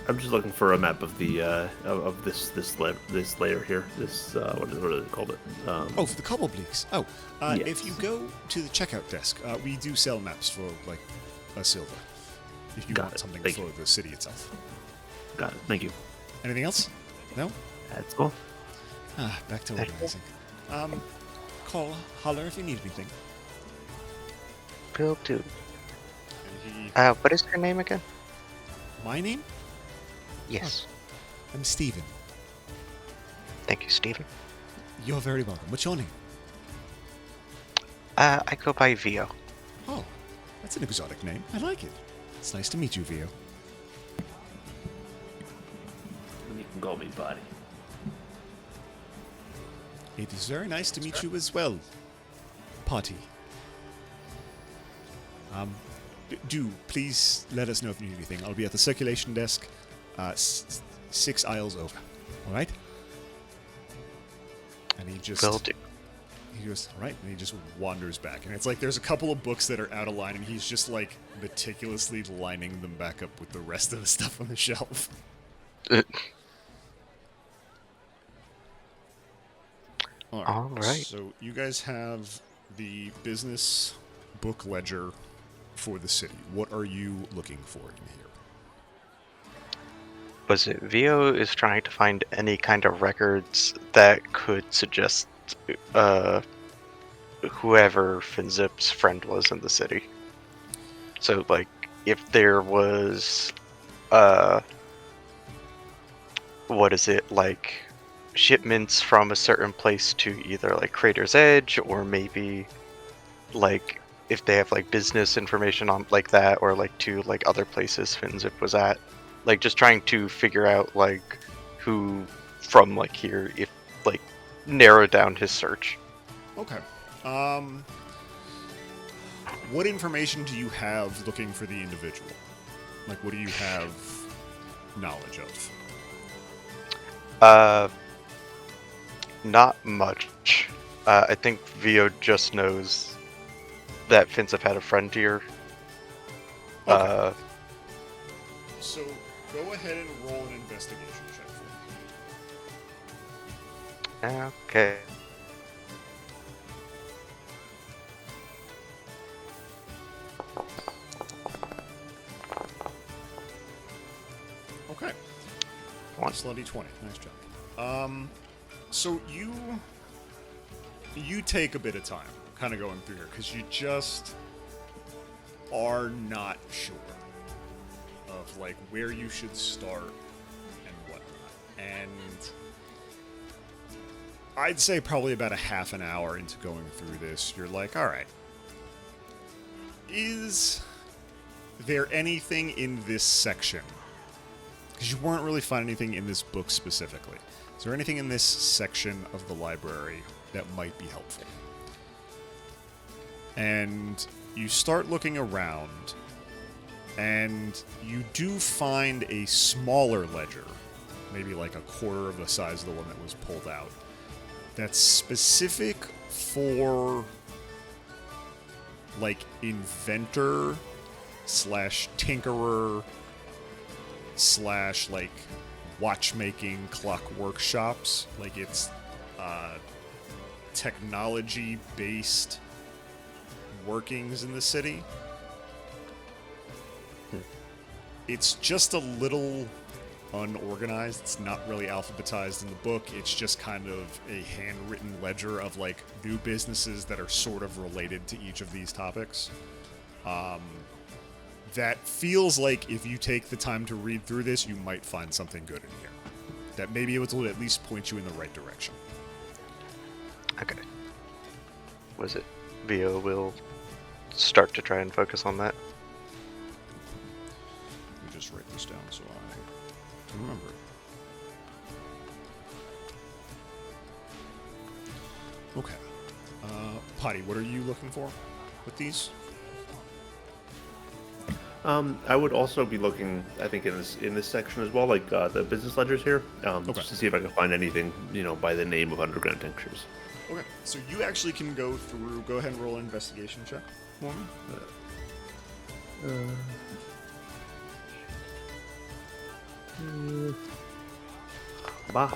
I'm just looking for a map of the of this layer here. This what do they call it? Oh, for the Cobblebleaks. Oh, Yes. if you go to the checkout desk, we do sell maps for like a silver. If you Got want it. something Thank for you. the city itself. Got it. Thank you. Anything else? No. That's all. Back to organizing. Call, holler if you need anything. Will do. And he, What is your name again? my name? Yes. I'm Steven. Thank you, Stephen. You're very welcome. What's your name? I go by Vio. Oh, that's an exotic name. I like it. It's nice to meet you, Vio. You can call me buddy. It is very nice to meet you as well, Potty. Do please let us know if you need anything. I'll be at the circulation desk, 6 aisles over. All right? And he just Will do. he goes, all right, and he just wanders back. And it's like there's a couple of books that are out of line, and he's just like meticulously lining them back up with the rest of the stuff on the shelf. All right. So you guys have the business book ledger for the city. What are you looking for in here? Was it Vio is trying to find any kind of records that could suggest whoever Finzip's friend was in the city? So, like, if there was, what is it, like, shipments from a certain place to either, like, Crater's Edge, or maybe, like, if they have, like, business information on, like, that, or, like, to, like, other places Finzip was at. Like, just trying to figure out, like, who from, like, here, if, like, narrow down his search. Okay. What information do you have looking for the individual? Like, what do you have knowledge of? Not much. I think Vio just knows that Finzip had a friend here. Okay. So, go ahead and roll an investigation check for me. Okay. Okay. One. Slutty 20. Nice job. So you take a bit of time kind of going through here because you just are not sure of like where you should start and whatnot. And I'd say probably about a half an hour into going through this, you're like, all right, is there anything in this section? Because you weren't really finding anything in this book specifically. Is there anything in this section of the library that might be helpful? And you start looking around, and you do find a smaller ledger, maybe like a quarter of the size of the one that was pulled out, that's specific for like inventor slash tinkerer slash like watchmaking clock workshops. Like it's technology based workings in the city. It's just a little unorganized. It's not really alphabetized in the book. It's just kind of a handwritten ledger of like new businesses that are sort of related to each of these topics. That feels like if you take the time to read through this, you might find something good in here. That maybe it will at least point you in the right direction. Okay. Was it Vio will start to try and focus on that? Let me just write this down so I can remember it. Okay. Potty, what are you looking for with these? I would also be looking, I think, in this section as well, like the business ledgers here, just to see if I can find anything, by the name of underground tinctures. Okay, so you actually can go through. Go ahead and roll an investigation check for me. Bah.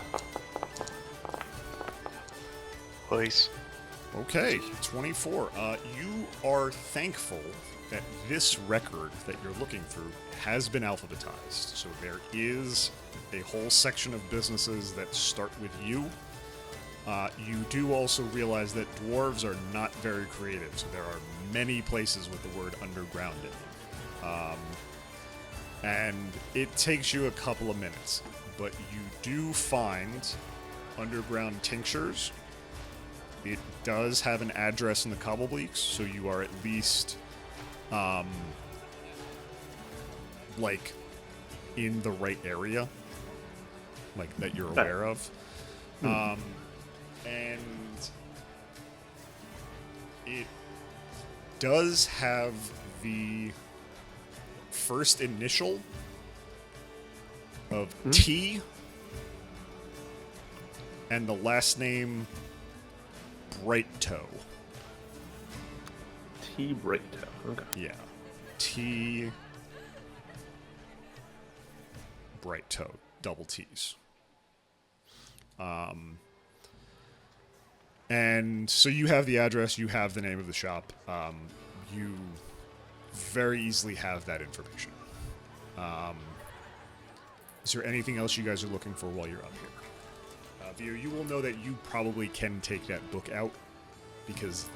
Please. Okay, 24. You are thankful that this record that you're looking through has been alphabetized. So there is a whole section of businesses that start with you. You do also realize that dwarves are not very creative, so there are many places with the word underground in them. And it takes you a couple of minutes, but you do find underground tinctures. It does have an address in the Cobblebleaks, so you are at least, like, in the right area, like, that you're aware of. And it does have the first initial of T and the last name Bright Toe. T Bright Toe. Okay. Yeah. T Bright Toe. Double T's. And so you have the address, you have the name of the shop. You very easily have that information. Is there anything else you guys are looking for while you're up here? Vio, you will know that you probably can take that book out because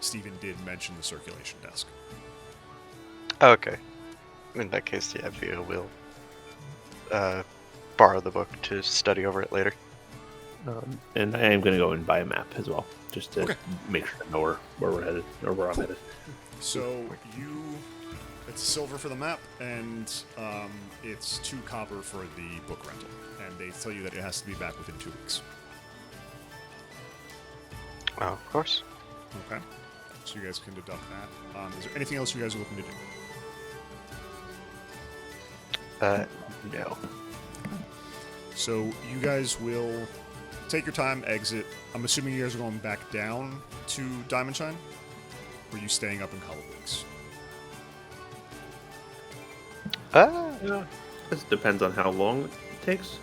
Stephen did mention the circulation desk. Okay. In that case, yeah, Vio will borrow the book to study over it later. And I am going to go and buy a map as well, just to Okay. make sure I know where we're headed, or where I'm headed. So it's silver for the map, and it's 2 copper for the book rental. And they tell you that it has to be back within 2 weeks. Oh, of course. Okay. So you guys can deduct that. Is there anything else you guys are looking to do? No. So you guys will take your time, exit. I'm assuming you guys are going back down to Diamondshine? Or are you staying up in Cobblebleaks? Yeah, this depends on how long it takes.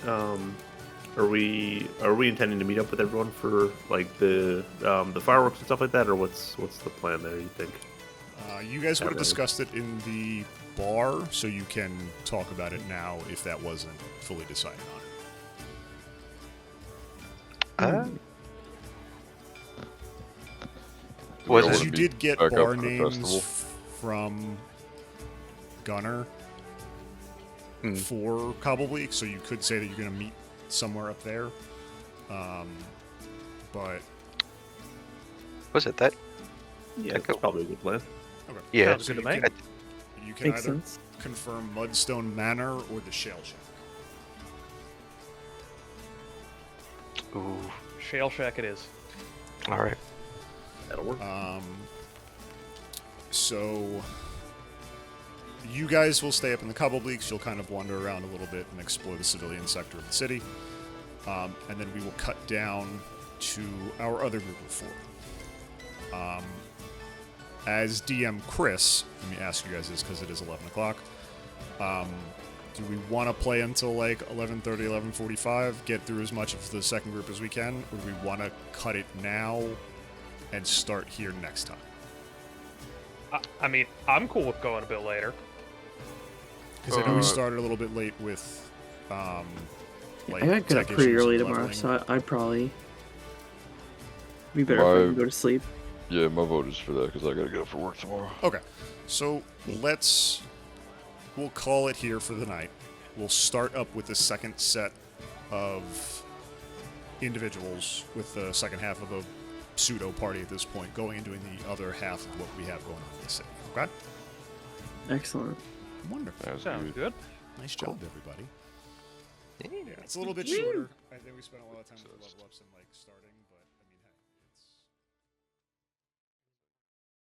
Are we intending to meet up with everyone for like the fireworks and stuff like that, or what's the plan there? You think? You guys would have discussed it in the bar, so you can talk about it now if that wasn't fully decided on. Was don't it? wanna You be did get back up bar for the names festival. from Gunner Hmm. for Cobblebleak, so you could say that you're going to meet somewhere up there. But Was it that? Yeah, Okay. that's probably a good plan. okay. Yeah. So good you to me. can, you can Makes either sense. confirm Mudstone Manor or the Shale Shack. Ooh. Shale Shack it is. All right. That'll work. So you guys will stay up in the Cobblebleaks. You'll kind of wander around a little bit and explore the civilian sector of the city. And then we will cut down to our other group of 4. As DM Chris, let me ask you guys this because it is 11 o'clock. Do we want to play until like 11:30, 11:45, get through as much of the second group as we can, or do we want to cut it now and start here next time? I mean, I'm cool with going a bit later. Because I know we Uh, started a little bit late with, like, I got tech pretty issues early and tomorrow, leveling. so I'd probably be better if I can go to sleep. Yeah, my vote is for that because I gotta get up for work tomorrow. Okay, so we'll call it here for the night. We'll start up with the second set of individuals with the second half of a pseudo party at this point, going and doing the other half of what we have going on in the city. Okay? Excellent. Wonderful. That's Sounds good. Nice job, everybody. Yeah, it's a little bit shorter. I think we spent a lot of time with the level ups and like starting, but